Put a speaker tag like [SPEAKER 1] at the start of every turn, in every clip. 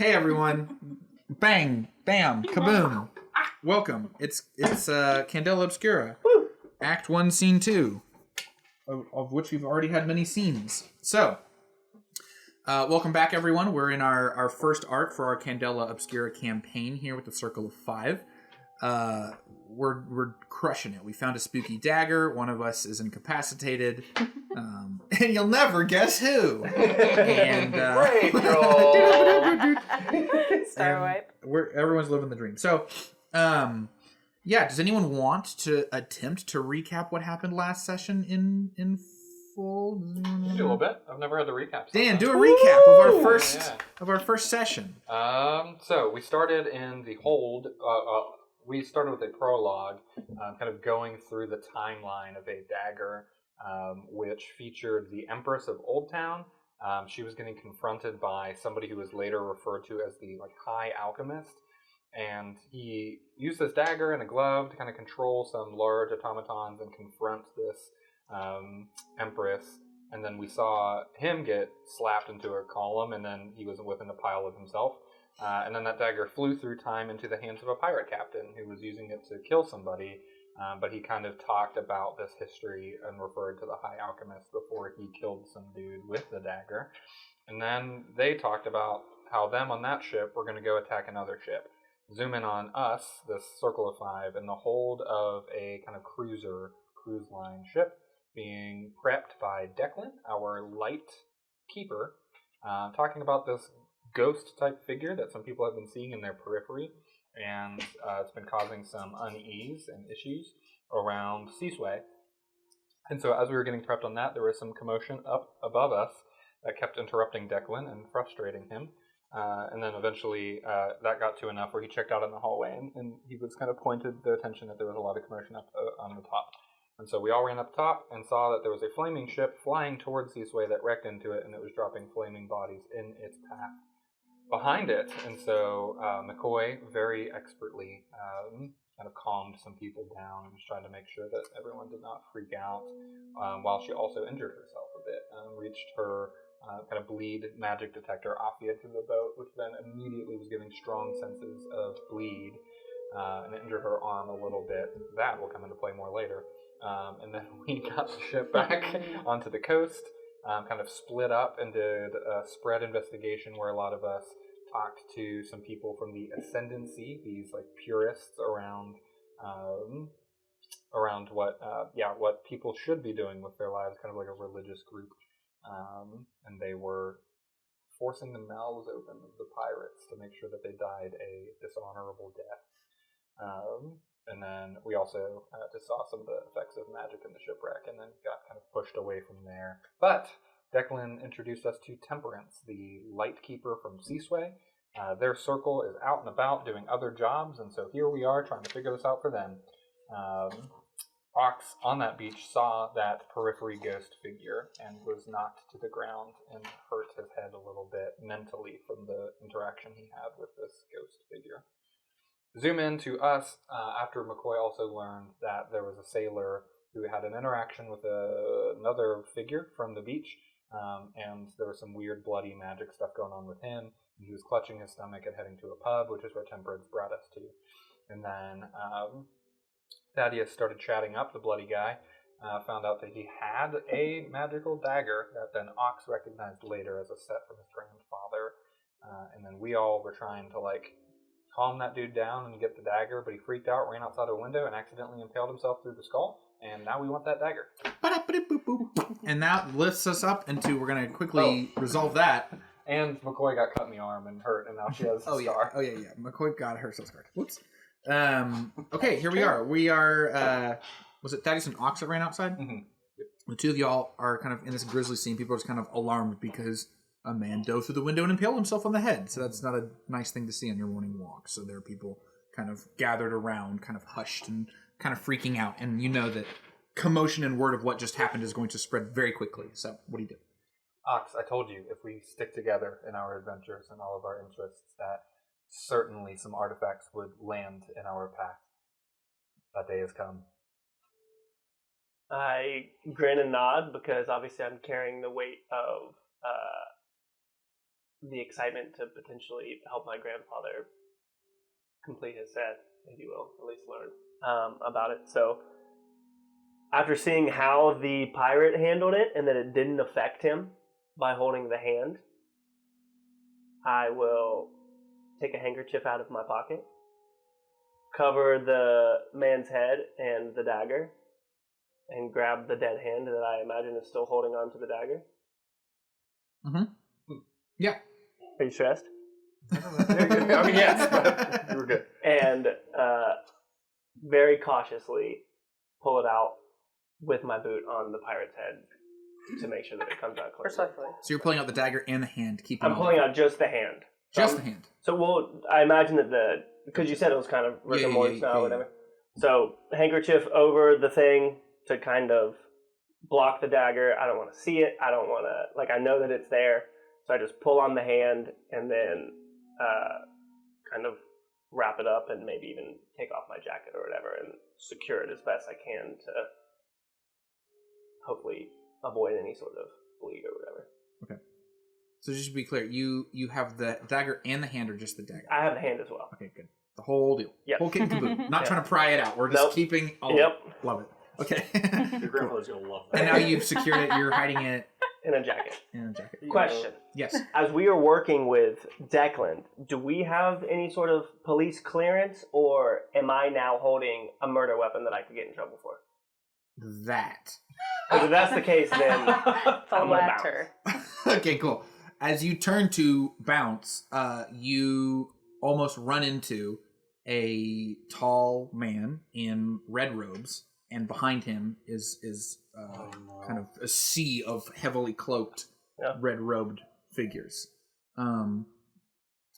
[SPEAKER 1] Hey everyone! Bang, bam, kaboom! Welcome. It's Candela Obscura, Act 1, Scene 2, of which we've already had many scenes. So, welcome back everyone. We're in our first arc for our Candela Obscura campaign here with the Circle of Five. We're crushing it. We found a spooky dagger. One of us is incapacitated. And you'll never guess who. And
[SPEAKER 2] Great roll.
[SPEAKER 3] Star wipe.
[SPEAKER 1] Everyone's living the dream. So, does anyone want to attempt to recap what happened last session in full?
[SPEAKER 2] You do a little bit. I've never had the recap.
[SPEAKER 1] Dan, do a recap of our first session.
[SPEAKER 2] So we started in the hold. We started with a prologue, kind of going through the timeline of a dagger, which featured the Empress of Old Town. She was getting confronted by somebody who was later referred to as the High Alchemist, and he used this dagger and a glove to kind of control some large automatons and confront this Empress. And then we saw him get slapped into a column, and then he was within a pile of himself. And then that dagger flew through time into the hands of a pirate captain who was using it to kill somebody. But he kind of talked about this history and referred to the High Alchemist before he killed some dude with the dagger. And then they talked about how them on that ship were going to go attack another ship. Zoom in on us, this Circle of Five, in the hold of a kind of cruise line ship being prepped by Declan, our light keeper, talking about this ghost-type figure that some people have been seeing in their periphery. And it's been causing some unease and issues around Seasway. And so as we were getting prepped on that, there was some commotion up above us that kept interrupting Declan and frustrating him. And then eventually that got to enough where he checked out in the hallway, and he was kind of pointed the attention that there was a lot of commotion up on the top. And so we all ran up top and saw that there was a flaming ship flying towards Seasway that wrecked into it, and it was dropping flaming bodies in its path behind it. And so McCoy very expertly kind of calmed some people down and was trying to make sure that everyone did not freak out, while she also injured herself a bit and reached her kind of bleed magic detector Afia to the boat, which then immediately was giving strong senses of bleed, and it injured her arm a little bit. That will come into play more later. And then we got the ship back onto the coast, kind of split up and did a spread investigation where a lot of us talked to some people from the Ascendancy, these purists around what people should be doing with their lives, kind of like a religious group. And they were forcing the mouths open of the pirates to make sure that they died a dishonorable death. And then we also just saw some of the effects of magic in the shipwreck, and then got kind of pushed away from there. But Declan introduced us to Temperance, the light keeper from Seasway. Their circle is out and about doing other jobs, and so here we are trying to figure this out for them. Ox on that beach saw that periphery ghost figure and was knocked to the ground and hurt his head a little bit mentally from the interaction he had with this ghost figure. Zoom in to us after McCoy also learned that there was a sailor who had an interaction with another figure from the beach, and there was some weird bloody magic stuff going on with him, and he was clutching his stomach and heading to a pub, which is where Temperance brought us to. And then Thaddeus started chatting up the bloody guy, found out that he had a magical dagger that then Ox recognized later as a set from his grandfather, and then we all were trying to calm that dude down and get the dagger, but he freaked out, ran outside a window, and accidentally impaled himself through the skull, and now we want that dagger.
[SPEAKER 1] And that lifts us up into, we're going to quickly resolve that.
[SPEAKER 2] And McCoy got cut in the arm and hurt, and now she has a scar.
[SPEAKER 1] Oh, yeah. McCoy got her scar. Whoops. Okay, here we are. We are, was it Thaddeus and Ox that ran outside?
[SPEAKER 2] Mm-hmm.
[SPEAKER 1] The two of y'all are kind of in this grisly scene. People are just kind of alarmed because a man dove through the window and impaled himself on the head. So that's not a nice thing to see on your morning walk. So there are people kind of gathered around, kind of hushed and kind of freaking out. And you know that commotion and word of what just happened is going to spread very quickly. So what do you do?
[SPEAKER 2] Ox, I told you, if we stick together in our adventures and all of our interests, that certainly some artifacts would land in our path. That day has come.
[SPEAKER 3] I grin and nod because obviously I'm carrying the weight of the excitement to potentially help my grandfather complete his set, if you will, at least learn about it. So after seeing how the pirate handled it and that it didn't affect him by holding the hand, I will take a handkerchief out of my pocket, cover the man's head and the dagger, and grab the dead hand that I imagine is still holding on to the dagger.
[SPEAKER 1] Mm-hmm. Yeah.
[SPEAKER 3] Are you stressed?
[SPEAKER 2] I mean, yes, but you were good.
[SPEAKER 3] And very cautiously pull it out with my boot on the pirate's head to make sure that it comes out clear.
[SPEAKER 4] Precisely.
[SPEAKER 1] So you're pulling out the dagger and the hand.
[SPEAKER 3] I'm pulling out just the hand.
[SPEAKER 1] Just the hand.
[SPEAKER 3] So, I imagine that because you said it was kind of rigor mortis style or whatever. So, handkerchief over the thing to kind of block the dagger. I don't want to see it. I don't want to, I know that it's there. So I just pull on the hand and then kind of wrap it up and maybe even take off my jacket or whatever and secure it as best I can to hopefully avoid any sort of bleed or whatever.
[SPEAKER 1] Okay. So just to be clear, you have the dagger and the hand or just the dagger?
[SPEAKER 3] I have the hand as well.
[SPEAKER 1] Okay, good. The whole deal.
[SPEAKER 3] Yep.
[SPEAKER 1] Whole kit and caboodle. Not trying to pry it out. We're just keeping all of it. Love it. Okay.
[SPEAKER 5] Your grandfather's going to love that.
[SPEAKER 1] And now you've secured it. You're hiding it.
[SPEAKER 3] In a jacket. Question.
[SPEAKER 1] Yes.
[SPEAKER 3] As we are working with Declan, do we have any sort of police clearance, or am I now holding a murder weapon that I could get in trouble for?
[SPEAKER 1] That.
[SPEAKER 3] If that's the case, then
[SPEAKER 4] The
[SPEAKER 3] I'm going to
[SPEAKER 4] latter.
[SPEAKER 1] Okay, cool. As you turn to bounce, you almost run into a tall man in red robes, and behind him is kind of a sea of heavily cloaked, red-robed figures. And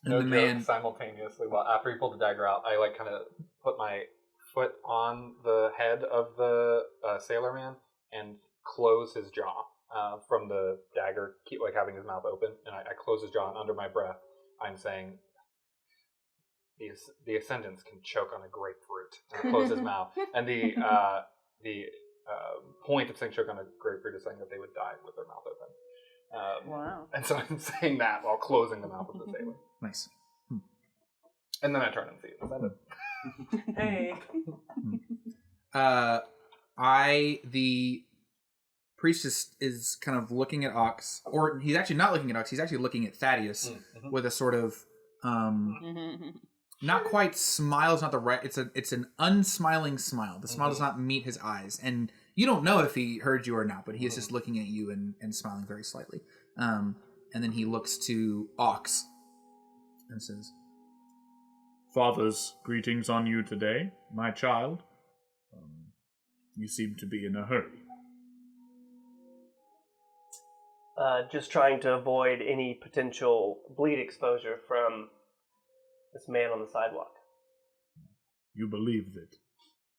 [SPEAKER 2] No
[SPEAKER 1] the
[SPEAKER 2] joke,
[SPEAKER 1] man
[SPEAKER 2] simultaneously. Well, after you pull the dagger out, I kind of put my foot on the head of the sailor man and close his jaw from the dagger, having his mouth open, and I close his jaw, and under my breath, I'm saying, the Ascendants can choke on a grapefruit. And I close his mouth, and the point of saying choke on a grapefruit is saying that they would die with their mouth open.
[SPEAKER 4] Wow.
[SPEAKER 2] And so I'm saying that while closing the mouth of the sailor.
[SPEAKER 1] Nice.
[SPEAKER 2] And then I turn and see it.
[SPEAKER 4] Hey.
[SPEAKER 1] The priest is kind of looking at Ox, or he's actually not looking at Ox, he's actually looking at Thaddeus with a sort of not quite smile's not the right, it's an unsmiling smile. The smile does not meet his eyes, and you don't know if he heard you or not, but he is just looking at you and smiling very slightly. And then he looks to Ox and says,
[SPEAKER 6] "Father's greetings on you today, my child. You seem to be in a hurry."
[SPEAKER 3] Just trying to avoid any potential bleed exposure from this man on the sidewalk.
[SPEAKER 6] You believe that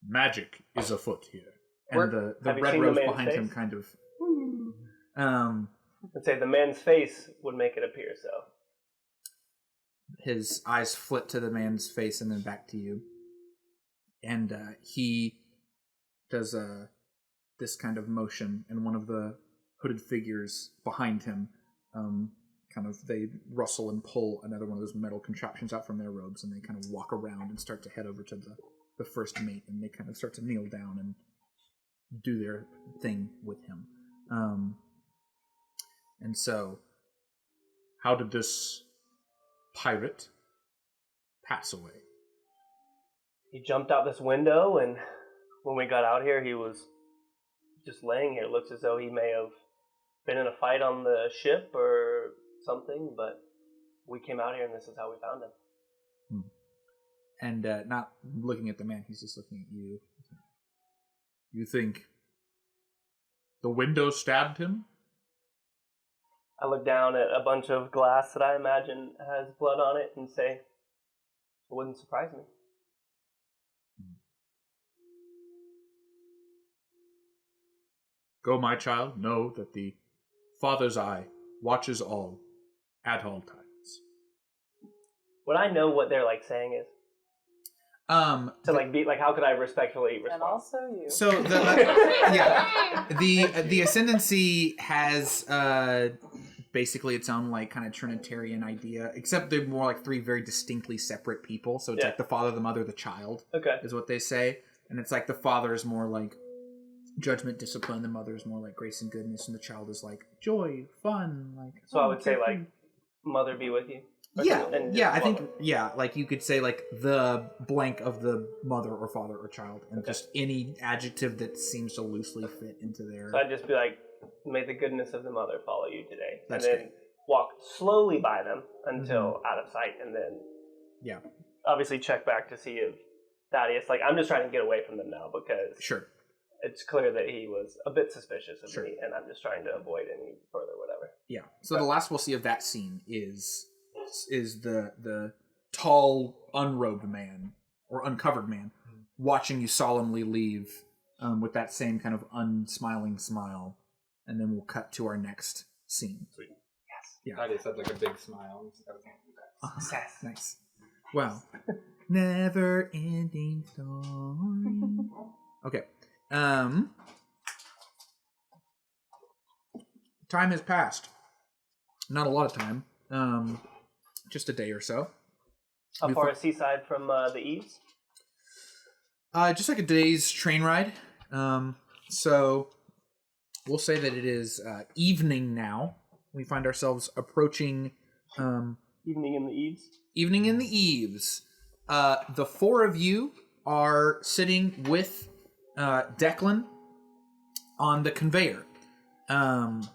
[SPEAKER 6] magic is afoot here.
[SPEAKER 1] and the red rose behind him kind of...
[SPEAKER 3] I'd say the man's face would make it appear so.
[SPEAKER 1] His eyes flit to the man's face and then back to you. And he does this kind of motion, and one of the hooded figures behind him, they rustle and pull another one of those metal contraptions out from their robes, and they kind of walk around and start to head over to the first mate, and they kind of start to kneel down and do their thing with him. And so,
[SPEAKER 6] how did this pirate pass away?
[SPEAKER 3] He jumped out this window, and when we got out here, he was just laying here. It looks as though he may have been in a fight on the ship or something, but we came out here, and this is how we found him.
[SPEAKER 1] And not looking at the man, he's just looking at you.
[SPEAKER 6] You think the window stabbed him?
[SPEAKER 3] I look down at a bunch of glass that I imagine has blood on it and say, it wouldn't surprise me.
[SPEAKER 6] Go, my child, know that the Father's eye watches all at all times.
[SPEAKER 3] Would I know what they're saying is? How could I respectfully respond?
[SPEAKER 4] And also you.
[SPEAKER 1] So the ascendancy has basically its own like kind of Trinitarian idea, except they're more like three very distinctly separate people. So it's like the father, the mother, the child.
[SPEAKER 3] Okay.
[SPEAKER 1] Is what they say, and it's like the father is more like judgment, discipline. The mother is more like grace and goodness, and the child is like joy, fun. Like
[SPEAKER 3] So I would say like, mother be with you.
[SPEAKER 1] I think like you could say like the blank of the mother or father or child, and just any adjective that seems to loosely fit into there.
[SPEAKER 3] So I'd just be like, may the goodness of the mother follow you today.
[SPEAKER 1] That's
[SPEAKER 3] and then
[SPEAKER 1] great.
[SPEAKER 3] Walk slowly by them until out of sight, and then obviously check back to see if Thaddeus, like, I'm just trying to get away from them now because it's clear that he was a bit suspicious of me, and I'm just trying to avoid any further whatever.
[SPEAKER 1] Yeah. So the last we'll see of that scene is the tall, unrobed man or uncovered man watching you solemnly leave with that same kind of unsmiling smile, and then we'll cut to our next scene.
[SPEAKER 2] Sweet.
[SPEAKER 3] Yes.
[SPEAKER 1] Yeah.
[SPEAKER 2] That is like a big smile.
[SPEAKER 3] Success.
[SPEAKER 1] Nice. Wow. Never ending story. Okay. Time has passed. Not a lot of time. Just a day or so.
[SPEAKER 3] How far is Seaside from the Eves?
[SPEAKER 1] Just like a day's train ride. So we'll say that it is evening now. We find ourselves approaching
[SPEAKER 3] Evening in the Eves.
[SPEAKER 1] Evening in the Eves. The four of you are sitting with Declan on the conveyor. And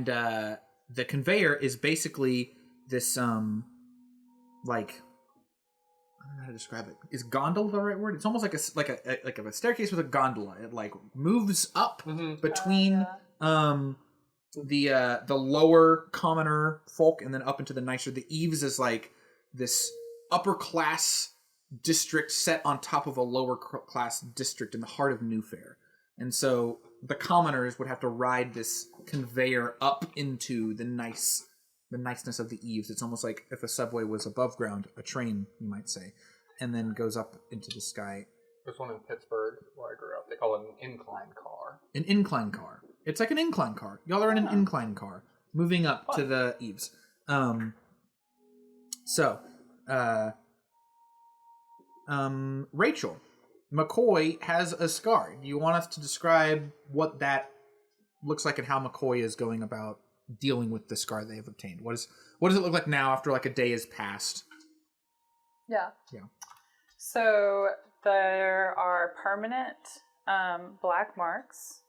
[SPEAKER 1] the conveyor is basically this, like, I don't know how to describe it. Is gondola the right word? It's almost like a staircase with a gondola. It like moves up between the lower commoner folk and then up into the nicer. The Eves is like this upper class district set on top of a lower class district in the heart of New Fair. And so the commoners would have to ride this conveyor up into the niceness of the Eves. It's almost like if a subway was above ground, a train, you might say, and then goes up into the sky.
[SPEAKER 2] There's one in Pittsburgh where I grew up. They call it an incline car.
[SPEAKER 1] An incline car. It's like an incline car. Y'all are in an incline car, moving up to the Eves. Rachel, McCoy has a scar. Do you want us to describe what that looks like and how McCoy is going about dealing with the scar they have obtained? What does it look like now after like a day has passed?
[SPEAKER 4] Yeah.
[SPEAKER 1] Yeah.
[SPEAKER 4] So there are permanent black marks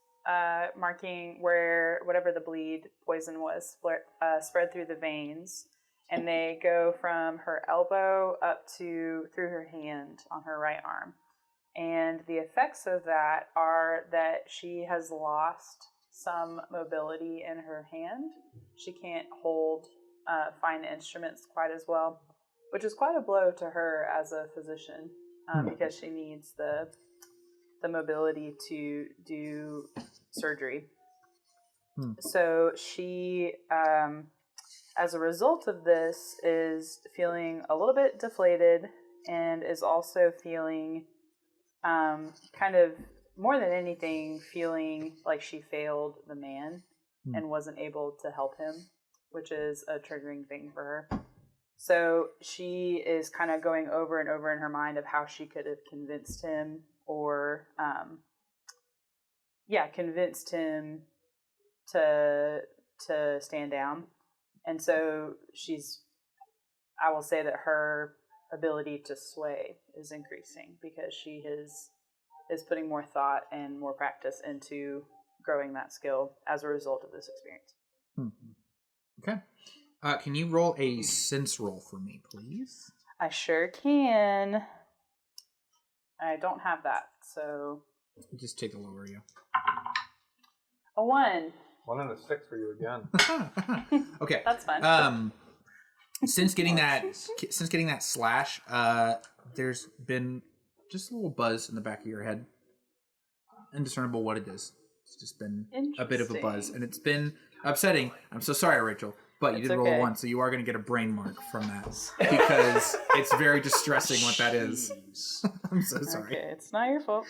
[SPEAKER 4] marking where whatever the bleed poison was spread through the veins, and they go from her elbow up to through her hand on her right arm. And the effects of that are that she has lost some mobility in her hand. She can't hold fine instruments quite as well, which is quite a blow to her as a physician because she needs the mobility to do surgery. So she, as a result of this, is feeling a little bit deflated and is also feeling kind of, more than anything, feeling like she failed the man and wasn't able to help him, which is a triggering thing for her. So she is kind of going over and over in her mind of how she could have convinced him or, convinced him to stand down. And so I will say that her ability to sway is increasing because she is putting more thought and more practice into growing that skill as a result of this experience.
[SPEAKER 1] Okay. Can you roll a sense roll for me, please?
[SPEAKER 4] I sure can. I don't have that, so...
[SPEAKER 1] Just take the lower, yeah.
[SPEAKER 4] A 1.
[SPEAKER 2] 1 and a 6 for you again.
[SPEAKER 1] Okay.
[SPEAKER 4] That's fun.
[SPEAKER 1] Since getting that slash, there's been just a little buzz in the back of your head. Indiscernible what it is. It's just been a bit of a buzz, and it's been upsetting. I'm so sorry, Rachel, but you did roll a 1, so you are going to get a brain mark from that because it's very distressing what that is. I'm so sorry.
[SPEAKER 4] Okay, it's not your fault.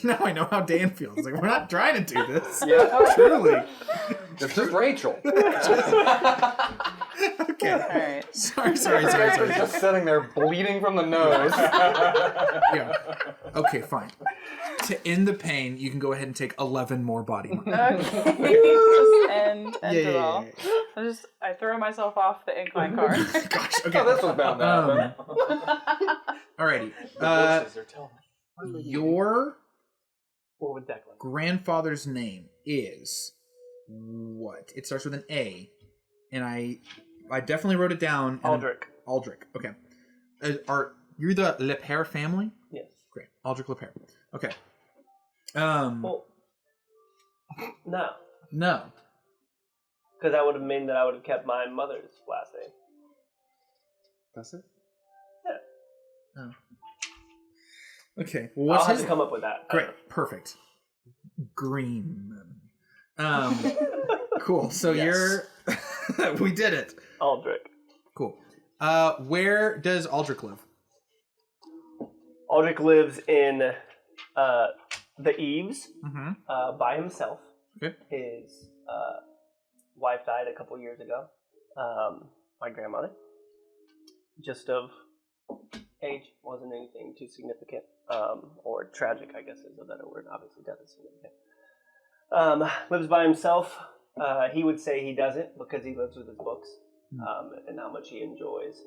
[SPEAKER 1] Now I know how Dan feels. Like, we're not trying to do this.
[SPEAKER 2] Yeah.
[SPEAKER 1] Truly.
[SPEAKER 2] It's just Rachel.
[SPEAKER 1] Okay.
[SPEAKER 4] All right.
[SPEAKER 1] Sorry.
[SPEAKER 2] Just sitting there bleeding from the nose.
[SPEAKER 1] Yeah. Okay, fine. To end the pain, you can go ahead and take 11 more body mark.
[SPEAKER 4] Okay. Just end it all.
[SPEAKER 1] Yeah.
[SPEAKER 4] I throw myself off the incline card.
[SPEAKER 1] Gosh, okay.
[SPEAKER 2] Oh, this was bound to happen.
[SPEAKER 1] Alrighty.
[SPEAKER 5] Voices are telling me.
[SPEAKER 1] Your
[SPEAKER 3] What would Declan?
[SPEAKER 1] grandfather's name is what? It starts with an A, and I definitely wrote it down.
[SPEAKER 3] Aldrich.
[SPEAKER 1] Aldrich. Okay. Are you the Lepere family?
[SPEAKER 3] Yes.
[SPEAKER 1] Great. Aldrich Lepere. Okay.
[SPEAKER 3] Well, no.
[SPEAKER 1] No.
[SPEAKER 3] Because that would have meant that I would have kept my mother's last name.
[SPEAKER 1] That's it.
[SPEAKER 3] Yeah.
[SPEAKER 1] Oh. Okay. Well,
[SPEAKER 3] I'll
[SPEAKER 1] what's
[SPEAKER 3] have
[SPEAKER 1] his?
[SPEAKER 3] to come up with that.
[SPEAKER 1] Great. Perfect. Green. Cool. So
[SPEAKER 3] Yes.
[SPEAKER 1] you're. We did it.
[SPEAKER 3] Aldrich.
[SPEAKER 1] Cool. Where does Aldrich live?
[SPEAKER 3] Aldrich lives in the Eaves
[SPEAKER 1] Mm-hmm.
[SPEAKER 3] by himself.
[SPEAKER 1] Okay.
[SPEAKER 3] His wife died a couple years ago. My grandmother. Just of age, wasn't anything too significant. Or tragic, I guess is a better word. Obviously, death is significant. Lives by himself. He would say he doesn't because he lives with his books and how much he enjoys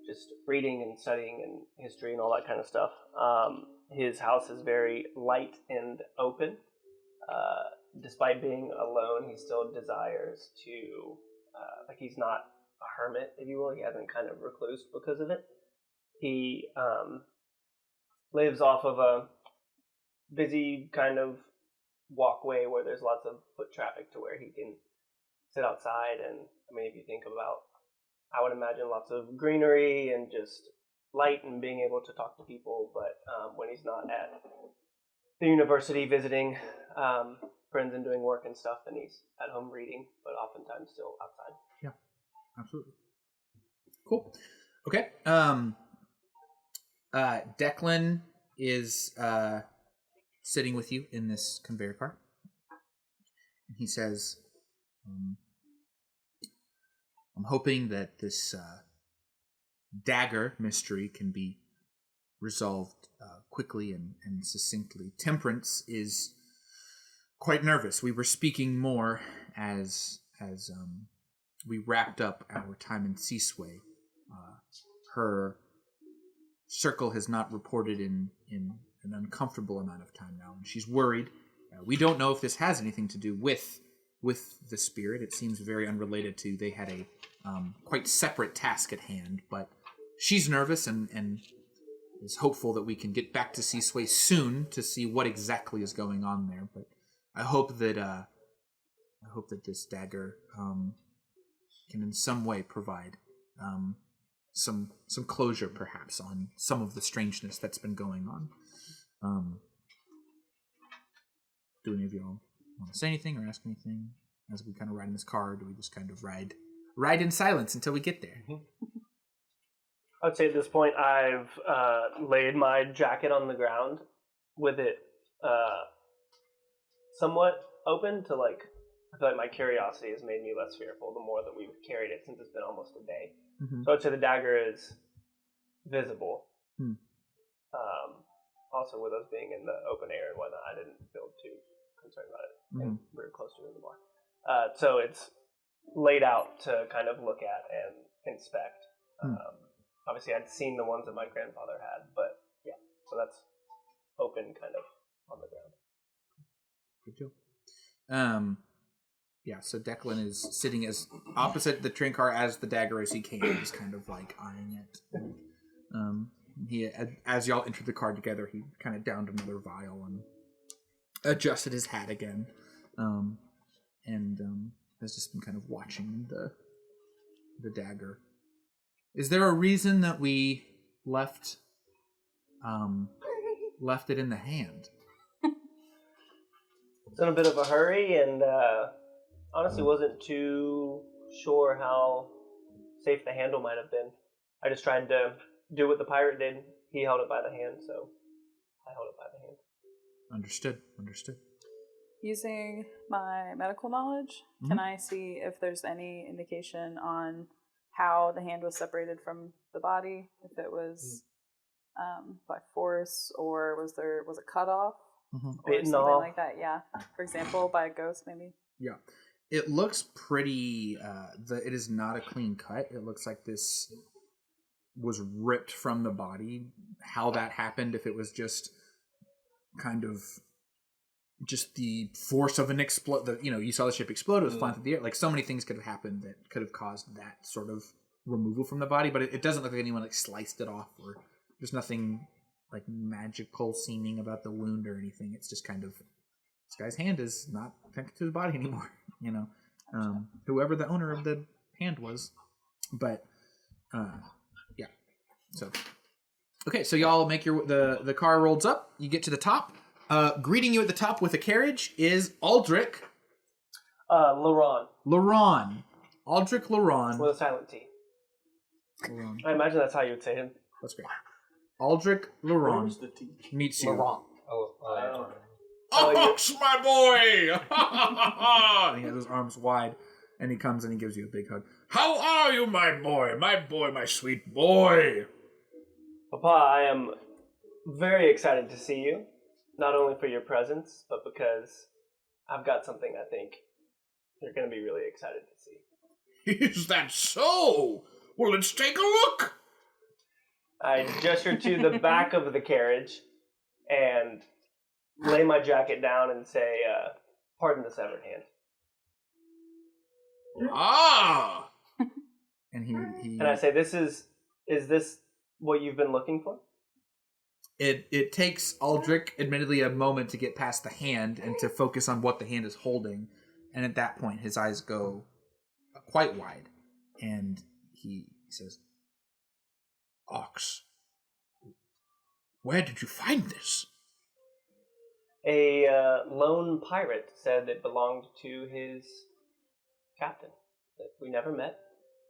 [SPEAKER 3] just reading and studying and history and all that kind of stuff. His house is very light and open. Despite being alone, he still desires to, he's not a hermit, if you will. He hasn't kind of reclused because of it. He lives off of a busy kind of walkway where there's lots of foot traffic to where he can sit outside. And I mean, if you think about, I would imagine lots of greenery and just light and being able to talk to people. But when he's not at the university visiting friends and doing work and stuff, then he's at home reading, but oftentimes still outside.
[SPEAKER 1] Yeah, absolutely. Cool. Okay. Declan is sitting with you in this conveyor car. He says, I'm hoping that this dagger mystery can be resolved quickly and succinctly. Temperance is quite nervous. We were speaking more as we wrapped up our time in Seasway. Her circle has not reported in an uncomfortable amount of time now, and she's worried. We don't know if this has anything to do with the spirit. It seems very unrelated to. They had a quite separate task at hand, but she's nervous and is hopeful that we can get back to Seasway soon to see what exactly is going on there. But I hope that this dagger can in some way provide some closure, perhaps, on some of the strangeness that's been going on. Do any of y'all want to say anything or ask anything as we kind of ride in this car? Or do we just kind of ride in silence until we get there?
[SPEAKER 3] I would say at this point I've laid my jacket on the ground with it somewhat open to I feel like my curiosity has made me less fearful the more that we've carried it since it's been almost a day.
[SPEAKER 1] Mm-hmm.
[SPEAKER 3] So I'd say the dagger is visible. Also, with us being in the open air and whatnot, I didn't feel too concerned about it. And we were close to it in the bar. So it's laid out to kind of look at and inspect. Obviously, I'd seen the ones that my grandfather had, but yeah, so that's open kind of on the ground.
[SPEAKER 1] Good deal. Yeah, so Declan is sitting as opposite the train car as the dagger as he came. He's kind of eyeing it. He, as y'all entered the car together, he kind of downed another vial and adjusted his hat again, and has just been kind of watching the dagger. Is there a reason that we left it in the hand?
[SPEAKER 3] It's in a bit of a hurry, and honestly wasn't too sure how safe the handle might have been. I just tried to do what the pirate did. He held it by the hand, so I held it by the hand.
[SPEAKER 1] Understood.
[SPEAKER 4] Using my medical knowledge, can I see if there's any indication on how the hand was separated from the body? If it was by force, or was it cut off, or
[SPEAKER 3] Bitten
[SPEAKER 4] something
[SPEAKER 3] off.
[SPEAKER 4] like that? Yeah. For example, by a ghost, maybe.
[SPEAKER 1] Yeah. It looks pretty. It is not a clean cut. It looks like this was ripped from the body. How that happened, if it was just kind of just the force of an explode. You saw the ship explode. It was flying through the air. Like, so many things could have happened that could have caused that sort of removal from the body. But it doesn't look like anyone like sliced it off, or there's nothing like magical seeming about the wound or anything. It's just kind of, this guy's hand is not connected to his body anymore. Whoever the owner of the hand was. But yeah. So okay, so y'all make the car rolls up. You get to the top. Greeting you at the top with a carriage is Aldrich.
[SPEAKER 3] Laron.
[SPEAKER 1] Aldrich Laron.
[SPEAKER 3] With a silent T.
[SPEAKER 1] Laron.
[SPEAKER 3] I imagine that's how you would say him.
[SPEAKER 1] That's great. Aldrich Laron
[SPEAKER 5] Where's the T?
[SPEAKER 1] meets you.
[SPEAKER 2] Laurent.
[SPEAKER 1] Ox, my boy! And he has his arms wide, and he comes and he gives you a big hug. How are you, my boy? My boy, my sweet boy!
[SPEAKER 3] Papa, I am very excited to see you. Not only for your presence, but because I've got something I think you're going to be really excited to see.
[SPEAKER 1] Is that so? Well, let's take a look!
[SPEAKER 3] I gesture to the back of the carriage and lay my jacket down and say, pardon the severed hand.
[SPEAKER 1] Ah! And he
[SPEAKER 3] And I say, is this what you've been looking for?
[SPEAKER 1] It takes Aldrich, admittedly, a moment to get past the hand and to focus on what the hand is holding. And at that point, his eyes go quite wide. And he says, Ox, where did you find this?
[SPEAKER 3] A lone pirate said it belonged to his captain that we never met.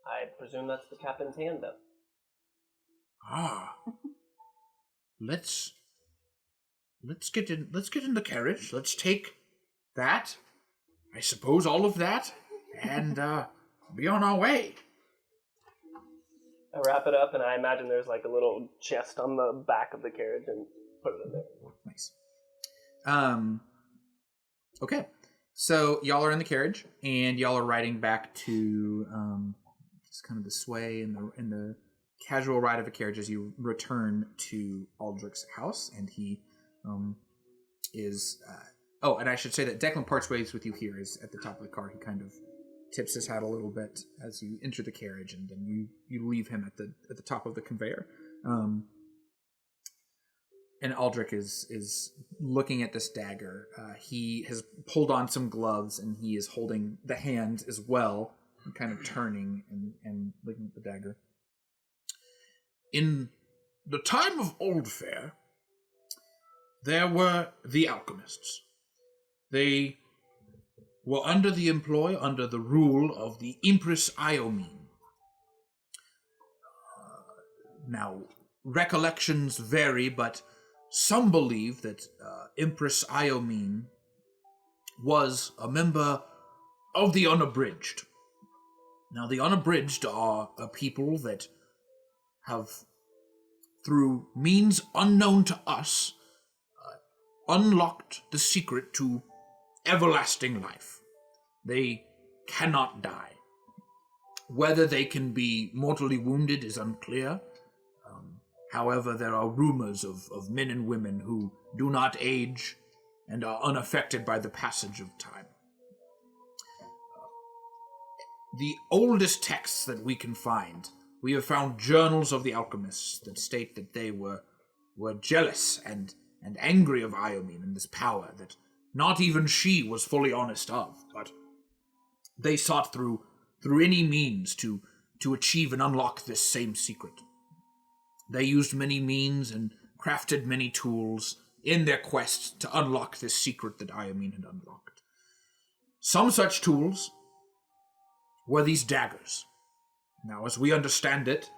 [SPEAKER 3] I presume that's the captain's hand, though.
[SPEAKER 1] Ah. Let's get in the carriage. Let's take that. I suppose all of that. And be on our way.
[SPEAKER 3] I wrap it up, and I imagine there's like a little chest on the back of the carriage and put it in there.
[SPEAKER 1] Nice. Okay. So y'all are in the carriage, and y'all are riding back to just kind of the sway and the casual ride of a carriage as you return to Aldrich's house, and he is. And I should say that Declan parts ways with you here. Is at the top of the car. He kind of tips his hat a little bit as you enter the carriage, and then you leave him at the top of the conveyor. And Aldrich is looking at this dagger. He has pulled on some gloves, and he is holding the hand as well, and kind of turning and looking at the dagger. In the time of Old Fair, there were the alchemists. They were under the rule of the Empress Iomine. Now, recollections vary, but some believe that Empress Iomine was a member of the Unabridged. Now, the Unabridged are a people that have, through means unknown to us, unlocked the secret to everlasting life. They cannot die. Whether they can be mortally wounded is unclear. However, there are rumors of men and women who do not age and are unaffected by the passage of time. The oldest texts that we can find, we have found journals of the alchemists that state that they were jealous and angry of Iomine and this power that not even she was fully honest of, but they sought through any means to achieve and unlock this same secret. They used many means and crafted many tools in their quest to unlock this secret that Iomine had unlocked. Some such tools were these daggers. Now, as we understand it,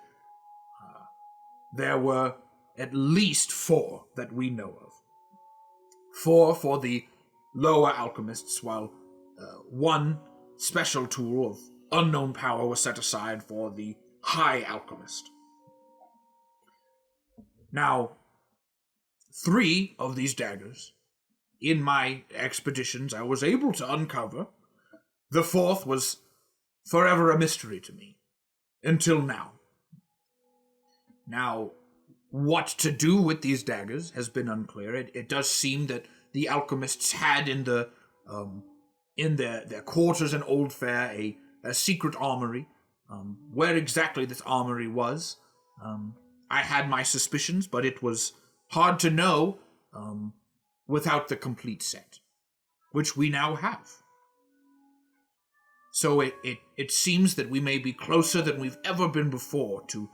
[SPEAKER 1] there were at least 4 that we know of.
[SPEAKER 6] 4 for the lower alchemists, while 1 special tool of unknown power was set aside for the high alchemist. Now, 3 of these daggers, in my expeditions, I was able to uncover. The 4th was forever a mystery to me, until now. Now, what to do with these daggers has been unclear. It does seem that the alchemists had in their quarters in Old Fair a secret armory. Where exactly this armory was, I had my suspicions, but it was hard to know without the complete set, which we now have. So it seems that we may be closer than we've ever been before to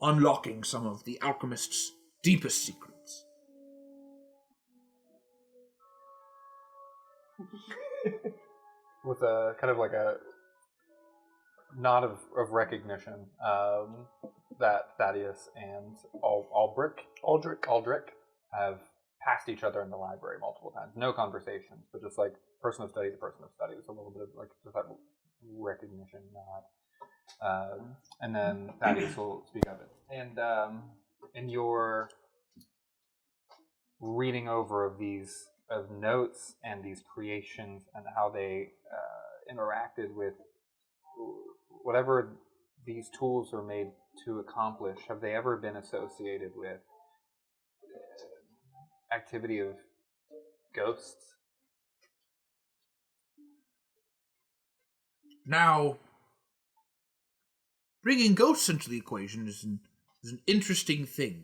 [SPEAKER 6] unlocking some of the alchemist's deepest secrets.
[SPEAKER 2] With a kind of like a nod of recognition, that Thaddeus and Aldrich have passed each other in the library multiple times. No conversations, but just like person of study to person of study. It's a little bit of like just that recognition nod. And then Thaddeus will speak of it. And in your reading over of these notes and these creations and how they interacted with whatever these tools are made to accomplish, have they ever been associated with activity of ghosts?
[SPEAKER 6] Now, bringing ghosts into the equation is an interesting thing.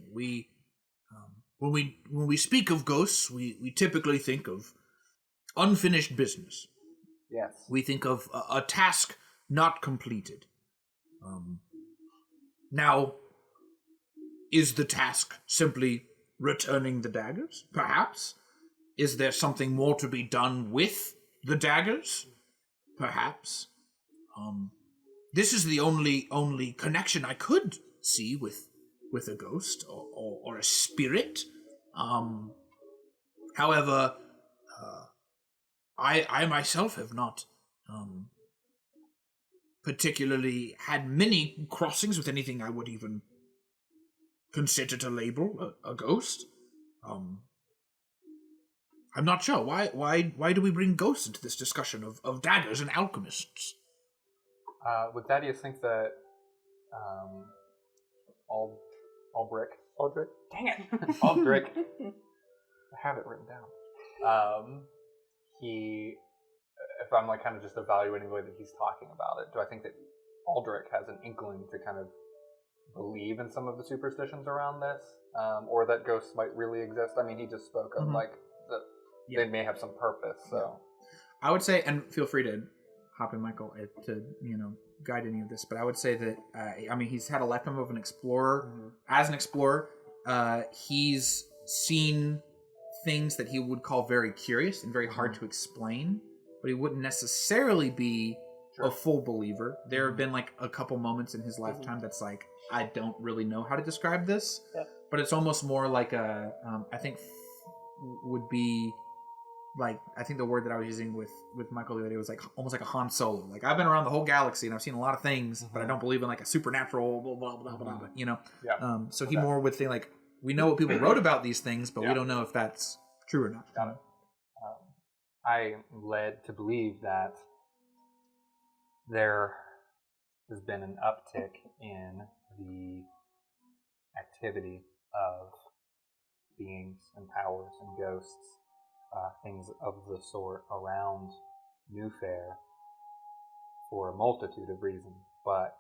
[SPEAKER 6] When we speak of ghosts, we typically think of unfinished business.
[SPEAKER 2] Yes.
[SPEAKER 6] We think of a task not completed. Now, is the task simply returning the daggers? Perhaps. Is there something more to be done with the daggers? Perhaps. This is the only connection I could see with a ghost or a spirit. However, I myself have not particularly had many crossings with anything I would even consider to label a ghost. I'm not sure. Why do we bring ghosts into this discussion of daggers and alchemists?
[SPEAKER 2] Would Thaddeus think that Aldrich?
[SPEAKER 4] Dang it.
[SPEAKER 2] Aldrich. I have it written down. If I'm like kind of just evaluating the way that he's talking about it, do I think that Aldrich has an inkling to kind of believe in some of the superstitions around this, or that ghosts might really exist? I mean, he just spoke of like that they may have some purpose. So
[SPEAKER 1] I would say, and feel free to hop in, Michael, to guide any of this. But I would say that he's had a lifetime of an explorer. Mm-hmm. As an explorer, he's seen things that he would call very curious and very hard to explain, but he wouldn't necessarily be a full believer. There have been like a couple moments in his lifetime that's like, I don't really know how to describe this, but it's almost more like I think would be like, I think the word that I was using with Michael the other day was like almost like a Han Solo. Like, I've been around the whole galaxy and I've seen a lot of things, but I don't believe in like a supernatural blah blah blah blah blah. So he more would think like, we know what people wrote about these things, but we don't know if that's true or not.
[SPEAKER 2] Got it. I am led to believe that there has been an uptick in the activity of beings and powers and ghosts, things of the sort around New Fair for a multitude of reasons. But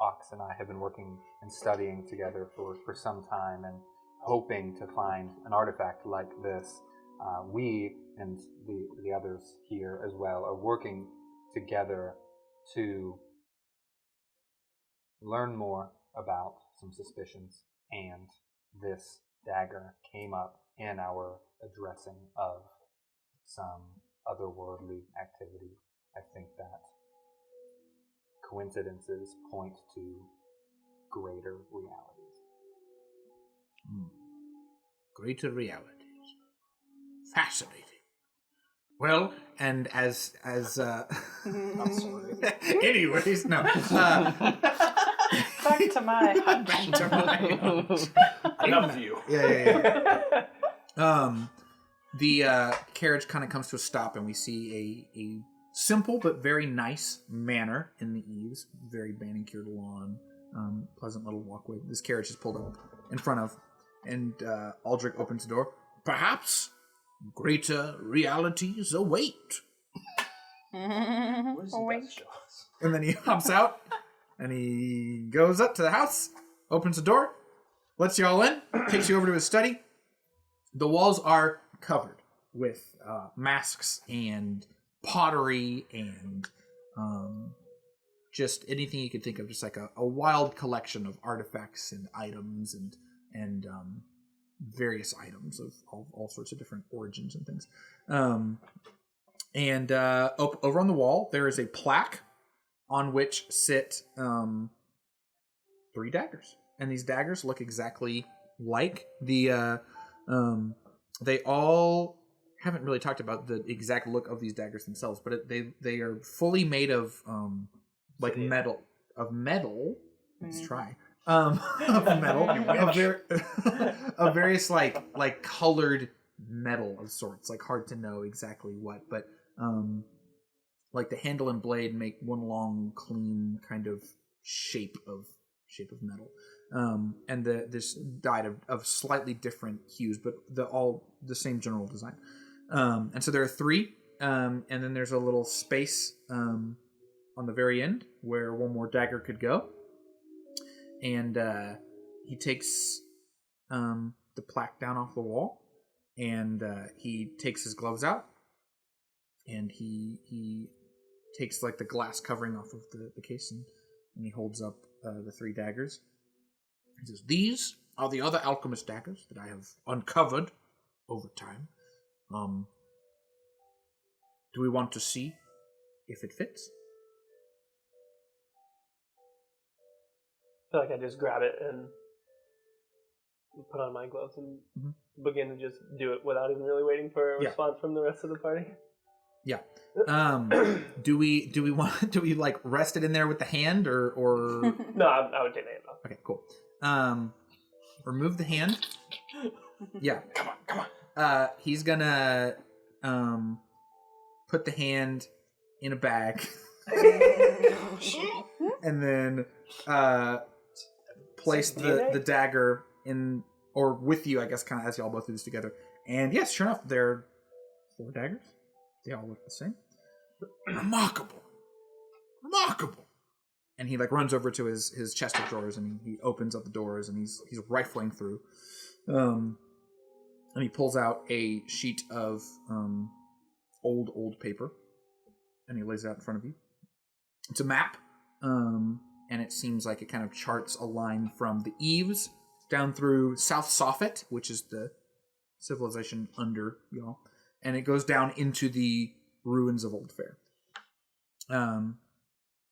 [SPEAKER 2] Ox and I have been working and studying together for some time and hoping to find an artifact like this. We and the others here as well are working together to learn more about some suspicions, and this dagger came up in our addressing of some otherworldly activity. I think that coincidences point to greater realities.
[SPEAKER 6] Greater realities. Fascinating.
[SPEAKER 1] Well, and as
[SPEAKER 5] I'm sorry.
[SPEAKER 1] anyways, no.
[SPEAKER 4] Back to my hunch.
[SPEAKER 1] Back to my
[SPEAKER 5] Enough of you.
[SPEAKER 1] yeah. The carriage kind of comes to a stop, and we see a simple but very nice manor in the eaves. Very manicured lawn, pleasant little walkway. This carriage is pulled up in front of, and Aldrich opens the door.
[SPEAKER 6] Perhaps greater realities await.
[SPEAKER 5] What does he
[SPEAKER 4] Wink.
[SPEAKER 5] got to show us?
[SPEAKER 1] And then he hops out, and he goes up to the house, opens the door, lets you all in, takes you over to his study. The walls are covered with masks and pottery and just anything you could think of, just like a wild collection of artifacts and items and various items of all sorts of different origins and things. And over on the wall, there is a plaque on which sit 3 daggers. And these daggers look exactly like the... they all haven't really talked about the exact look of these daggers themselves, but they are fully made of like metal. Of metal. Let's try. Of metal. Of various like colored metal of sorts. Like hard to know exactly what, but like the handle and blade make one long, clean kind of shape of metal. And this dyed of slightly different hues, but all the same general design. And so there are 3, and then there's a little space on the very end where one more dagger could go. And he takes the plaque down off the wall, and he takes his gloves out, and he takes like the glass covering off of the case, and he holds up the 3 daggers. He says, "These are the other alchemist daggers that I have uncovered over time. Do we want to see if it fits?"
[SPEAKER 3] I feel like I just grab it and put on my gloves and begin to just do it without even really waiting for a response from the rest of the party.
[SPEAKER 1] Yeah. Do we like rest it in there with the hand or?
[SPEAKER 3] No, I would take the hand off.
[SPEAKER 1] Okay, cool. Remove the hand. Yeah.
[SPEAKER 5] Come on.
[SPEAKER 1] He's gonna put the hand in a bag, and then place the dagger in or with you, I guess, kind of as y'all both do this together. And yes, sure enough, there are 4 daggers. They all look the same.
[SPEAKER 6] Remarkable.
[SPEAKER 1] And he like runs over to his chest of drawers, and he opens up the doors, and he's rifling through. And he pulls out a sheet of old paper, and he lays it out in front of you. It's a map, and it seems like it kind of charts a line from the eaves down through South Soffit, which is the civilization under y'all, and it goes down into the ruins of Old Fair.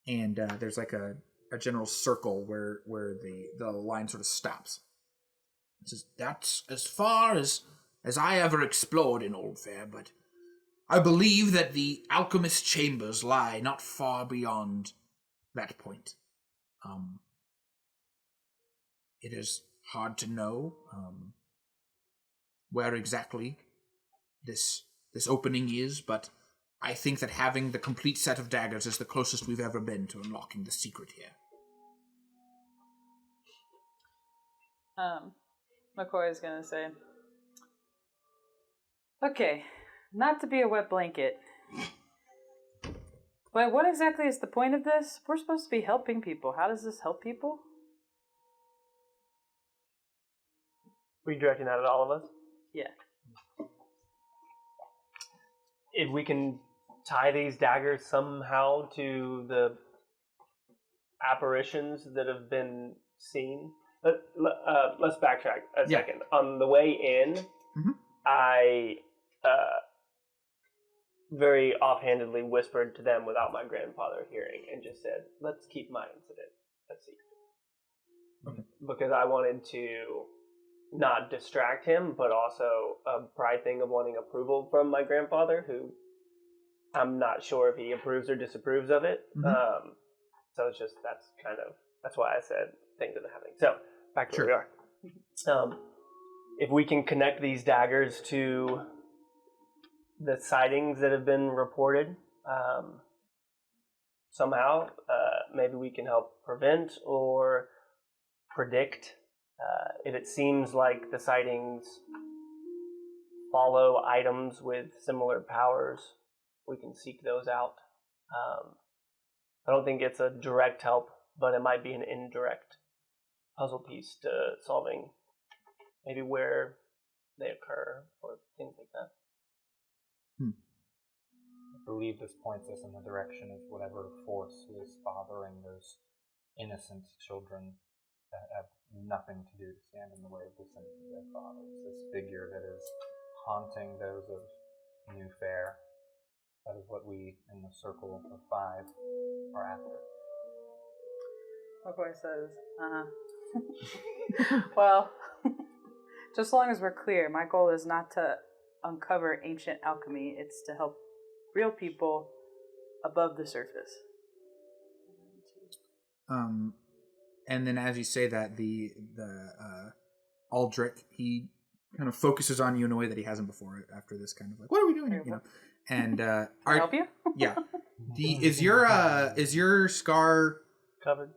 [SPEAKER 1] And there's like a general circle where the line sort of stops. It says, "That's as far as I ever explored in Old Fair, but I believe that the alchemist chambers lie not far beyond that point. It is hard to know where exactly this opening is, but I think that having the complete set of daggers is the closest we've ever been to unlocking the secret here."
[SPEAKER 4] McCoy is gonna say, "Okay, not to be a wet blanket, but what exactly is the point of this? We're supposed to be helping people. How does this help people?"
[SPEAKER 3] Were you directing that at all of us?
[SPEAKER 4] Yeah.
[SPEAKER 3] If we can tie these daggers somehow to the apparitions that have been seen. Let's backtrack a second. On the way in, I very offhandedly whispered to them without my grandfather hearing and just said, "Let's keep my incident a secret."
[SPEAKER 1] Okay.
[SPEAKER 3] Because I wanted to not distract him, but also a pride thing of wanting approval from my grandfather, who I'm not sure if he approves or disapproves of it.
[SPEAKER 1] Mhm.
[SPEAKER 3] So it's just that's why I said things that are happening. So back to where we are. If we can connect these daggers to the sightings that have been reported somehow, maybe we can help prevent or predict. If it seems like the sightings follow items with similar powers, we can seek those out. I don't think it's a direct help, but it might be an indirect puzzle piece to solving maybe where they occur or things like that.
[SPEAKER 2] I believe this points us in the direction of whatever force was bothering those innocent children that have nothing to do to stand in the way of the sins of their fathers. This figure that is haunting those of New Fair. That is what we, in the Circle of Five, are after.
[SPEAKER 4] McCoy says, well, just as long as we're clear, my goal is not to uncover ancient alchemy. It's to help real people above the surface.
[SPEAKER 1] And then as you say that, the Aldrich, he kind of focuses on you in a way that he hasn't before. After this, kind of like, what are we doing here? You know, and
[SPEAKER 4] Can I help you?
[SPEAKER 1] Yeah. Is your scar covered?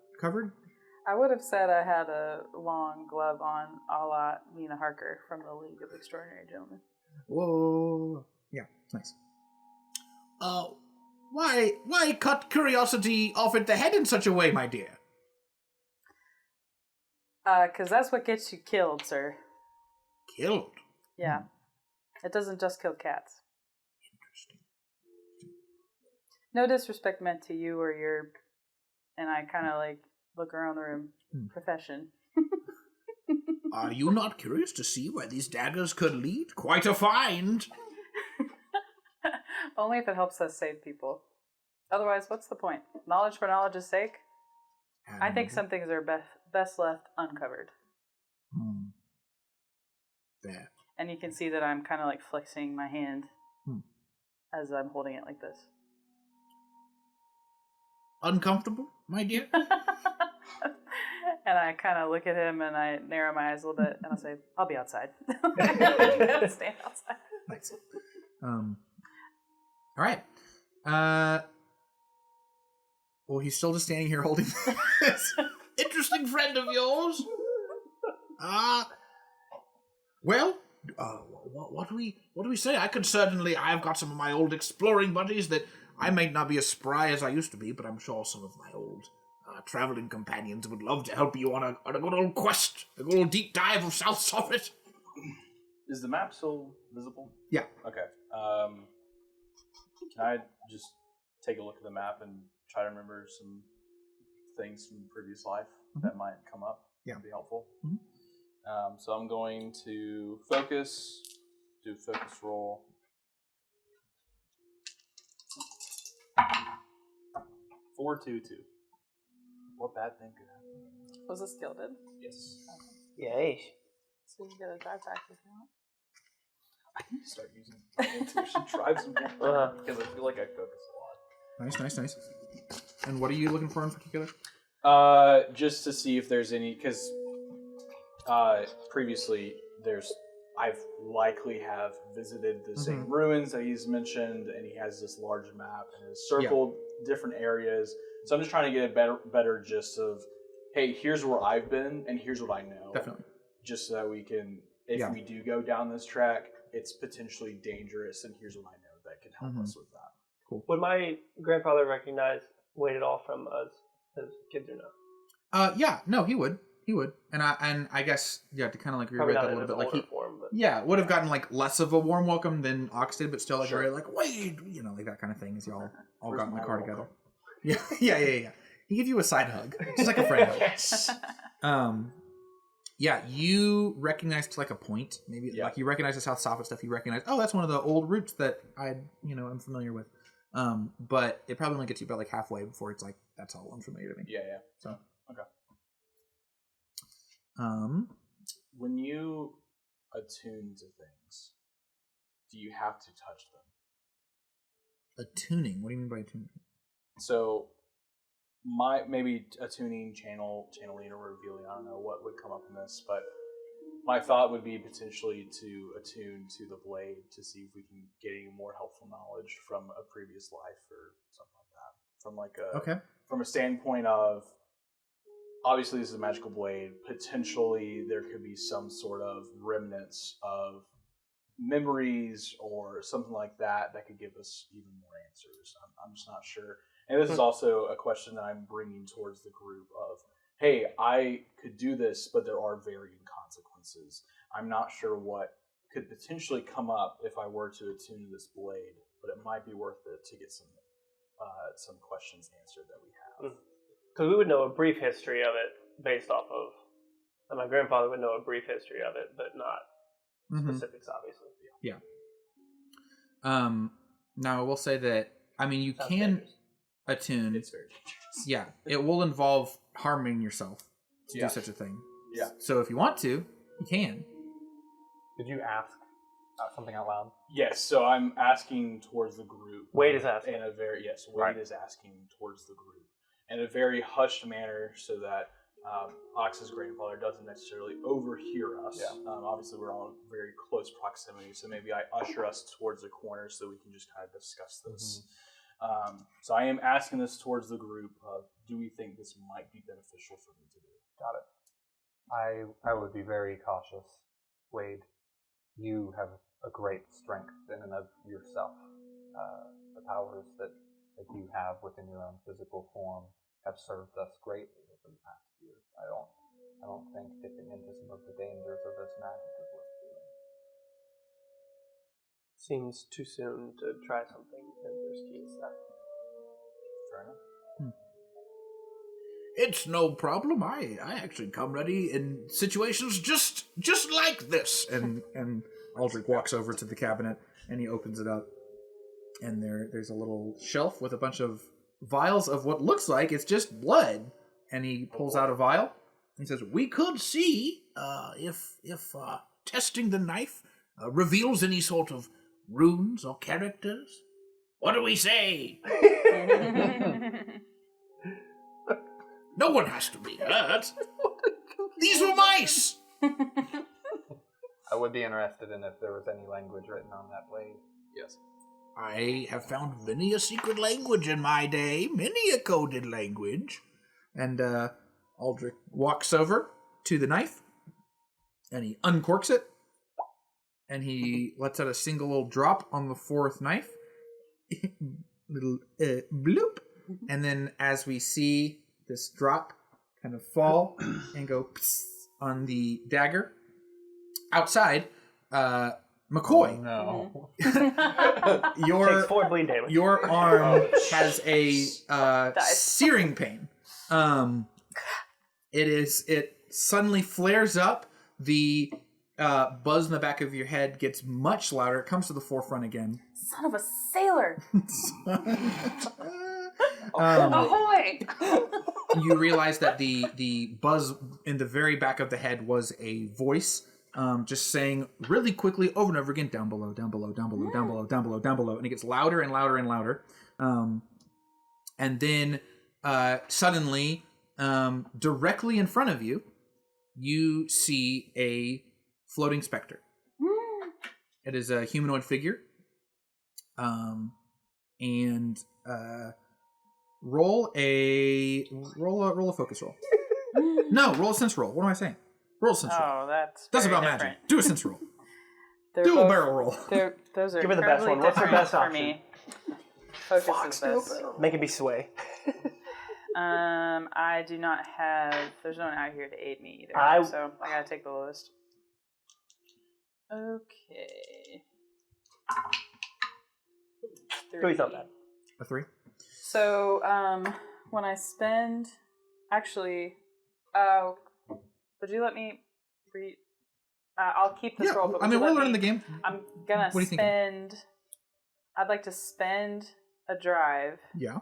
[SPEAKER 4] I would have said I had a long glove on, a la Lena Harker from the League of Extraordinary Gentlemen.
[SPEAKER 1] Whoa. Yeah, it's nice. Why cut curiosity off at the head in such a way, my dear?
[SPEAKER 4] 'Cause that's what gets you killed, sir.
[SPEAKER 1] Killed?
[SPEAKER 4] Yeah. It doesn't just kill cats.
[SPEAKER 1] Interesting.
[SPEAKER 4] No disrespect meant to you or your, and I kind of like look around the room, profession.
[SPEAKER 1] Are you not curious to see where these daggers could lead? Quite a find.
[SPEAKER 4] Only if it helps us save people. Otherwise, what's the point? Knowledge for knowledge's sake? I think some things are best left uncovered.
[SPEAKER 1] There.
[SPEAKER 4] And you can see that I'm kind of like flexing my hand as I'm holding it like this.
[SPEAKER 1] Uncomfortable, my dear?
[SPEAKER 4] And I kind of look at him and I narrow my eyes a little bit and I'll say, I'll be outside. Stand outside.
[SPEAKER 1] Nice. All right. Well, he's still just standing here holding this interesting friend of yours. Well, what do we say? I've got some of my old exploring buddies that I might not be as spry as I used to be, but I'm sure some of my old traveling companions would love to help you on a good old quest, a good old deep dive of South Soffit.
[SPEAKER 7] Is the map still visible?
[SPEAKER 1] Yeah.
[SPEAKER 7] Okay. Can I just take a look at the map and try to remember some things from previous life that might come up?
[SPEAKER 1] Yeah.
[SPEAKER 7] That'd be helpful.
[SPEAKER 1] Mm-hmm.
[SPEAKER 7] So I'm going to focus, do a focus roll. 4-2-2. What bad thing could happen?
[SPEAKER 4] Was this gilded?
[SPEAKER 7] Yes.
[SPEAKER 3] Yay.
[SPEAKER 4] So you get a drive back if you want.
[SPEAKER 7] I need to start using my intuition drive some more because I feel like I focus a lot.
[SPEAKER 1] Nice. And what are you looking for in particular?
[SPEAKER 7] Just to see if there's any, because previously I've likely have visited the same ruins that he's mentioned, and he has this large map and has circled different areas. So I'm just trying to get a better gist of, hey, here's where I've been and here's what I know.
[SPEAKER 1] Definitely.
[SPEAKER 7] Just so that we can, if we do go down this track, it's potentially dangerous, and here's what I know that can help us with that.
[SPEAKER 1] Cool.
[SPEAKER 3] Would my grandfather recognize Wait It All from us as kids or no?
[SPEAKER 1] Yeah, no, he would. And I guess to kind of like reread that a little bit, like would have gotten like less of a warm welcome than Ox did, but still like very like Wade, like that kind of thing as y'all all got in the car together. Yeah. He gave you a side hug, just like a friend hug. Yeah, you recognize to like a point, maybe like you recognize the South Soffit stuff. You recognize, that's one of the old routes that I'm familiar with. But it probably only gets you about like halfway before it's like that's all unfamiliar to me.
[SPEAKER 7] Yeah.
[SPEAKER 1] So
[SPEAKER 7] okay.
[SPEAKER 1] Um,
[SPEAKER 7] when you attune to things, do you have to touch them?
[SPEAKER 1] Attuning. What do you mean by attuning?
[SPEAKER 7] So, maybe attuning, channeling, or revealing. I don't know what would come up in this, but my thought would be potentially to attune to the blade to see if we can get any more helpful knowledge from a previous life or something like that. From like from a standpoint of, obviously this is a magical blade. Potentially there could be some sort of remnants of memories or something like that could give us even more answers. I'm just not sure. And this is also a question that I'm bringing towards the group of, hey, I could do this, but there are varying consequences. I'm not sure what could potentially come up if I were to attune this blade, but it might be worth it to get some questions answered that we have.
[SPEAKER 3] Because we would know a brief history of it based off of, and my grandfather would know a brief history of it, but not specifics, obviously.
[SPEAKER 1] Yeah. Now I will say that, I mean, you can
[SPEAKER 3] dangerous.
[SPEAKER 1] attune.
[SPEAKER 7] It's very dangerous.
[SPEAKER 1] Yeah, it will involve harming yourself to do such a thing.
[SPEAKER 7] Yeah.
[SPEAKER 1] So if you want to, you can.
[SPEAKER 2] Did you ask something out loud?
[SPEAKER 7] Yes, so I'm asking towards the group.
[SPEAKER 3] Wade is asking.
[SPEAKER 7] Wade is asking towards the group in a very hushed manner so that Ox's grandfather doesn't necessarily overhear us.
[SPEAKER 2] Yeah.
[SPEAKER 7] Obviously, we're all in very close proximity, so maybe I usher us towards the corner so we can just kind of discuss this. So I am asking this towards the group. Do we think this might be beneficial for me to do?
[SPEAKER 2] Got it. I would be very cautious. Wade, you have a great strength in and of yourself. The powers that you have within your own physical form have served us greatly over the past years. I don't think dipping into some of the dangers of this magic is worth doing.
[SPEAKER 3] Seems too soon to try something as risky as that.
[SPEAKER 7] Fair enough.
[SPEAKER 6] It's no problem. I actually come ready in situations just like this.
[SPEAKER 1] And Aldrich walks over to the cabinet and he opens it up. And there's a little shelf with a bunch of vials of what looks like it's just blood. And he pulls out a vial. He says,
[SPEAKER 6] We could see if testing the knife reveals any sort of runes or characters. What do we say? No one has to be hurt. These were mice.
[SPEAKER 2] I would be interested in if there was any language written on that blade.
[SPEAKER 7] Yes.
[SPEAKER 6] I have found many a secret language in my day, many a coded language.
[SPEAKER 1] and Aldrich walks over to the knife and he uncorks it. And he lets out a single little drop on the fourth knife. Little bloop. And then as we see this drop kind of fall and go on the dagger, outside, McCoy.
[SPEAKER 2] No.
[SPEAKER 3] Takes 4 bleed damage.
[SPEAKER 1] Your arm has a searing pain. It suddenly flares up. The buzz in the back of your head gets much louder. It comes to the forefront again.
[SPEAKER 4] Son of a sailor!
[SPEAKER 1] Um,
[SPEAKER 4] Ahoy!
[SPEAKER 1] You realize that the buzz in the very back of the head was a voice just saying really quickly over and over again, down below, down below, down below, down below, down below, down below. And it gets louder and louder and louder. And then suddenly, directly in front of you, you see a floating specter. It is a humanoid figure. Roll a focus roll. No, roll a sense roll. What am I saying? Roll a sense roll.
[SPEAKER 4] Oh, that's
[SPEAKER 1] That's
[SPEAKER 4] very
[SPEAKER 1] about
[SPEAKER 4] different.
[SPEAKER 1] magic. Do a sense roll.
[SPEAKER 4] They're
[SPEAKER 1] Do a
[SPEAKER 4] both-
[SPEAKER 1] barrel roll.
[SPEAKER 4] Those are
[SPEAKER 3] Give her the best
[SPEAKER 4] incredibly
[SPEAKER 3] one. What's her
[SPEAKER 4] different
[SPEAKER 3] best
[SPEAKER 4] for
[SPEAKER 3] option?
[SPEAKER 4] me. Focus is best.
[SPEAKER 3] Make it be sway.
[SPEAKER 4] I do not have. There's no one out here to aid me either.
[SPEAKER 3] I-
[SPEAKER 4] So I gotta take the lowest. Okay.
[SPEAKER 3] Go eat something.
[SPEAKER 1] A 3.
[SPEAKER 4] So when I spend, actually, would you let me read? I'll keep this roll. But
[SPEAKER 1] I
[SPEAKER 4] would
[SPEAKER 1] mean,
[SPEAKER 4] you
[SPEAKER 1] we're
[SPEAKER 4] let
[SPEAKER 1] learning
[SPEAKER 4] me-
[SPEAKER 1] the game.
[SPEAKER 4] I'm gonna
[SPEAKER 1] What are you thinking?
[SPEAKER 4] spend. I'd like to spend a drive
[SPEAKER 1] Yeah.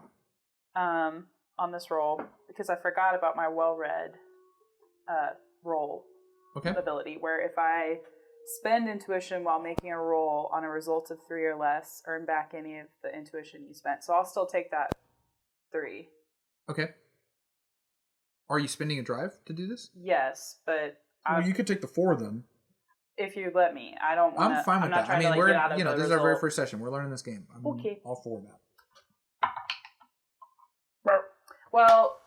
[SPEAKER 4] on this roll because I forgot about my well-read roll
[SPEAKER 1] Okay.
[SPEAKER 4] ability, where if I spend intuition while making a roll on a result of 3 or less, earn back any of the intuition you spent. So I'll still take that 3.
[SPEAKER 1] Okay. Are you spending a drive to do this?
[SPEAKER 4] Yes, but
[SPEAKER 1] Well, you could take the 4 of them.
[SPEAKER 4] if you let me, I don't want to.
[SPEAKER 1] I'm fine with that. I mean,
[SPEAKER 4] we're
[SPEAKER 1] this is our very first session. We're learning this game. I'm
[SPEAKER 4] Okay.
[SPEAKER 1] all for that.
[SPEAKER 4] Well,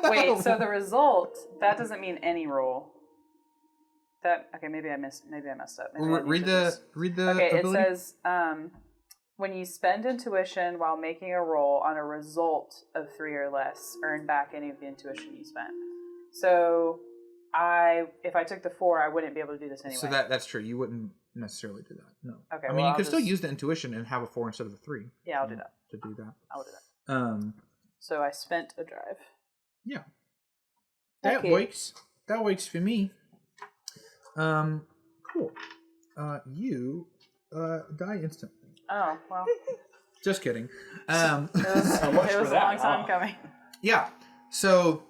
[SPEAKER 4] wait. So the result that doesn't mean any roll. That okay? Maybe I messed up. Maybe I
[SPEAKER 1] read the
[SPEAKER 4] Okay,
[SPEAKER 1] ability.
[SPEAKER 4] it says when you spend intuition while making a roll on a result of 3 or less, earn back any of the intuition you spent. So if I took the 4, I wouldn't be able to do this anyway.
[SPEAKER 1] So that's true. You wouldn't necessarily do that. No.
[SPEAKER 4] Okay.
[SPEAKER 1] I mean, you could still use the intuition and have a 4 instead of a 3.
[SPEAKER 4] Yeah, I'll do that.
[SPEAKER 1] To do that.
[SPEAKER 4] I'll do that.
[SPEAKER 1] So
[SPEAKER 4] So I spent a drive.
[SPEAKER 1] yeah, that
[SPEAKER 4] Okay.
[SPEAKER 1] works. That works for me. Cool. You die instantly.
[SPEAKER 4] Oh well,
[SPEAKER 1] Just kidding.
[SPEAKER 4] it was,
[SPEAKER 7] So much
[SPEAKER 4] it
[SPEAKER 7] for
[SPEAKER 4] was a
[SPEAKER 7] that,
[SPEAKER 4] long time
[SPEAKER 7] huh?
[SPEAKER 4] coming.
[SPEAKER 1] Yeah. So,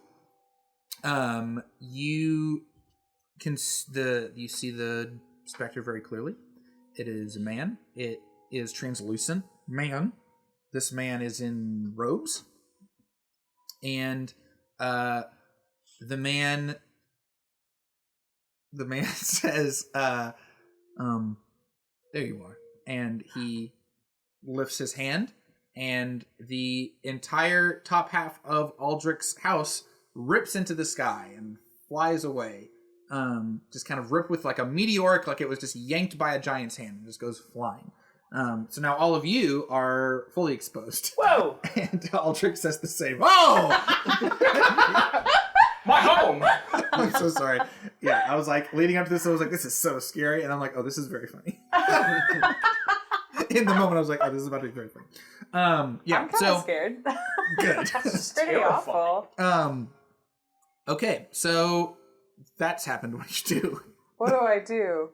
[SPEAKER 1] you can you see the specter very clearly. It is a man. It is translucent man. This man is in robes, and the man says, "There you are," and he lifts his hand, and the entire top half of Aldrich's house rips into the sky and flies away. Just kind of ripped with like a meteoric, like it was just yanked by a giant's hand and just goes flying. So now all of you are fully exposed.
[SPEAKER 3] Whoa!
[SPEAKER 1] And Aldrich says the same. Oh!
[SPEAKER 2] My home!
[SPEAKER 1] I'm so sorry. Yeah, I was like, leading up to this, I was like, this is so scary. And I'm like, oh, this is very funny. In the moment, I was like, oh, this is about to be very funny. Yeah,
[SPEAKER 4] I'm kind
[SPEAKER 1] so
[SPEAKER 4] of scared.
[SPEAKER 1] good.
[SPEAKER 4] Pretty awful.
[SPEAKER 1] Okay, so that's happened. What do you do?
[SPEAKER 4] What do I do?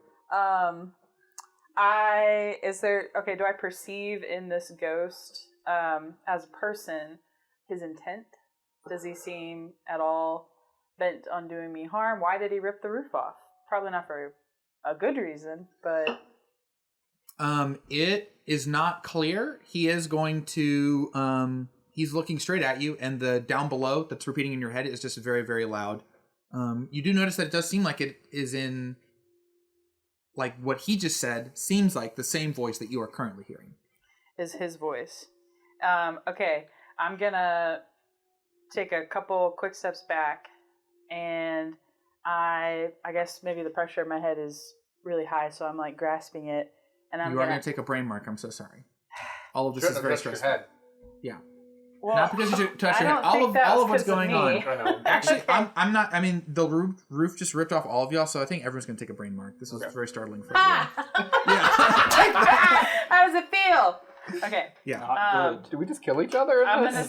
[SPEAKER 4] Do I perceive in this ghost as a person his intent? Does he seem at all bent on doing me harm? Why did he rip the roof off? Probably not for a good reason, but
[SPEAKER 1] It is not clear. He is going to he's looking straight at you, and the down below that's repeating in your head is just very, very loud. You do notice that it does seem like it is in, like what he just said seems like the same voice that you are currently hearing.
[SPEAKER 4] is his voice. Okay, I'm gonna take a couple quick steps back, and I guess maybe the pressure in my head is really high, so I'm like grasping it, and I'm
[SPEAKER 1] You are going to take a brain mark. I'm so sorry. All of this is very
[SPEAKER 2] Your
[SPEAKER 1] stressful.
[SPEAKER 2] head.
[SPEAKER 1] Yeah.
[SPEAKER 4] Well,
[SPEAKER 1] Not because you touched
[SPEAKER 4] I
[SPEAKER 1] your head.
[SPEAKER 4] don't think that
[SPEAKER 1] All
[SPEAKER 4] was
[SPEAKER 1] of what's
[SPEAKER 4] 'cause of
[SPEAKER 1] going
[SPEAKER 4] me.
[SPEAKER 1] on.
[SPEAKER 2] I know.
[SPEAKER 1] Actually,
[SPEAKER 4] Okay.
[SPEAKER 1] I'm not. I mean, the roof just ripped off all of y'all, so I think everyone's going to take a brain mark. This was very startling for everyone.
[SPEAKER 4] How does it feel? Okay,
[SPEAKER 1] Yeah.
[SPEAKER 2] Not good. Do we just kill each other?
[SPEAKER 4] I'm gonna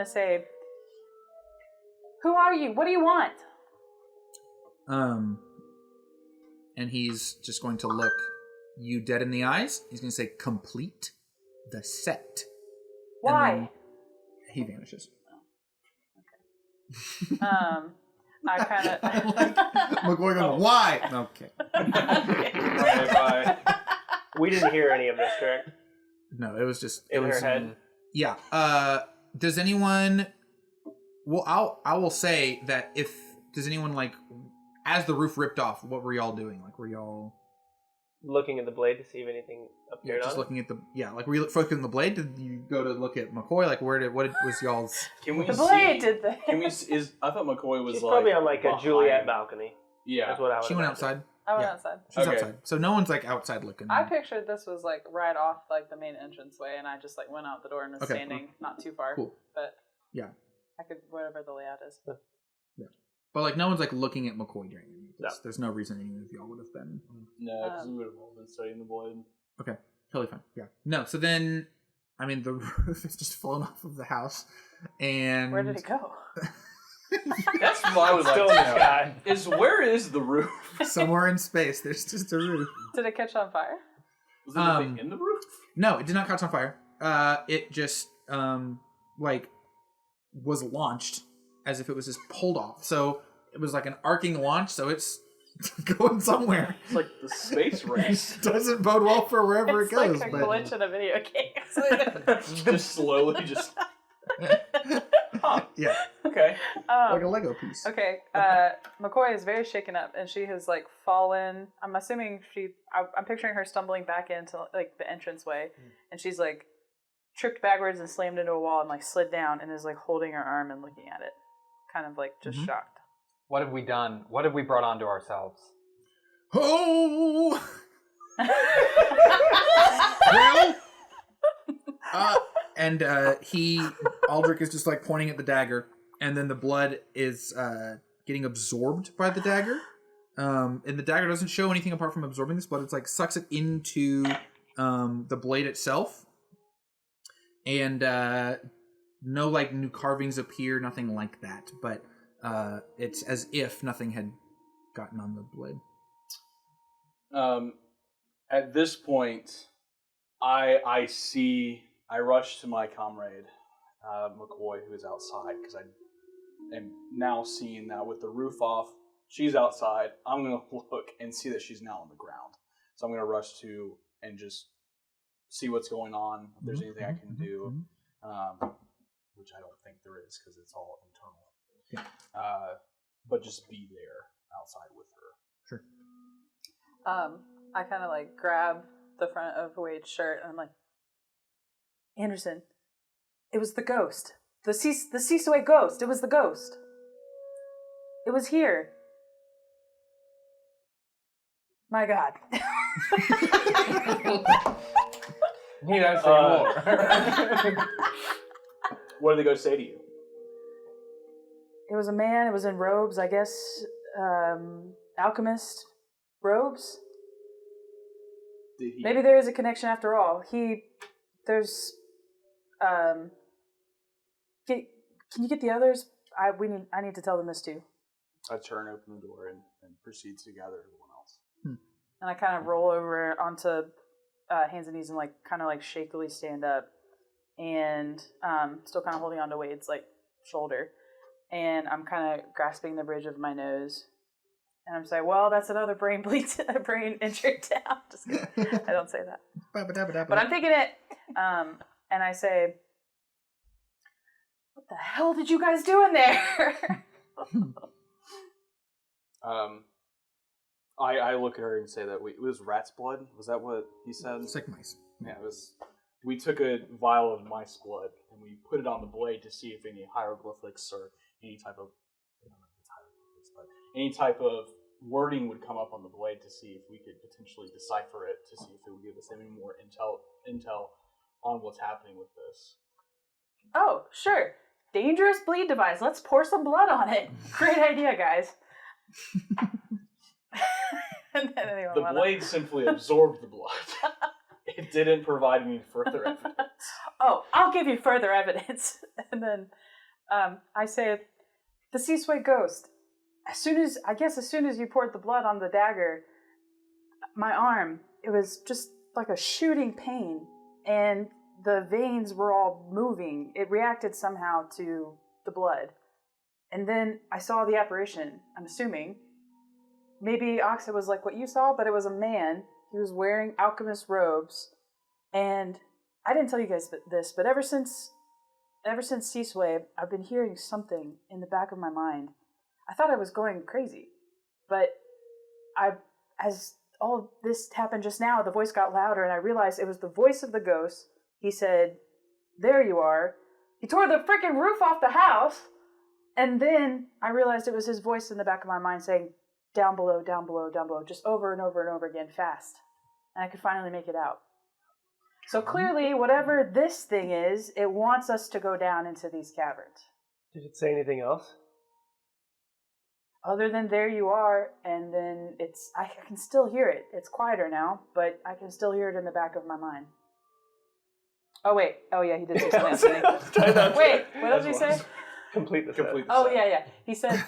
[SPEAKER 4] say, who are you? What do you want?
[SPEAKER 1] And he's just going to look you dead in the eyes. He's going to say, "Complete the set." And
[SPEAKER 4] Why?
[SPEAKER 1] then he vanishes.
[SPEAKER 4] I kind of
[SPEAKER 1] McCoy going, "Why?" Okay.
[SPEAKER 7] Bye.
[SPEAKER 3] We didn't hear any of this, correct?
[SPEAKER 1] No, it was just it
[SPEAKER 3] In
[SPEAKER 1] was
[SPEAKER 3] her head.
[SPEAKER 1] Yeah. Does anyone? Well, I will say that does anyone like as the roof ripped off? What were y'all doing? Like, were y'all
[SPEAKER 3] Looking at the blade to see if anything appeared
[SPEAKER 1] just
[SPEAKER 3] on it.
[SPEAKER 1] looking at the were you focusing on the blade? Did you go to look at McCoy? Like, what was y'all's?
[SPEAKER 7] Can we
[SPEAKER 4] the
[SPEAKER 7] see?
[SPEAKER 4] blade did the.
[SPEAKER 7] Can we? I thought McCoy was
[SPEAKER 3] She's
[SPEAKER 7] like
[SPEAKER 3] probably on like a
[SPEAKER 7] behind-
[SPEAKER 3] Juliet balcony.
[SPEAKER 7] Yeah.
[SPEAKER 3] That's what I would
[SPEAKER 1] She went
[SPEAKER 3] imagine.
[SPEAKER 1] outside.
[SPEAKER 4] I went
[SPEAKER 1] Yeah.
[SPEAKER 4] outside.
[SPEAKER 1] She's
[SPEAKER 7] Okay.
[SPEAKER 1] outside. So no one's like outside looking.
[SPEAKER 4] I pictured this was like right off like the main entranceway, and I just like went out the door and was
[SPEAKER 1] Okay.
[SPEAKER 4] standing not too far.
[SPEAKER 1] Cool.
[SPEAKER 4] But
[SPEAKER 1] Yeah.
[SPEAKER 4] I could whatever the layout is.
[SPEAKER 1] But like no one's like looking at McCoy during any of this.
[SPEAKER 3] No.
[SPEAKER 1] There's no reason any of y'all would have been.
[SPEAKER 7] No, because we would have all been studying the blade.
[SPEAKER 1] Okay, totally fine. Yeah. No. So then, I mean, the roof is just fallen off of the house, and
[SPEAKER 4] Where did it go?
[SPEAKER 7] That's what I would like
[SPEAKER 3] Still
[SPEAKER 7] to
[SPEAKER 3] in the
[SPEAKER 7] know.
[SPEAKER 3] sky.
[SPEAKER 7] Where is the roof?
[SPEAKER 1] Somewhere in space, there's just a roof.
[SPEAKER 4] Did it catch on fire?
[SPEAKER 7] Was there anything in the roof?
[SPEAKER 1] No, it did not catch on fire. It just like was launched as if it was just pulled off. So it was like an arcing launch, so it's going somewhere.
[SPEAKER 7] It's like the space race.
[SPEAKER 1] Doesn't bode well for wherever
[SPEAKER 4] It's
[SPEAKER 1] it goes.
[SPEAKER 4] like a
[SPEAKER 1] but
[SPEAKER 4] glitch in a video game.
[SPEAKER 7] Just slowly, just.
[SPEAKER 1] yeah,
[SPEAKER 7] Okay.
[SPEAKER 1] like a Lego piece.
[SPEAKER 4] Okay, McCoy is very shaken up, and she has like fallen. I'm assuming I'm picturing her stumbling back into like the entranceway, and she's like tripped backwards and slammed into a wall and like slid down and is like holding her arm and looking at it, kind of like just shocked.
[SPEAKER 2] What have we done? What have we brought onto ourselves?
[SPEAKER 1] Oh. Well. And Aldrich is just like pointing at the dagger, and then the blood is getting absorbed by the dagger. And the dagger doesn't show anything apart from absorbing this blood. It's like sucks it into the blade itself. And no like new carvings appear, nothing like that. But it's as if nothing had gotten on the blade.
[SPEAKER 7] At this point, I rush to my comrade, McCoy, who is outside, because I am now seeing that with the roof off, she's outside. I'm going to look and see that she's now on the ground. So I'm going to rush to and just see what's going on, if there's anything I can do, which I don't think there is, because it's all internal.
[SPEAKER 1] Yeah.
[SPEAKER 7] But just be there outside with her.
[SPEAKER 1] Sure.
[SPEAKER 4] I kind of like grab the front of Wade's shirt, and I'm like, Anderson, it was the ghost. The Seasaway ghost. It was the ghost. It was here. My God.
[SPEAKER 2] Need I say more?
[SPEAKER 7] What did the ghost say to you?
[SPEAKER 4] It was a man. It was in robes, I guess. Alchemist robes.
[SPEAKER 7] Did he?
[SPEAKER 4] Maybe there is a connection after all. Can you get the others? I need to tell them this too.
[SPEAKER 7] I turn open the door and proceed to gather everyone else.
[SPEAKER 4] And I kind of roll over onto hands and knees and like kind of like shakily stand up, and still kind of holding onto Wade's like shoulder, and I'm kind of grasping the bridge of my nose, and I'm saying, "Well, that's another brain injury down." Just kidding. I don't say that, but I'm thinking it. And I say, "What the hell did you guys do in there?"
[SPEAKER 7] I look at her and say that it was rat's blood. Was that what he said?
[SPEAKER 1] Sick mice.
[SPEAKER 7] Yeah, it was. We took a vial of mice blood and we put it on the blade to see if any hieroglyphics or any type of, I don't know if it's hieroglyphics, but any type of wording would come up on the blade to see if we could potentially decipher it, to see if it would give us any more intel on what's happening with this.
[SPEAKER 4] Oh, sure. Dangerous bleed device. Let's pour some blood on it. Great idea, guys.
[SPEAKER 7] The blade simply absorbed the blood. It didn't provide any further evidence.
[SPEAKER 4] Oh, I'll give you further evidence. And then I say, the Seasaway ghost. As soon as you poured the blood on the dagger, my arm, it was just like a shooting pain. And the veins were all moving. It reacted somehow to the blood. And then I saw the apparition, I'm assuming. Maybe Oxa was like what you saw, but it was a man. He was wearing alchemist robes. And I didn't tell you guys this, but ever since Seasaway, I've been hearing something in the back of my mind. I thought I was going crazy. But as all of this happened just now, the voice got louder, and I realized it was the voice of the ghost. He said, "There you are." He tore the freaking roof off the house. And then I realized it was his voice in the back of my mind saying, "Down below, down below, down below," just over and over and over again, fast. And I could finally make it out. So clearly, whatever this thing is, it wants us to go down into these caverns.
[SPEAKER 3] Did it say anything else?
[SPEAKER 4] Other than "there you are," and then I can still hear it. It's quieter now, but I can still hear it in the back of my mind. Oh, wait. Oh, yeah, he did say something else. Wait, what did he say?
[SPEAKER 3] Complete the set.
[SPEAKER 4] Oh, yeah. He said...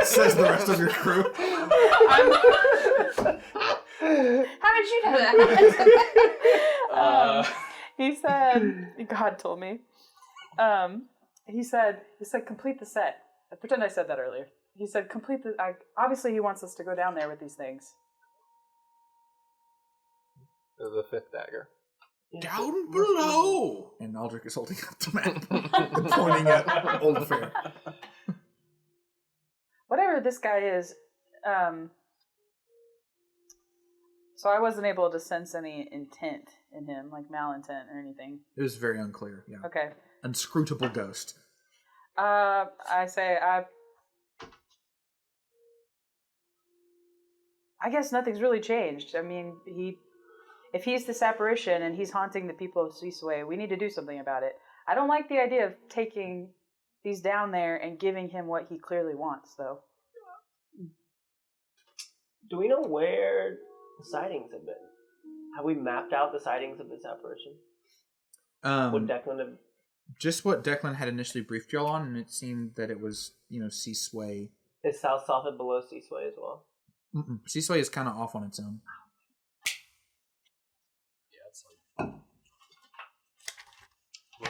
[SPEAKER 1] Says the rest of your crew.
[SPEAKER 4] How did you know that? He said... God told me. He said, complete the set. I pretend I said that earlier. He said, complete the... obviously, he wants us to go down there with these things.
[SPEAKER 2] The fifth dagger.
[SPEAKER 6] Down below! And Aldrich is holding up the map and pointing at Old Fair.
[SPEAKER 4] Whatever this guy is, so I wasn't able to sense any intent in him, like malintent or anything.
[SPEAKER 1] It was very unclear, yeah.
[SPEAKER 4] Okay.
[SPEAKER 1] Inscrutable ghost.
[SPEAKER 4] I say, I guess nothing's really changed. I mean, if he's this apparition and he's haunting the people of Seasway, we need to do something about it. I don't like the idea of taking these down there and giving him what he clearly wants, though.
[SPEAKER 3] Do we know where the sightings have been? Have we mapped out the sightings of this apparition? Would Declan have...
[SPEAKER 1] Just what Declan had initially briefed y'all on, and it seemed that it was, Seasway.
[SPEAKER 3] Is South Soffit below Seasway as well?
[SPEAKER 1] Mm-mm. Seasway is kind of off on its own.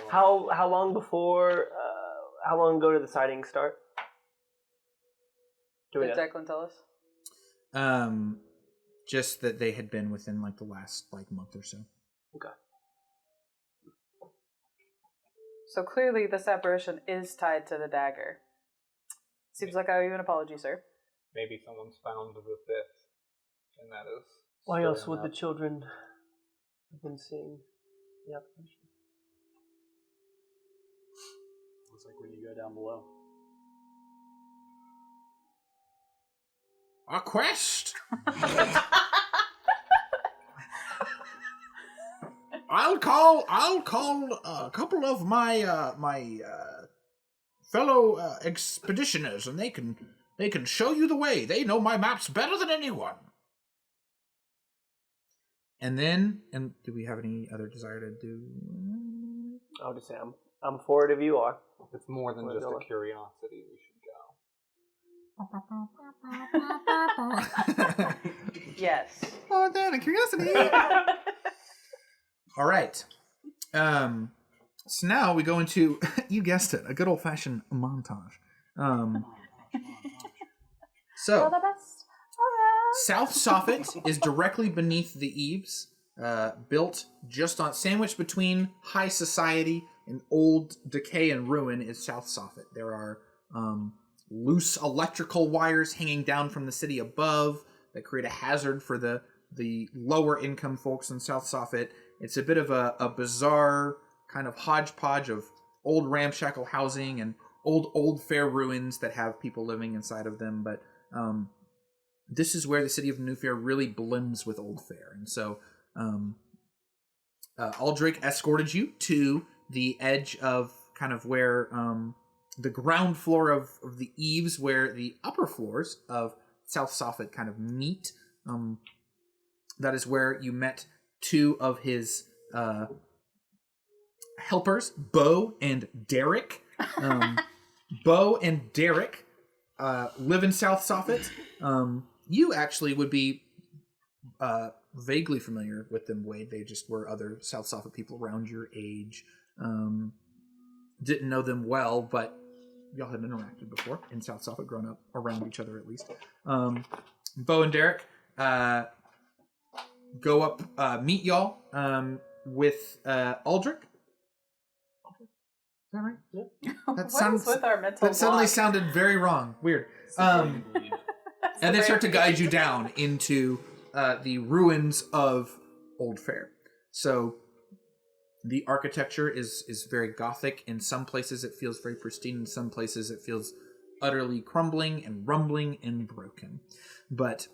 [SPEAKER 3] How long before? How long ago did the sightings start?
[SPEAKER 4] Did Declan tell us?
[SPEAKER 1] Just that they had been within the last month or so.
[SPEAKER 3] Okay.
[SPEAKER 4] So clearly, this apparition is tied to the dagger. Seems like I owe you an apology, sir.
[SPEAKER 2] Maybe someone's found the fifth, and that is.
[SPEAKER 3] Why else would the children have been seeing the apparition?
[SPEAKER 7] Looks like when you go down below.
[SPEAKER 6] A quest? I'll call a couple of my fellow expeditioners, and they can show you the way. They know my maps better than anyone.
[SPEAKER 1] And then, do we have any other desire to do?
[SPEAKER 3] I would just say I'm for it if you are.
[SPEAKER 2] It's more than just a curiosity. We should go.
[SPEAKER 4] Yes.
[SPEAKER 1] Oh, damn, a curiosity. All right. So now we go into, you guessed it, a good old-fashioned montage. So,
[SPEAKER 4] All the best.
[SPEAKER 1] South Soffit is directly beneath the eaves, built just sandwiched between high society and old decay and ruin is South Soffit. There are loose electrical wires hanging down from the city above that create a hazard for the lower income folks in South Soffit. It's a bit of a bizarre kind of hodgepodge of old ramshackle housing and old fair ruins that have people living inside of them. But this is where the city of New Fair really blends with Old Fair. And so Aldrich escorted you to the edge of kind of where the ground floor of the eaves, where the upper floors of South Soffit kind of meet. That is where you met two of his helpers, Bo and Derek. Bo and Derek live in South Soffit. You actually would be vaguely familiar with them, Wade. They just were other South Soffit people around your age. Didn't know them well, but y'all had interacted before in South Soffit, grown up around each other at least. Bo and Derek go up, meet y'all with Aldrich. Is that right?
[SPEAKER 3] Yeah.
[SPEAKER 4] What is with our mental
[SPEAKER 1] That suddenly
[SPEAKER 4] block?
[SPEAKER 1] sounded very wrong. Weird. And they start to guide you down into the ruins of Old Fair. So the architecture is very Gothic. In some places it feels very pristine. In some places it feels utterly crumbling and rumbling and broken. But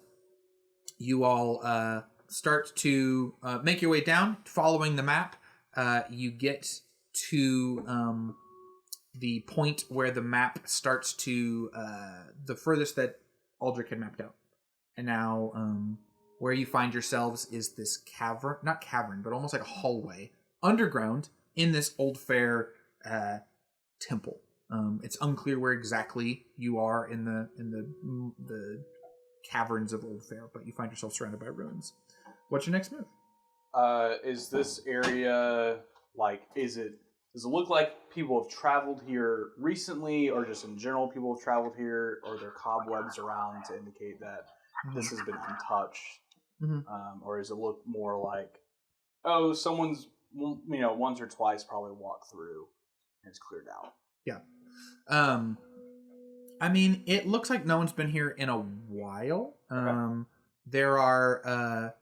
[SPEAKER 1] you all start to make your way down, following the map. You get to the point where the map starts to the furthest that Aldrich had mapped out. And now where you find yourselves is this cavern, not cavern, but almost like a hallway underground in this Old Fair temple. It's unclear where exactly you are in the caverns of Old Fair, but you find yourself surrounded by ruins. What's your next move?
[SPEAKER 7] Is this area is it Does it look like people have traveled here recently, or just in general people have traveled here, or are there cobwebs around to indicate that this has been untouched? Or does it look more like, someone's, once or twice probably walked through and it's cleared out?
[SPEAKER 1] Yeah. I mean, it looks like no one's been here in a while. There are,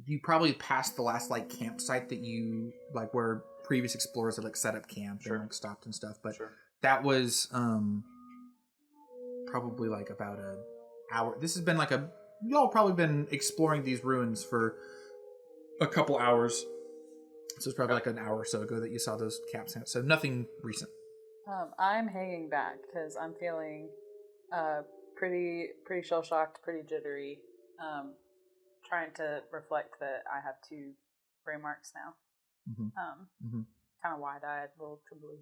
[SPEAKER 1] you probably passed the last, campsite that you, where previous explorers had, set up camp and, stopped and stuff. But that was, probably, about an hour. This has been, y'all probably been exploring these ruins for a couple hours. So it's probably, an hour or so ago that you saw those caps. So nothing recent.
[SPEAKER 4] I'm hanging back because I'm feeling pretty shell-shocked, pretty jittery, trying to reflect that I have 2 gray marks now. Kind of wide-eyed, a little trembly.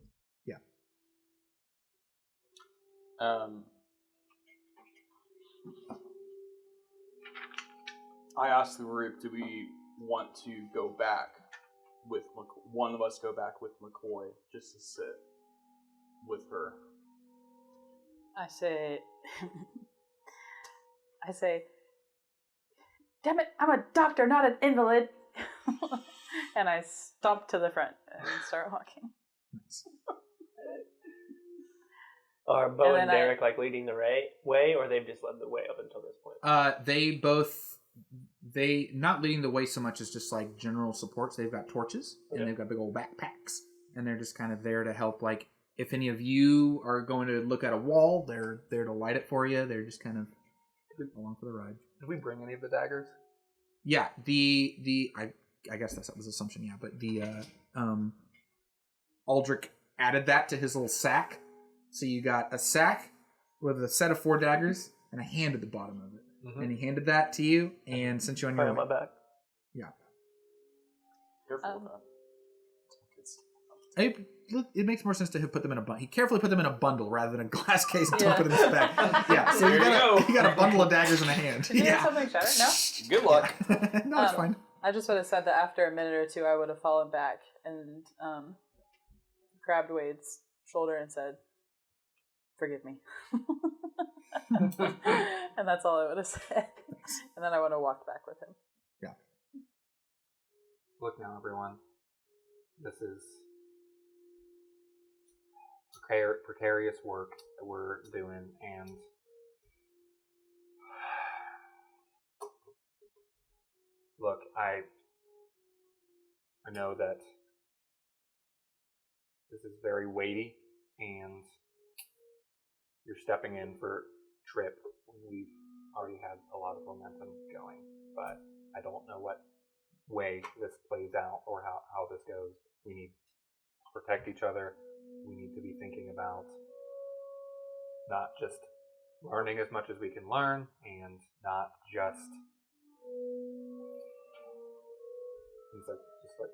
[SPEAKER 1] Yeah.
[SPEAKER 7] I asked the group, do we want to go back with one of us go back with McCoy just to sit with her?
[SPEAKER 4] I say, damn it, I'm a doctor, not an invalid. And I stomp to the front and start walking.
[SPEAKER 3] Are Bo and Derek leading the way, or they've just led the way up until this point?
[SPEAKER 1] They not leading the way so much as just general supports. They've got torches and they've got big old backpacks, and they're just kind of there to help. If any of you are going to look at a wall, they're there to light it for you. They're just kind of along for the ride.
[SPEAKER 2] Did we bring any of the daggers?
[SPEAKER 1] Yeah, I guess that was the assumption. Yeah, but the Aldrich added that to his little sack. So you got a sack with a set of 4 daggers and a hand at the bottom of it. And he handed that to you and sent you on your way.
[SPEAKER 3] On my back.
[SPEAKER 1] Yeah.
[SPEAKER 7] Careful with that.
[SPEAKER 1] It makes more sense to have put them in a bundle. He carefully put them in a bundle rather than a glass case and dump it in his bag. Yeah, so you got a bundle of daggers in a hand.
[SPEAKER 4] Did you have something shatter? No?
[SPEAKER 7] Good luck.
[SPEAKER 1] No, it's fine.
[SPEAKER 4] I just would have said that after a minute or 2, I would have fallen back and grabbed Wade's shoulder and said, "Forgive me." And that's all I would have said. And then I would have walked back with him.
[SPEAKER 1] Yeah.
[SPEAKER 2] Look now, everyone. This is precarious work that we're doing, and look, I know that this is very weighty, and you're stepping in for Trip when we've already had a lot of momentum going, but I don't know what way this plays out or how this goes. We need to protect each other. We need to be thinking about not just learning as much as we can learn, and not just he's just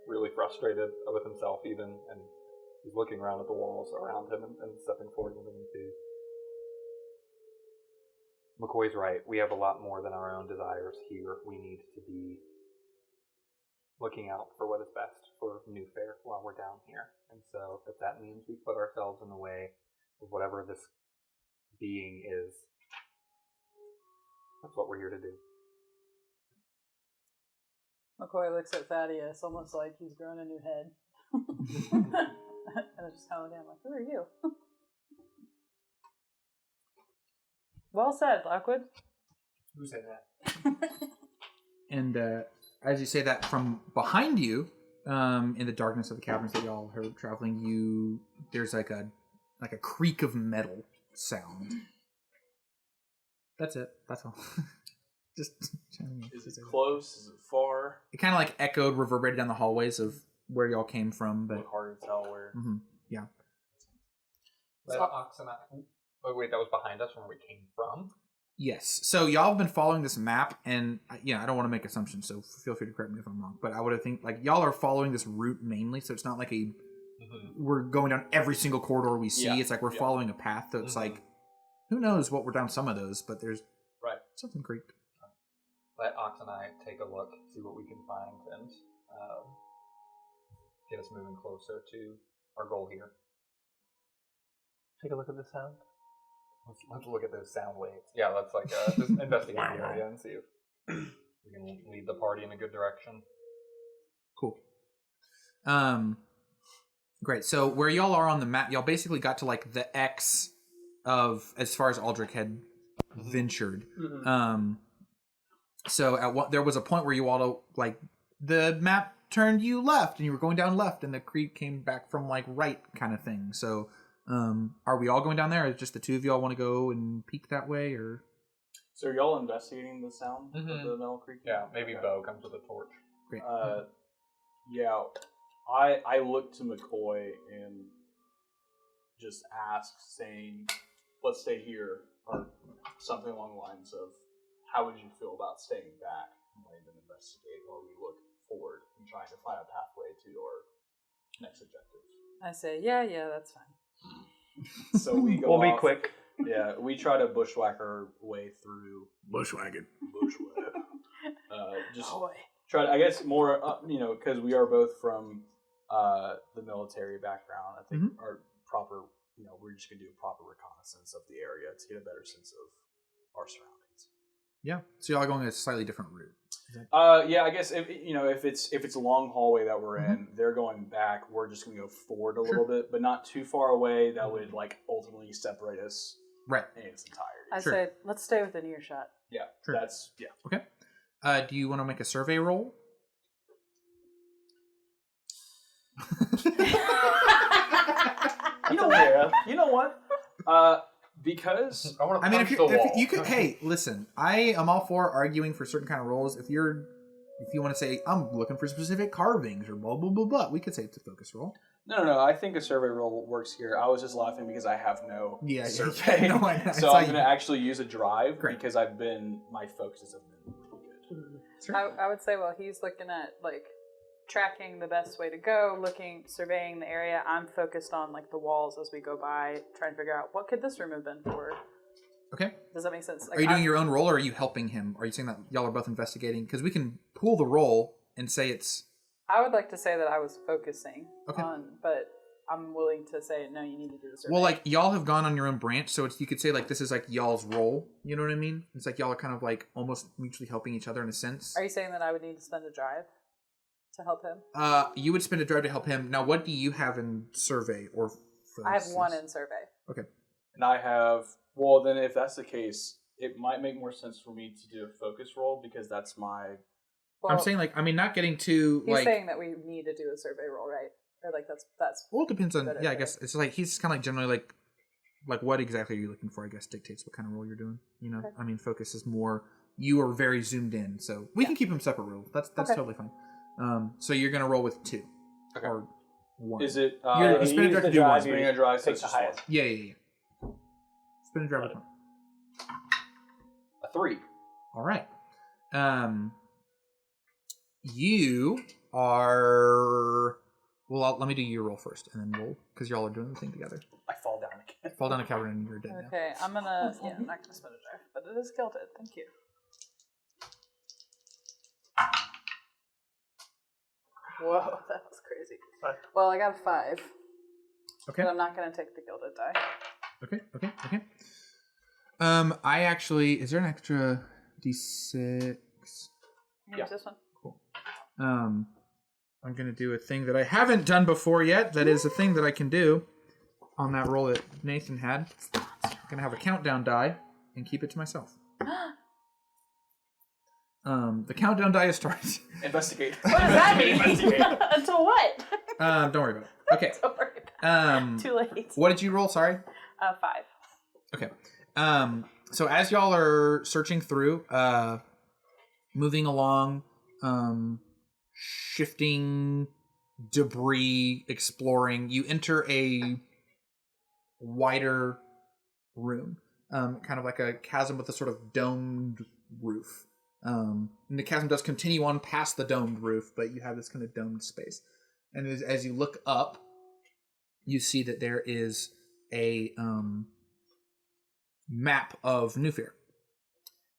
[SPEAKER 2] really frustrated with himself even, and he's looking around at the walls around him and stepping forward and looking too. McCoy's right. We have a lot more than our own desires here. We need to be looking out for what is best for New Fair while we're down here. And so if that means we put ourselves in the way of whatever this being is, that's what we're here to do.
[SPEAKER 4] McCoy looks at Thaddeus almost like he's grown a new head. And I just kind of look at him like, "Who are you?" Well said, Lockwood.
[SPEAKER 2] Who said that?
[SPEAKER 1] And as you say that, from behind you, in the darkness of the caverns that y'all heard traveling, there's like a creak of metal sound. That's it. That's all. Just
[SPEAKER 7] is it close? Is it far?
[SPEAKER 1] It kind of echoed, reverberated down the hallways of where y'all came from, but
[SPEAKER 7] hard to tell where.
[SPEAKER 1] Mm-hmm. Yeah.
[SPEAKER 2] Oh wait, that was behind us from where we came from?
[SPEAKER 1] Yes. So y'all have been following this map, and I don't want to make assumptions, so feel free to correct me if I'm wrong. But I would have think y'all are following this route mainly, so it's not like we're going down every single corridor we see. Yeah. It's we're following a path. So it's who knows what we're down some of those, but there's something great.
[SPEAKER 2] Let Ox and I take a look, see what we can find, and get us moving closer to our goal here?
[SPEAKER 3] Take a look at the sound.
[SPEAKER 2] Let's look at those sound waves. Yeah, let's just investigate the area and see if we can lead the party in a good direction.
[SPEAKER 1] Cool. Great. So where y'all are on the map, y'all basically got to like the X of as far as Aldrich had ventured. So there was a point where you all like the map turned you left and you were going down left and the creek came back from like right kind of thing. So are we all going down there, or just the two of y'all want to go and peek that way, or?
[SPEAKER 7] So are y'all investigating the sound of the Metal Creek?
[SPEAKER 2] Yeah, maybe Bo comes with a torch.
[SPEAKER 1] Great.
[SPEAKER 7] Yeah, I look to McCoy and just ask, saying, let's stay here, or something along the lines of, how would you feel about staying back and letting them investigate while we look forward and trying to find a pathway to our next objective?
[SPEAKER 4] I say, yeah, that's fine.
[SPEAKER 7] So we go
[SPEAKER 3] We'll be
[SPEAKER 7] off-
[SPEAKER 3] quick.
[SPEAKER 7] Yeah, we try to bushwhack our way through.
[SPEAKER 6] Bushwhacked.
[SPEAKER 7] Bushwhack. Just
[SPEAKER 4] Boy.
[SPEAKER 7] try to, I guess, more, because we are both from the military background. I think our proper, we're just going to do a proper reconnaissance of the area to get a better sense of our surroundings.
[SPEAKER 1] Yeah. So y'all are going a slightly different route.
[SPEAKER 7] Yeah, I guess if it's a long hallway that we're in, they're going back. We're just going to go forward a little bit, but not too far away. That would ultimately separate us
[SPEAKER 1] Right.
[SPEAKER 7] in its entirety.
[SPEAKER 4] I
[SPEAKER 1] Sure.
[SPEAKER 4] say, let's stay within earshot.
[SPEAKER 7] Yeah,
[SPEAKER 1] Sure.
[SPEAKER 7] that's
[SPEAKER 1] Okay. Do you want to make a survey roll?
[SPEAKER 7] You know what? Because
[SPEAKER 2] I want to
[SPEAKER 1] I mean,
[SPEAKER 2] punch the wall.
[SPEAKER 1] if you could, hey, listen, I am all for arguing for certain kind of roles. If you want to say I'm looking for specific carvings or blah blah blah blah, we could say it's a focus roll.
[SPEAKER 7] No. I think a survey roll works here. I was just laughing because I have no survey,
[SPEAKER 1] No, I
[SPEAKER 7] so
[SPEAKER 1] saw
[SPEAKER 7] I'm
[SPEAKER 1] you.
[SPEAKER 7] going to actually use a drive
[SPEAKER 1] Great.
[SPEAKER 7] because my focuses have been pretty good.
[SPEAKER 4] I would say, well, he's looking at like tracking the best way to go, surveying the area. I'm focused on like the walls as we go by, trying to figure out what could this room have been for.
[SPEAKER 1] Okay.
[SPEAKER 4] Does that make sense? Like,
[SPEAKER 1] Are you doing your own roll, or are you helping him? Are you saying that y'all are both investigating? Because we can pool the roll and say it's.
[SPEAKER 4] I would like to say that I was focusing
[SPEAKER 1] Okay.
[SPEAKER 4] on, but I'm willing to say no. You need to do the survey.
[SPEAKER 1] Well, like y'all have gone on your own branch, so you could say like this is like y'all's role. You know what I mean? It's like y'all are kind of like almost mutually helping each other in a sense.
[SPEAKER 4] Are you saying that I would need to spend a drive to help him?
[SPEAKER 1] You would spend a drive to help him. Now, what do you have in survey or?
[SPEAKER 4] I have one in survey.
[SPEAKER 1] Okay.
[SPEAKER 7] And I have. Well, then if that's the case, it might make more sense for me to do a focus roll because that's my.
[SPEAKER 4] Well,
[SPEAKER 1] I'm saying like not getting too
[SPEAKER 4] he's
[SPEAKER 1] like.
[SPEAKER 4] saying that we need to do a survey roll, right? Or like that's.
[SPEAKER 1] Well, it depends on.
[SPEAKER 4] better,
[SPEAKER 1] Yeah, I
[SPEAKER 4] right?
[SPEAKER 1] guess it's like he's kind of like generally like what exactly are you looking for? I guess dictates what kind of role you're doing. You know,
[SPEAKER 4] Okay.
[SPEAKER 1] I mean, focus is more. You are very zoomed in, so we can keep them separate roles. That's
[SPEAKER 4] Okay.
[SPEAKER 1] totally fine. So you're gonna roll with 2
[SPEAKER 2] Okay.
[SPEAKER 1] or 1.
[SPEAKER 7] Is it?
[SPEAKER 1] You spin a
[SPEAKER 3] use
[SPEAKER 1] drive
[SPEAKER 3] the
[SPEAKER 1] to do one.
[SPEAKER 3] drive,
[SPEAKER 7] Spinning a drive, so
[SPEAKER 3] pick
[SPEAKER 7] it's
[SPEAKER 3] the
[SPEAKER 7] just one.
[SPEAKER 3] highest.
[SPEAKER 1] Yeah. Spin a drive with 1.
[SPEAKER 7] A 3.
[SPEAKER 1] All right. You are. Well, let me do your roll first, and then roll because y'all are doing the thing together.
[SPEAKER 7] I fall down again.
[SPEAKER 1] Fall down a cavern and you're dead now.
[SPEAKER 4] Okay, I'm gonna. Yeah, I'm not gonna spend a drive, but it is gilded. Thank you. Whoa, that was crazy.
[SPEAKER 3] Fine.
[SPEAKER 4] Well, I got a 5,
[SPEAKER 1] Okay.
[SPEAKER 4] but I'm not gonna take the gilded die.
[SPEAKER 1] Okay. I actually. Is there an extra d6?
[SPEAKER 7] Yeah.
[SPEAKER 4] This one.
[SPEAKER 1] Cool. I'm gonna do a thing that I haven't done before yet. That is a thing that I can do on that roll that Nathan had. I'm gonna have a countdown die and keep it to myself. The countdown die is starting.
[SPEAKER 7] Investigate.
[SPEAKER 4] What does that mean?
[SPEAKER 7] Investigate.
[SPEAKER 4] Until what?
[SPEAKER 1] Don't worry about it. Okay.
[SPEAKER 4] Don't worry about it. Too late.
[SPEAKER 1] What did you roll? Sorry.
[SPEAKER 4] 5.
[SPEAKER 1] Okay. So as y'all are searching through, moving along, shifting debris, exploring, you enter a wider room, kind of like a chasm with a sort of domed roof. And the chasm does continue on past the domed roof, but you have this kind of domed space. And as you look up, you see that there is a map of New Fair.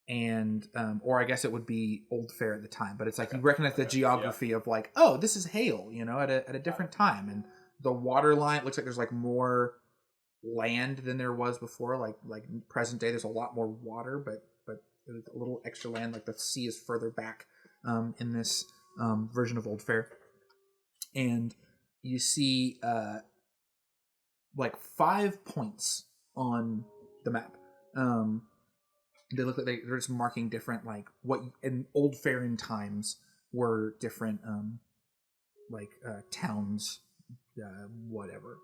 [SPEAKER 1] And or I guess it would be Old Fair at the time, but it's like you recognize the geography of like, oh, this is Hale, at a different time, and the water line looks like there's like more land than there was before. Like present day, there's a lot more water, but there's a little extra land. Like the sea is further back in this version of Old Fair, and you see like 5 points on the map. They look like they're just marking different, like what in Old Fair in times were different towns, whatever,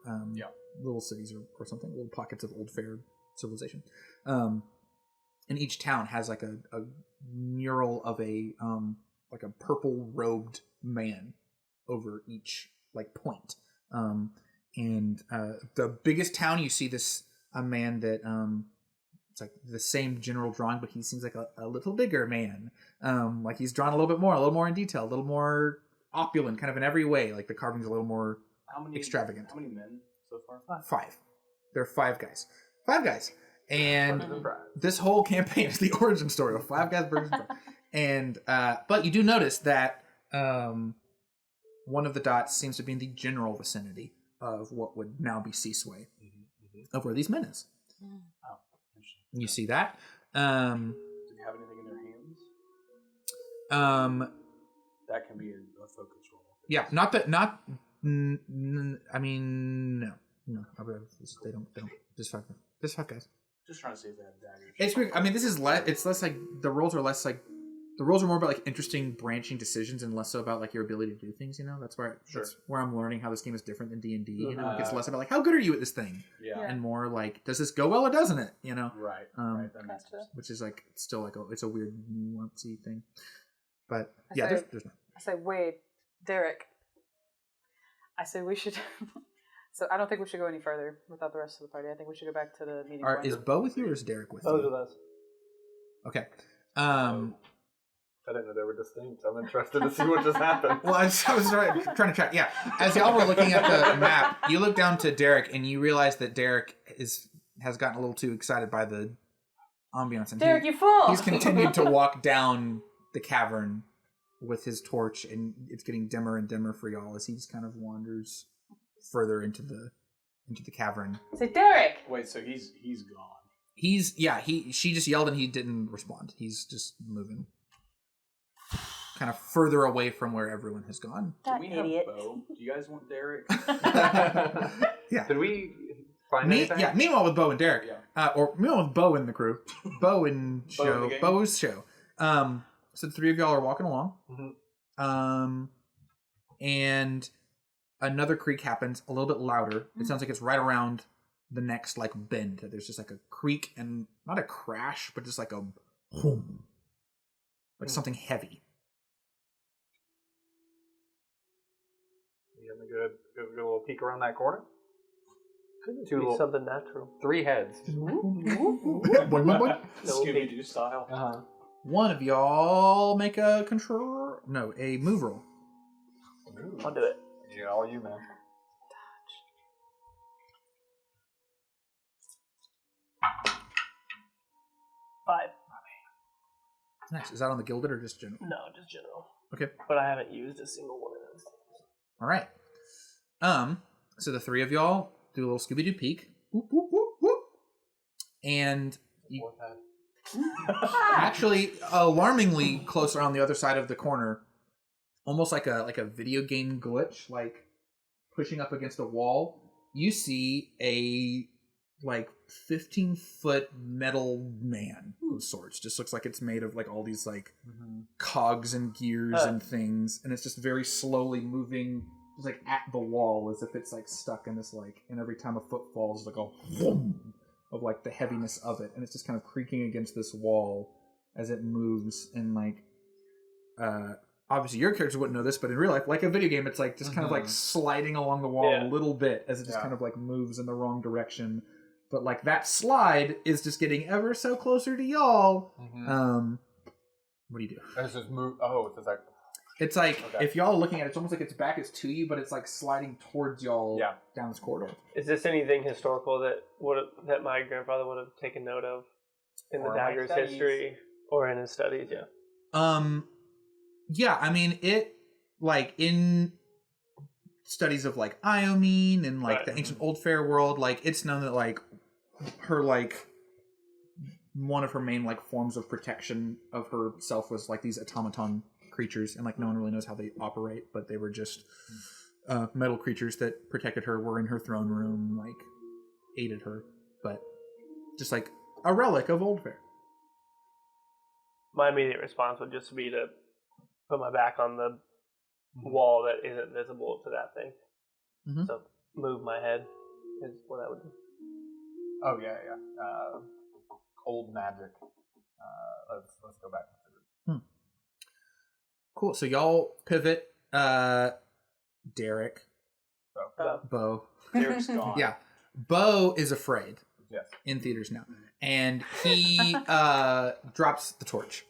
[SPEAKER 1] little cities or something, little pockets of Old Fair civilization. And each town has like a mural of a like a purple robed man over each like point. And the biggest town, you see this a man that it's like the same general drawing, but he seems like a little bigger man. Like he's drawn a little more in detail, a little more opulent, kind of in every way. Like the carving's a little more extravagant.
[SPEAKER 7] How many men so far?
[SPEAKER 1] 5. There are 5 guys. 5 guys. And this whole campaign is the origin story of 5 guys versus 5. And but you do notice that one of the dots seems to be in the general vicinity of what would now be Seasway, of where these men is.
[SPEAKER 7] Oh, interesting.
[SPEAKER 1] You see that.
[SPEAKER 7] Do they have anything in their hands? That can be a focus roll.
[SPEAKER 1] Yeah, not that. I mean, no. They don't. Just 5 guys.
[SPEAKER 7] Just trying to see if they have daggers.
[SPEAKER 1] It's weird. I mean, this is less. It's less like the rolls are less like the rolls are more about like interesting branching decisions and less so about like your ability to do things. You know, that's where I'm learning how this game is different than D&D. You know, it's less about like how good are you at this thing, and more like does this go well or doesn't it? You know,
[SPEAKER 7] right. Right. That makes sense.
[SPEAKER 1] Which is like still like it's a weird nuancey thing. But there's not.
[SPEAKER 4] I say, wait, Derek. I say we should. So I don't think we should go any further without the rest of the party. I think we should go back to the meeting point.
[SPEAKER 1] Is Bo with you or is Derek with you?
[SPEAKER 3] Both of us.
[SPEAKER 1] Okay.
[SPEAKER 2] I didn't know they were distinct. I'm interested to see what just happened.
[SPEAKER 1] Well, I was trying to track. Yeah, as y'all were looking at the map, you look down to Derek and you realize that Derek has gotten a little too excited by the ambiance. And
[SPEAKER 4] Derek, you fool!
[SPEAKER 1] He's continued to walk down the cavern with his torch, and it's getting dimmer and dimmer for y'all as he just kind of wanders further into the cavern.
[SPEAKER 4] Say, Derek!
[SPEAKER 7] Wait, so he's gone.
[SPEAKER 1] She just yelled and he didn't respond. He's just moving kind of further away from where everyone has gone.
[SPEAKER 4] That
[SPEAKER 7] Do we
[SPEAKER 4] idiot.
[SPEAKER 7] have Bo? Do you guys want Derek?
[SPEAKER 1] Yeah.
[SPEAKER 2] Did we find anything?
[SPEAKER 1] Yeah, meanwhile with Bo and Derek.
[SPEAKER 7] Yeah.
[SPEAKER 1] Or meanwhile with Bo in the crew. Bo in show. Bo's show. So the 3 of y'all are walking along.
[SPEAKER 2] Mm-hmm.
[SPEAKER 1] And another creak happens a little bit louder. It sounds like it's right around the next like bend. There's just like a creak and not a crash, but just like a boom. Like something heavy.
[SPEAKER 2] You having a good little peek around that corner?
[SPEAKER 3] Could be something natural.
[SPEAKER 2] 3 heads.
[SPEAKER 7] Scooby-Doo style.
[SPEAKER 2] Uh-huh.
[SPEAKER 1] One of y'all make a move roll.
[SPEAKER 3] I'll do it.
[SPEAKER 2] Yeah, all you, man.
[SPEAKER 3] Five.
[SPEAKER 1] Nice. Is that on the Gilded or just general?
[SPEAKER 3] No, just general.
[SPEAKER 1] Okay.
[SPEAKER 3] But I haven't used a single one of those things.
[SPEAKER 1] All right. So the 3 of y'all do a little Scooby-Doo peek. Whoop, whoop, whoop, whoop. And you actually alarmingly closer on the other side of the corner, almost like a video game glitch, like pushing up against a wall, you see a like 15-foot metal man of sorts. Just looks like it's made of like all these like cogs and gears and things, and it's just very slowly moving just like at the wall as if it's like stuck in this like, and every time a foot falls like a whoom of like the heaviness of it, and it's just kind of creaking against this wall as it moves. And like obviously your characters wouldn't know this, but in real life, like a video game, it's like just kind of like sliding along the wall a little bit as it just kind of like moves in the wrong direction. But like that slide is just getting ever so closer to y'all. What do you do?
[SPEAKER 2] It's just move. Oh, it's just like.
[SPEAKER 1] It's like if y'all are looking at it, it's almost like its back is to you, but it's like sliding towards y'all down this corridor.
[SPEAKER 3] Is this anything historical that my grandfather would have taken note of in the dagger's history or in his studies? Yeah.
[SPEAKER 1] Yeah, I mean it. Like in studies of like Iomine and like
[SPEAKER 3] Right.
[SPEAKER 1] the ancient Old Fair world, like it's known that like her like one of her main like forms of protection of herself was like these automaton creatures, and like no one really knows how they operate, but they were just metal creatures that protected her, were in her throne room, like aided her, but just like a relic of Old Fair.
[SPEAKER 3] My immediate response would just be to put my back on the wall that isn't visible to that thing.
[SPEAKER 1] Mhm.
[SPEAKER 3] So move my head is what I would do.
[SPEAKER 2] Oh yeah. Old magic. Let's go back.
[SPEAKER 1] Cool. So y'all pivot. Derek, Bo.
[SPEAKER 7] Derek's gone.
[SPEAKER 1] Yeah, Bo is afraid.
[SPEAKER 2] Yes.
[SPEAKER 1] In theaters now, and he drops the torch.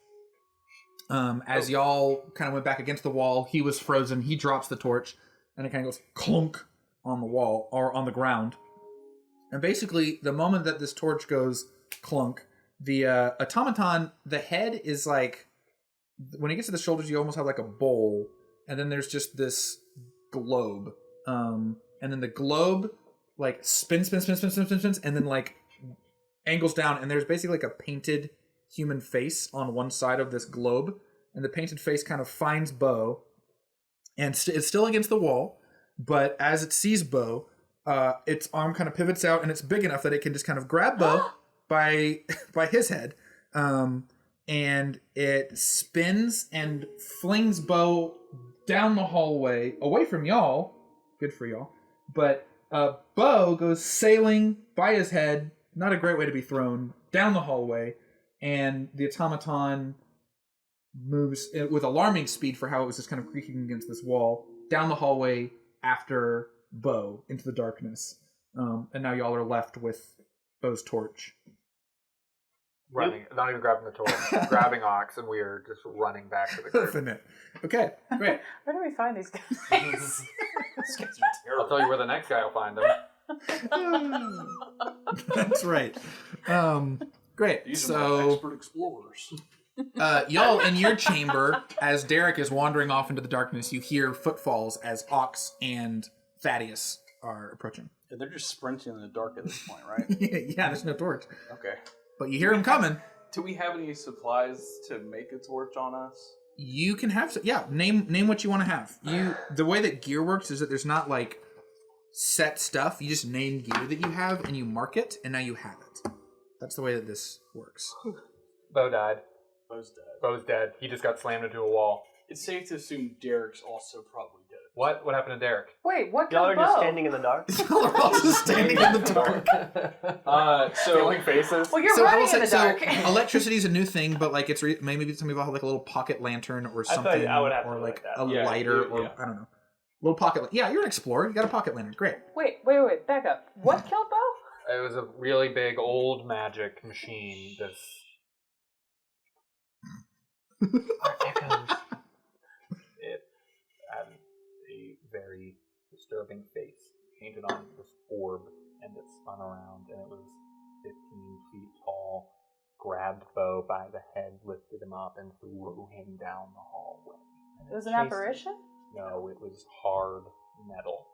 [SPEAKER 1] As y'all kind of went back against the wall, he was frozen. He drops the torch, and it kind of goes clunk on the wall or on the ground. And basically, the moment that this torch goes clunk, the automaton, the head is like, when it gets to the shoulders, you almost have like a bowl, and then there's just this globe, and then the globe like spins, and then like angles down, and there's basically like a painted human face on one side of this globe, and the painted face kind of finds Bo, and it's still against the wall, but as it sees Bo, its arm kind of pivots out, and it's big enough that it can just kind of grab Bo by his head, and it spins and flings Bo down the hallway away from y'all. Good for y'all. But Bo goes sailing by his head, not a great way to be thrown, down the hallway, and the automaton moves with alarming speed for how it was just kind of creaking against this wall, down the hallway after Bo into the darkness. And now y'all are left with Bo's torch.
[SPEAKER 2] Running, not even grabbing the torch, grabbing Ox, and we are just running back to the group.
[SPEAKER 1] Infinite. Okay, great.
[SPEAKER 4] Where do we find these guys?
[SPEAKER 7] These guys are terrible.
[SPEAKER 2] I'll tell you where the next guy will find him.
[SPEAKER 1] That's right. Great.
[SPEAKER 7] These are my
[SPEAKER 1] So,
[SPEAKER 7] expert explorers.
[SPEAKER 1] y'all in your chamber, as Derek is wandering off into the darkness, you hear footfalls as Ox and Thaddeus are approaching.
[SPEAKER 7] Yeah, they're just sprinting in the dark at this point, right?
[SPEAKER 1] Yeah, there's no torch,
[SPEAKER 7] Okay.
[SPEAKER 1] but you hear him coming.
[SPEAKER 7] Do we have any supplies to make a torch on us?
[SPEAKER 1] You can have, name what you want to have. The way that gear works is that there's not like set stuff. You just name gear that you have and you mark it, and now you have it. That's the way that this works.
[SPEAKER 2] Bo died.
[SPEAKER 7] Bo's dead.
[SPEAKER 2] Bo's dead. He just got slammed into a wall.
[SPEAKER 7] It's safe to assume Derek's also probably dead.
[SPEAKER 2] What? What happened to Derek?
[SPEAKER 4] Wait, what
[SPEAKER 3] Y'all are
[SPEAKER 4] killed
[SPEAKER 3] just
[SPEAKER 4] Bo?
[SPEAKER 3] standing in the dark?
[SPEAKER 1] Y'all are all just standing in the dark.
[SPEAKER 2] Feeling faces.
[SPEAKER 4] Well, you're
[SPEAKER 1] I will
[SPEAKER 4] running
[SPEAKER 1] say-
[SPEAKER 4] in the dark.
[SPEAKER 1] electricity is a new thing, but like it's maybe some people have like a little pocket lantern or
[SPEAKER 3] feel like
[SPEAKER 1] something,
[SPEAKER 3] I would have to
[SPEAKER 1] or
[SPEAKER 3] do
[SPEAKER 1] like
[SPEAKER 3] like
[SPEAKER 1] a
[SPEAKER 3] that.
[SPEAKER 7] Yeah,
[SPEAKER 1] lighter,
[SPEAKER 7] yeah,
[SPEAKER 1] or
[SPEAKER 7] yeah.
[SPEAKER 1] I don't know, little pocket. Yeah, you're an explorer. You got a pocket lantern. Great.
[SPEAKER 4] Wait, back up. What killed Bo?
[SPEAKER 2] It was a really big old magic machine. This it had a very disturbing face painted on this orb, and it spun around, and it was 15 feet tall. Grabbed Bo by the head, lifted him up, and threw him down the hallway. And
[SPEAKER 4] It was an
[SPEAKER 2] chased him.
[SPEAKER 4] apparition?
[SPEAKER 2] No, it was hard metal.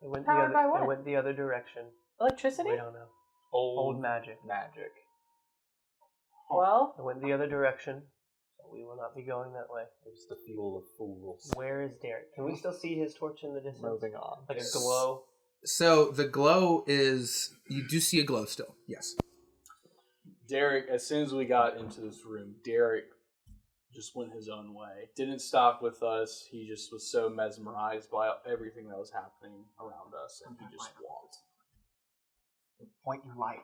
[SPEAKER 3] It went
[SPEAKER 4] Powered by what?
[SPEAKER 3] It went the other direction.
[SPEAKER 4] Electricity?
[SPEAKER 3] We don't know.
[SPEAKER 2] Old
[SPEAKER 3] Old magic.
[SPEAKER 2] magic.
[SPEAKER 4] Well,
[SPEAKER 3] It went the other direction, so we will not be going that way.
[SPEAKER 2] It was the fuel of fools.
[SPEAKER 3] Where is Derek? Can we still see his torch in the distance?
[SPEAKER 2] Moving on.
[SPEAKER 3] Like a glow?
[SPEAKER 1] So the glow is, you do see a glow still. Yes.
[SPEAKER 7] Derek, as soon as we got into this room, Derek just went his own way. Didn't stop with us. He just was so mesmerized by everything that was happening around us, and he just walked.
[SPEAKER 5] Point your light.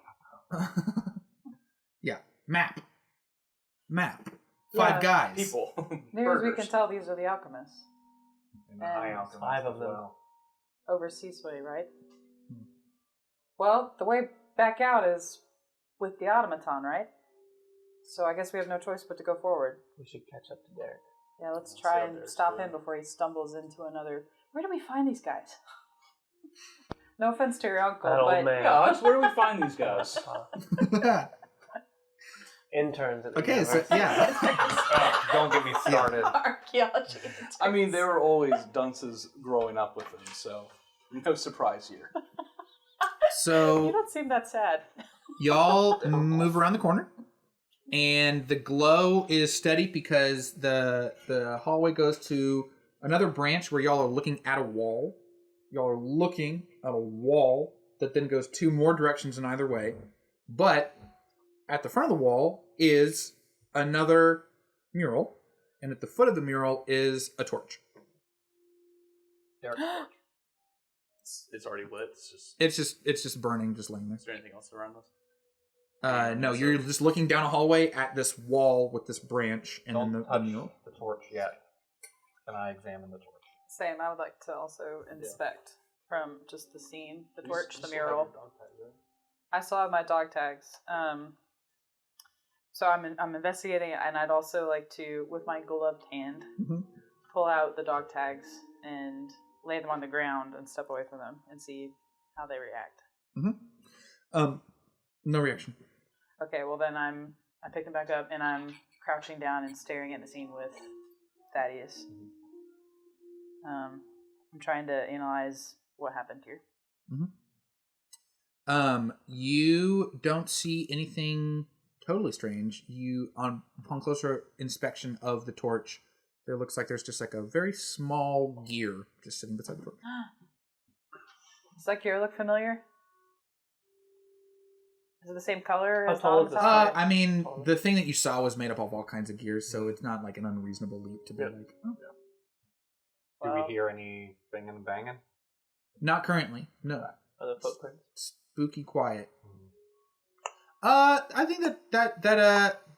[SPEAKER 1] Yeah. Map. 5 guys.
[SPEAKER 7] People.
[SPEAKER 4] news we
[SPEAKER 7] Burgers.
[SPEAKER 4] can tell these are the alchemists.
[SPEAKER 2] And the high
[SPEAKER 4] And
[SPEAKER 2] alchemists
[SPEAKER 3] 5 of
[SPEAKER 2] as
[SPEAKER 3] them.
[SPEAKER 2] well.
[SPEAKER 4] Overseas way, right? Well, the way back out is with the automaton, right? So I guess we have no choice but to go forward.
[SPEAKER 3] We should catch up to Derek.
[SPEAKER 4] Yeah, let's
[SPEAKER 7] Let's
[SPEAKER 4] try
[SPEAKER 7] see how
[SPEAKER 4] and
[SPEAKER 7] Derek's
[SPEAKER 4] stop
[SPEAKER 7] doing.
[SPEAKER 4] him before he stumbles into another. Where do we find these guys? No offense to your uncle,
[SPEAKER 3] That old
[SPEAKER 4] but
[SPEAKER 3] man.
[SPEAKER 7] Gosh, where do we find these guys?
[SPEAKER 3] interns at the
[SPEAKER 1] Okay, so
[SPEAKER 3] university.
[SPEAKER 1] yeah.
[SPEAKER 2] Don't get me started.
[SPEAKER 4] Archaeology.
[SPEAKER 7] I mean, they were always dunces growing up with them, so no surprise here.
[SPEAKER 4] You
[SPEAKER 1] So
[SPEAKER 4] don't seem that sad.
[SPEAKER 1] y'all move around the corner, and the glow is steady because the hallway goes to another branch where y'all are looking at a wall. Y'all are looking at a wall that then goes two more directions in either way. But at the front of the wall is another mural, and at the foot of the mural is a torch.
[SPEAKER 7] It's already lit.
[SPEAKER 1] It's just burning, just laying there.
[SPEAKER 7] Is there anything else around us?
[SPEAKER 1] No, you're just looking down a hallway at this wall with this branch and
[SPEAKER 2] Don't
[SPEAKER 1] then the
[SPEAKER 2] touch
[SPEAKER 1] mural.
[SPEAKER 2] the torch yet. Can I examine the torch?
[SPEAKER 4] Same. I would like to also inspect from just the scene, the
[SPEAKER 7] You
[SPEAKER 4] torch,
[SPEAKER 7] s-
[SPEAKER 4] the
[SPEAKER 7] you still have
[SPEAKER 4] mural.
[SPEAKER 7] your dog tags, right?
[SPEAKER 4] I still have my dog tags. So I'm investigating it, and I'd also like to, with my gloved hand,
[SPEAKER 1] Mhm.
[SPEAKER 4] pull out the dog tags and lay them on the ground and step away from them and see how they react.
[SPEAKER 1] No reaction.
[SPEAKER 4] Okay, well then I pick them back up and I'm crouching down and staring at the scene with Thaddeus. I'm trying to analyze what happened here.
[SPEAKER 1] You don't see anything totally strange. Upon closer inspection of the torch, there looks like there's just like a very small gear just sitting beside the torch.
[SPEAKER 4] Does that gear look familiar? Is it the same color
[SPEAKER 3] How
[SPEAKER 4] as
[SPEAKER 3] tall
[SPEAKER 4] the
[SPEAKER 3] is this
[SPEAKER 4] Automaton?
[SPEAKER 3] guy?
[SPEAKER 1] I mean, the thing that you saw was made up of all kinds of gears, so it's not like an unreasonable leap to be
[SPEAKER 3] Yeah.
[SPEAKER 1] like, oh.
[SPEAKER 2] Do
[SPEAKER 4] Well-
[SPEAKER 2] we hear any banging banging?
[SPEAKER 1] Not currently. No.
[SPEAKER 3] Are the footprints?
[SPEAKER 1] Spooky quiet. I think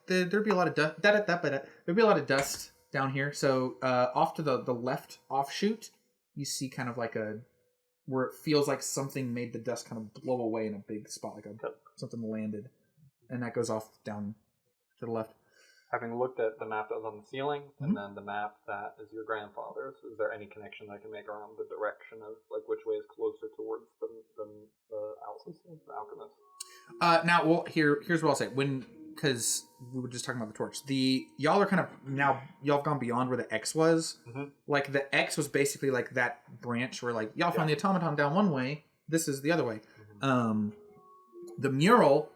[SPEAKER 1] there'd be a lot of dust. There'd be a lot of dust down here. So off to the left offshoot, you see kind of like where it feels like something made the dust kind of blow away in a big spot, like something landed, and that goes off down to the left.
[SPEAKER 2] Having looked at the map that was on the ceiling and then the map that is your grandfather's, is there any connection I can make around the direction of like which way is closer towards the alchemist?
[SPEAKER 1] Now, well, here's what I'll say. Because we were just talking about the torch. Y'all are kind of y'all have gone beyond where the X was.
[SPEAKER 2] Mhm.
[SPEAKER 1] Like the X was basically like that branch where like y'all found the automaton down one way. This is the other way. The mural.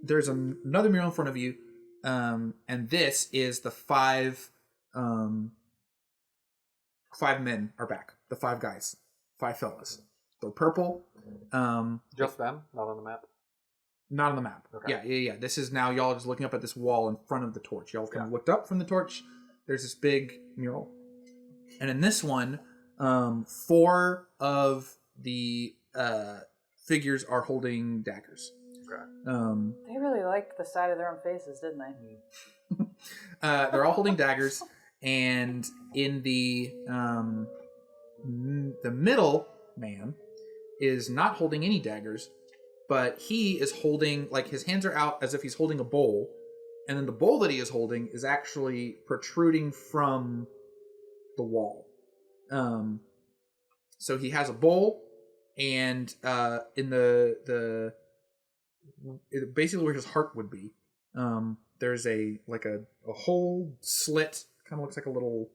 [SPEAKER 1] There's another mural in front of you, and this is the five men are back. The five guys, five fellas. They're purple.
[SPEAKER 2] Just them, not on the map.
[SPEAKER 1] Not on the map.
[SPEAKER 2] Okay.
[SPEAKER 1] Yeah. This is now y'all just looking up at this wall in front of the torch. Y'all kind of looked up from the torch. There's this big mural. And in this one, 4 of the figures are holding daggers.
[SPEAKER 2] Okay.
[SPEAKER 4] They really liked the side of their own faces, didn't they?
[SPEAKER 1] They're all holding daggers, and in the middle man is not holding any daggers, but he is holding, like, his hands are out as if he's holding a bowl, and then the bowl that he is holding is actually protruding from the wall. So he has a bowl, and in basically where his heart would be, there's a whole slit, kind of looks like a little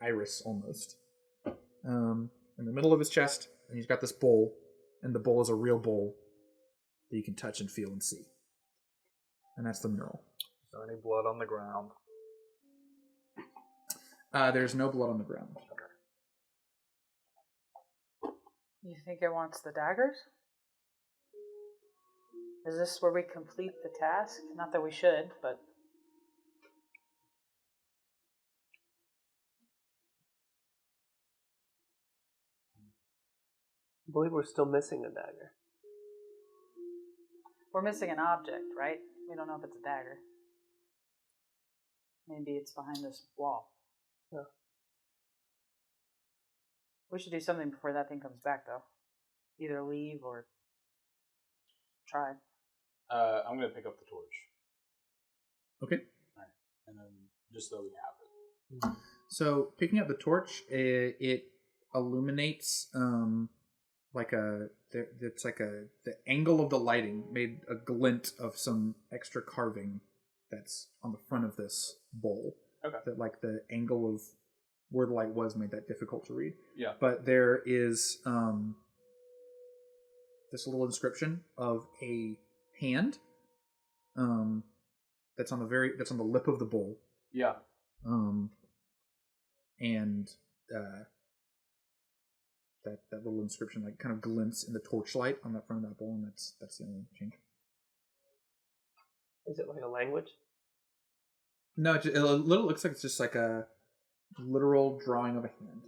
[SPEAKER 1] iris almost, in the middle of his chest, and he's got this bowl, and the bowl is a real bowl that you can touch and feel and see. And that's the mural.
[SPEAKER 2] Is there any blood on the ground?
[SPEAKER 1] There's no blood on the ground.
[SPEAKER 4] You think it wants the daggers? Is this where we complete the task? Not that we should, but...
[SPEAKER 3] I believe we're still missing a dagger.
[SPEAKER 4] We're missing an object, right? We don't know if it's a dagger. Maybe it's behind this wall.
[SPEAKER 3] Yeah.
[SPEAKER 4] We should do something before that thing comes back, though. Either leave or try.
[SPEAKER 7] I'm going to pick up the torch.
[SPEAKER 1] Okay.
[SPEAKER 7] Alright. And then, just so we have it.
[SPEAKER 1] So picking up the torch, it illuminates the angle of the lighting made a glint of some extra carving that's on the front of this bowl.
[SPEAKER 7] Okay.
[SPEAKER 1] That like the angle of where the light was made that difficult to read.
[SPEAKER 7] Yeah.
[SPEAKER 1] But there is this little inscription of a hand that's on the lip of the bowl.
[SPEAKER 7] Yeah.
[SPEAKER 1] And that little inscription like kind of glints in the torchlight on that front of that bowl, and that's the only change.
[SPEAKER 3] Is it like a language?
[SPEAKER 1] No, it looks like it's just like a literal drawing of a hand.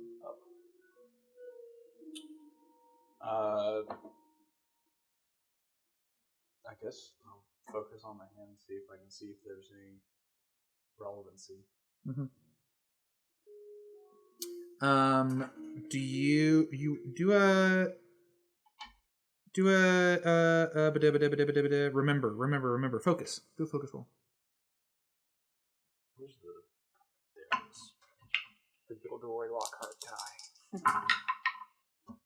[SPEAKER 7] I guess I'll focus on the hand and see if I can see if there's any relevancy.
[SPEAKER 1] Mm-hmm. Do you do a remember focus. Do a focus roll.
[SPEAKER 7] Where's there it is.
[SPEAKER 2] The Gilderoy Lockhart guy.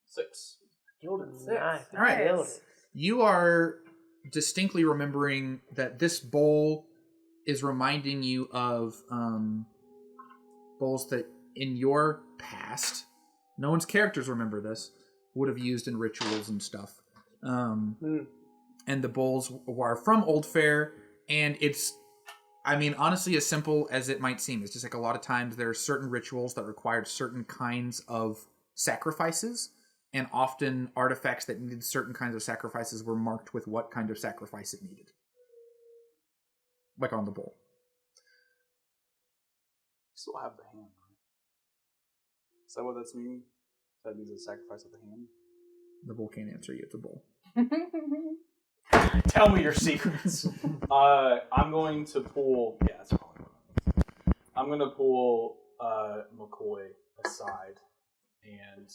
[SPEAKER 7] 6.
[SPEAKER 3] Gilded
[SPEAKER 4] Nice.
[SPEAKER 1] All right.
[SPEAKER 4] Nice.
[SPEAKER 1] You are distinctly remembering that this bowl is reminding you of bowls that in your past, no one's characters remember this, would have used in rituals and stuff. And the bowls are from Old Fair, and it's, I mean, honestly, as simple as it might seem. It's just like a lot of times there are certain rituals that required certain kinds of sacrifices, and often artifacts that needed certain kinds of sacrifices were marked with what kind of sacrifice it needed. Like on the bowl.
[SPEAKER 7] Still have the hand, right? Is that what that's meaning? That means a sacrifice of the hand?
[SPEAKER 1] The bowl can't answer you, it's a bowl.
[SPEAKER 7] Tell me your secrets. I'm going to pull. Yeah, that's probably what I'm going to pull McCoy aside and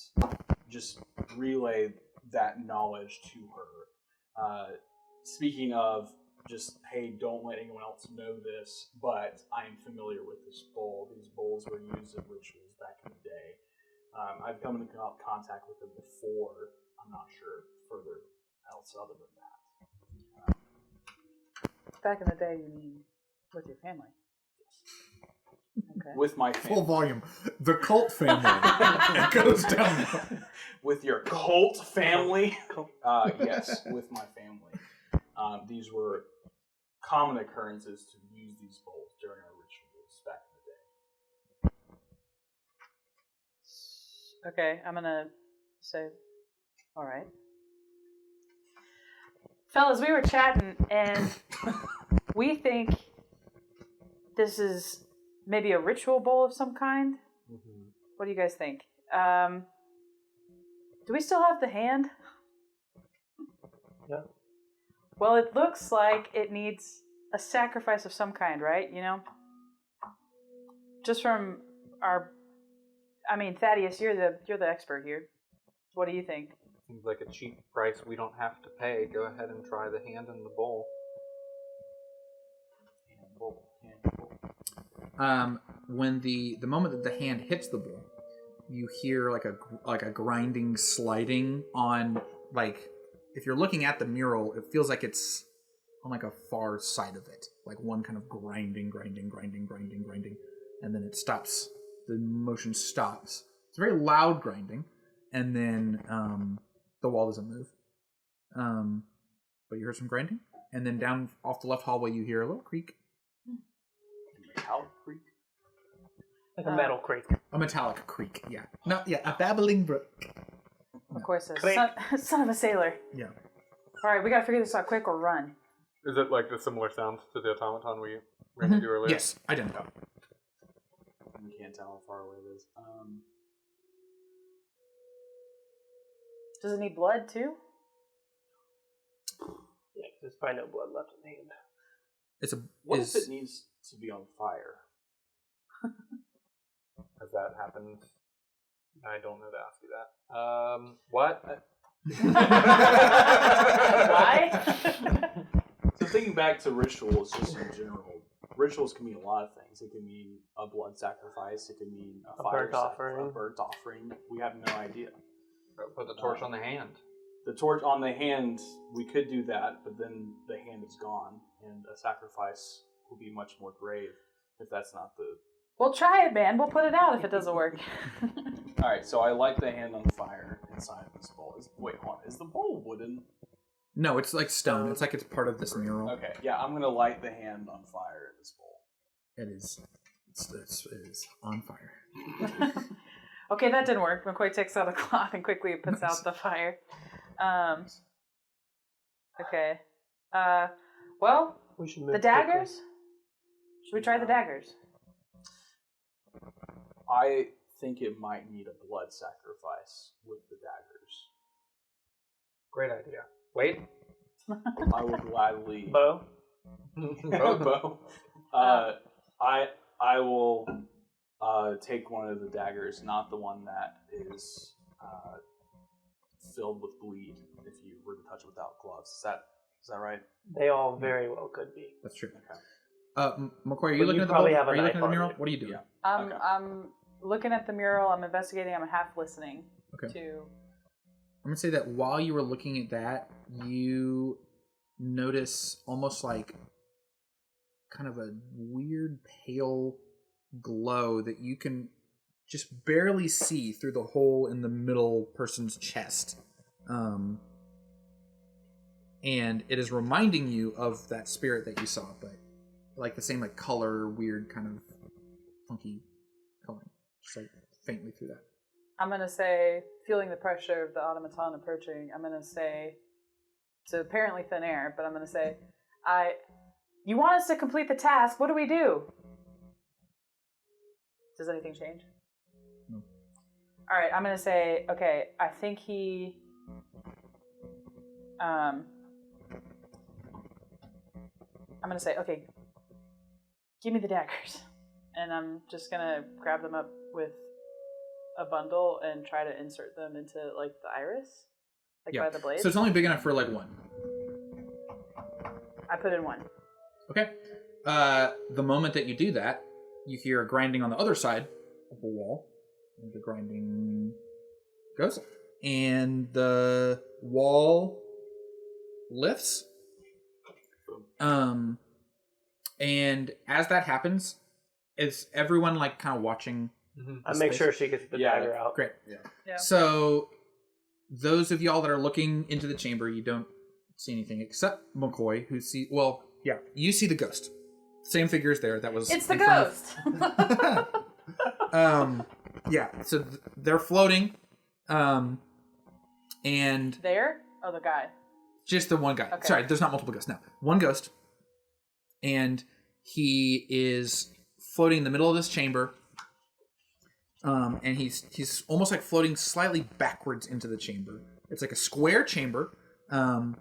[SPEAKER 7] just relay that knowledge to her. Speaking of just, hey, don't let anyone else know this, but I am familiar with this bowl. These bowls were used in rituals back in the day. I've come into contact with them before. I'm not sure further else other than that.
[SPEAKER 4] Back in the day, you mean with your family? Okay.
[SPEAKER 7] With my
[SPEAKER 1] Full
[SPEAKER 7] family.
[SPEAKER 1] volume. The cult family. It goes down.
[SPEAKER 7] With your cult family? Yes, with my family. These were common occurrences to use these bowls during our rituals back in the day.
[SPEAKER 4] Okay, I'm gonna say, all right. Fellas, we were chatting, and we think this is maybe a ritual bowl of some kind.
[SPEAKER 2] Mm-hmm.
[SPEAKER 4] What do you guys think? Do we still have the hand?
[SPEAKER 3] Yeah.
[SPEAKER 4] Well, it looks like it needs a sacrifice of some kind, right? You know? Just from our... I mean, Thaddeus, you're the expert here. What do you think?
[SPEAKER 2] Seems like a cheap price we don't have to pay. Go ahead and try the hand in the bowl.
[SPEAKER 7] Hand bowl.
[SPEAKER 1] When the moment that the hand hits the bowl, you hear like a grinding, sliding on, like, if you're looking at the mural, it feels like it's on like a far side of it, like one kind of grinding, and then it stops. The motion stops. It's very loud grinding, and then the wall doesn't move. But you heard some grinding, and then down off the left hallway you hear a little creak.
[SPEAKER 7] Metallic creek?
[SPEAKER 3] Like a metal creek.
[SPEAKER 1] A metallic creak, yeah. No, yeah, a babbling brook.
[SPEAKER 4] Of course, a
[SPEAKER 3] Click.
[SPEAKER 4] son of a sailor.
[SPEAKER 1] Yeah.
[SPEAKER 4] All right, we gotta figure this out quick or run.
[SPEAKER 2] Is it like the similar sound to the automaton we ran into earlier?
[SPEAKER 1] Yes, identical.
[SPEAKER 7] You can't tell how far away it is.
[SPEAKER 4] Does it need blood too?
[SPEAKER 3] Yeah, 'cause there's probably no blood left in the hand.
[SPEAKER 1] It's a.
[SPEAKER 7] What if it needs to be on fire?
[SPEAKER 2] As that happens, I don't know to ask you that. What?
[SPEAKER 4] Why?
[SPEAKER 7] So thinking back to rituals, just in general, rituals can mean a lot of things. It can mean a blood sacrifice. It can mean a fire
[SPEAKER 3] burnt offering.
[SPEAKER 7] A burnt offering. We have no idea.
[SPEAKER 2] Put the torch on the hand.
[SPEAKER 7] The torch on the hand, we could do that, but then the hand is gone, and a sacrifice will be much more grave if that's not the...
[SPEAKER 4] We'll try it, man. We'll put it out if it doesn't work.
[SPEAKER 7] Alright, so I light the hand on fire inside of this bowl. Wait, hold on. Is the bowl wooden?
[SPEAKER 1] No, it's like stone. It's like it's part of this mural.
[SPEAKER 7] Okay, yeah, I'm going to light the hand on fire in this bowl.
[SPEAKER 1] It is. It is on fire.
[SPEAKER 4] Okay, that didn't work. McCoy takes out a cloth and quickly puts out the fire. Okay. Well,
[SPEAKER 3] We should move
[SPEAKER 4] the
[SPEAKER 3] quickly.
[SPEAKER 4] daggers? Should we try the daggers?
[SPEAKER 7] I think it might need a blood sacrifice with the daggers.
[SPEAKER 2] Great idea. Wait.
[SPEAKER 7] I will gladly...
[SPEAKER 3] Bo?
[SPEAKER 7] Bo. I will take one of the daggers, not the one that is filled with bleed. If you were to touch it without gloves, is that right?
[SPEAKER 3] They all very well could be.
[SPEAKER 1] That's true.
[SPEAKER 7] Okay.
[SPEAKER 1] McCoy, are you
[SPEAKER 3] But
[SPEAKER 1] looking
[SPEAKER 3] you
[SPEAKER 1] at the
[SPEAKER 3] probably
[SPEAKER 1] bowl?
[SPEAKER 3] have a
[SPEAKER 1] Are you
[SPEAKER 3] knife
[SPEAKER 1] looking at the
[SPEAKER 3] on
[SPEAKER 1] mural?
[SPEAKER 3] you.
[SPEAKER 1] What are you doing?
[SPEAKER 7] Yeah. Okay.
[SPEAKER 4] I'm looking at the mural. I'm investigating. I'm half listening
[SPEAKER 1] Okay.
[SPEAKER 4] to.
[SPEAKER 1] I'm gonna say that while you were looking at that, you notice almost like kind of a weird pale glow that you can just barely see through the hole in the middle person's chest. And it is reminding you of that spirit that you saw, but like the same like color, weird kind of funky coloring, just like faintly through that.
[SPEAKER 4] I'm going to say, feeling the pressure of the automaton approaching, I'm going to say, it's apparently thin air, but I'm going to say, you want us to complete the task, what do we do? Does anything change?
[SPEAKER 1] No.
[SPEAKER 4] All right, I'm going to say, okay, I think he, I'm going to say, okay, give me the daggers. And I'm just going to grab them up with a bundle and try to insert them into like the iris, like by the blade.
[SPEAKER 1] So it's only big enough for like one.
[SPEAKER 4] I put in one.
[SPEAKER 1] Okay. The moment that you do that, you hear a grinding on the other side of the wall. And the grinding goes, and the wall lifts. And as that happens, is everyone like kind of watching?
[SPEAKER 3] I make sure she gets the dagger out.
[SPEAKER 1] Great.
[SPEAKER 4] Yeah.
[SPEAKER 1] So, those of y'all that are looking into the chamber, you don't see anything except McCoy, who see. Well, yeah, you see the ghost. Same figure is there. That was.
[SPEAKER 4] It's the
[SPEAKER 1] in front
[SPEAKER 4] ghost.
[SPEAKER 1] Yeah. So they're floating, and
[SPEAKER 4] There? Oh, the guy.
[SPEAKER 1] just the one guy.
[SPEAKER 4] Okay.
[SPEAKER 1] Sorry, there's not multiple ghosts. No, one ghost, and he is floating in the middle of this chamber. And he's almost like floating slightly backwards into the chamber. It's like a square chamber, and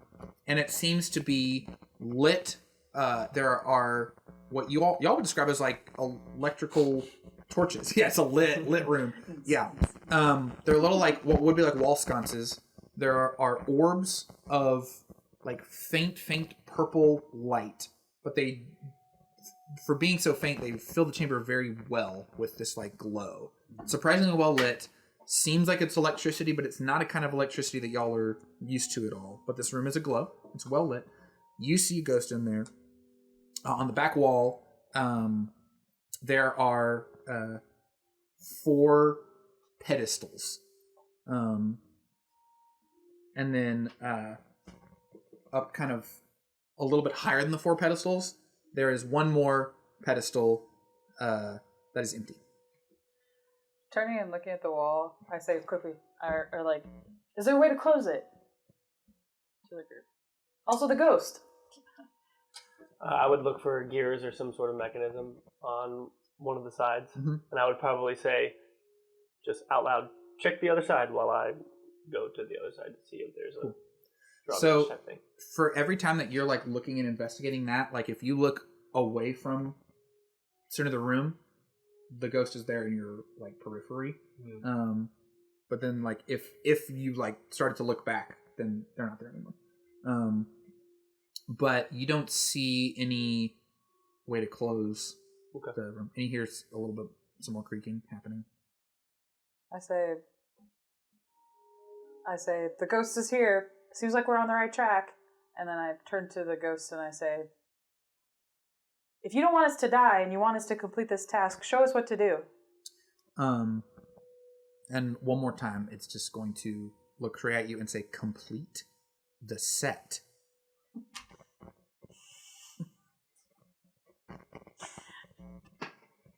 [SPEAKER 1] it seems to be lit. There are what y'all would describe as like electrical torches. Yeah, it's a lit room. Yeah, they're little like what would be like wall sconces. There are orbs of like faint purple light, but they, for being so faint, they fill the chamber very well with this like glow. Surprisingly well lit. Seems like it's electricity, but it's not a kind of electricity that y'all are used to at all. But this room is aglow. It's well lit. You see a ghost in there. On the back wall, there are 4 pedestals. And then up kind of a little bit higher than the 4 pedestals, there is one more pedestal that is empty.
[SPEAKER 4] Turning and looking at the wall, I say quickly, or like, is there a way to close it? To the group. Also the ghost.
[SPEAKER 3] I would look for gears or some sort of mechanism on one of the sides. And I would probably say, just out loud, check the other side while I go to the other side to see if there's a drawbridge
[SPEAKER 1] So,
[SPEAKER 3] type thing.
[SPEAKER 1] for every time that you're like looking and investigating that, like if you look away from center of the room, the ghost is there in your like periphery. But then like if you like started to look back, then they're not there anymore. But you don't see any way to close the room. And you hear a little bit some more creaking happening.
[SPEAKER 4] I say, the ghost is here. Seems like we're on the right track. And then I turn to the ghost and I say, if you don't want us to die and you want us to complete this task, show us what to do.
[SPEAKER 1] And one more time, it's just going to look straight at you and say, complete the set.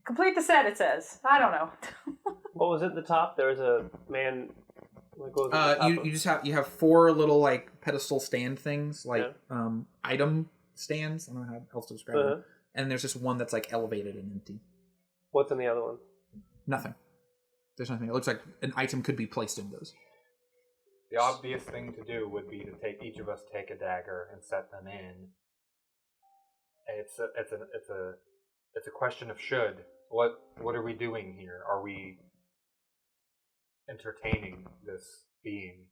[SPEAKER 4] Complete the set, it says. I don't know.
[SPEAKER 3] What was at the top? There was a man. Like, what was at the top
[SPEAKER 1] You just have 4 little like pedestal stand things, like
[SPEAKER 3] Yeah.
[SPEAKER 1] item stands. I don't know how else to describe them. And there's just one that's like elevated and empty.
[SPEAKER 3] What's in the other one?
[SPEAKER 1] Nothing. There's nothing. It looks like an item could be placed in those.
[SPEAKER 2] The obvious thing to do would be to take each of us take a dagger and set them in. It's a question of should. What are we doing here? Are we entertaining this being?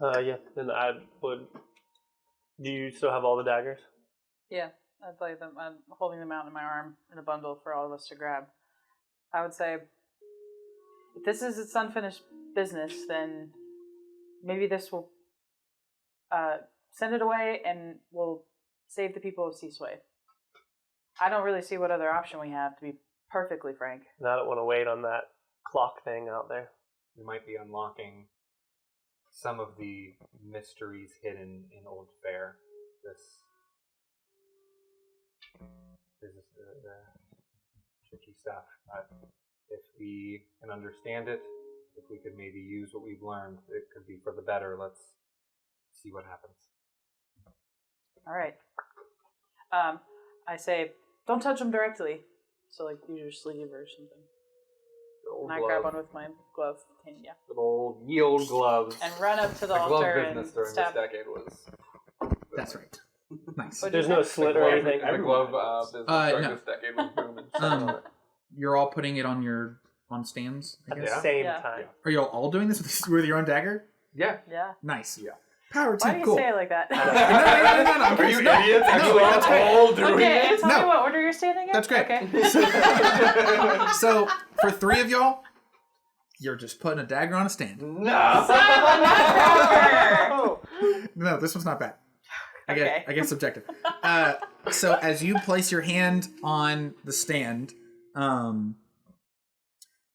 [SPEAKER 3] Yeah. Then I would. Do you still have all the daggers?
[SPEAKER 4] Yeah, I'd lay them. I'm holding them out in my arm in a bundle for all of us to grab. I would say, if this is its unfinished business, then maybe this will send it away and we'll save the people of Seasway. I don't really see what other option we have, to be perfectly frank.
[SPEAKER 3] And I don't want to wait on that clock thing out there.
[SPEAKER 2] We might be unlocking some of the mysteries hidden in Old Fair. This is tricky stuff. If we can understand it, if we could maybe use what we've learned, it could be for the better. Let's see what happens.
[SPEAKER 4] All right. I say, don't touch them directly. So, like, use your sleeve or something. And I grab one with my glove. Yeah.
[SPEAKER 2] Good old yield gloves.
[SPEAKER 4] And run up to the
[SPEAKER 2] glove
[SPEAKER 4] altar
[SPEAKER 2] business
[SPEAKER 4] and
[SPEAKER 2] during
[SPEAKER 4] stab.
[SPEAKER 2] this decade was.
[SPEAKER 1] That's right. Nice.
[SPEAKER 4] What'd
[SPEAKER 3] There's
[SPEAKER 4] you
[SPEAKER 3] no
[SPEAKER 4] say?
[SPEAKER 3] slit or anything.
[SPEAKER 2] The glove business during
[SPEAKER 1] no.
[SPEAKER 2] this decade was booming.
[SPEAKER 1] You're all putting it on stands, I
[SPEAKER 3] At
[SPEAKER 1] guess?
[SPEAKER 3] the same
[SPEAKER 4] Yeah.
[SPEAKER 3] time.
[SPEAKER 1] Are you all doing this with your own dagger?
[SPEAKER 2] Yeah.
[SPEAKER 4] Yeah.
[SPEAKER 1] Nice.
[SPEAKER 7] Yeah.
[SPEAKER 1] Power
[SPEAKER 4] Why
[SPEAKER 1] team,
[SPEAKER 4] do you
[SPEAKER 1] cool.
[SPEAKER 4] say it like that?
[SPEAKER 1] No, I'm
[SPEAKER 2] Are you
[SPEAKER 1] no,
[SPEAKER 2] idiots?
[SPEAKER 1] no,
[SPEAKER 2] Actually,
[SPEAKER 1] that's great.
[SPEAKER 2] all doing
[SPEAKER 4] Okay,
[SPEAKER 2] it?
[SPEAKER 4] and tell
[SPEAKER 1] No.
[SPEAKER 4] me what order you're standing in?
[SPEAKER 1] That's great.
[SPEAKER 4] Okay.
[SPEAKER 1] So, for 3 of y'all, you're just putting a dagger on a stand.
[SPEAKER 2] No.
[SPEAKER 1] No, this one's not bad. I
[SPEAKER 4] Okay.
[SPEAKER 1] get subjective. So as you place your hand on the stand,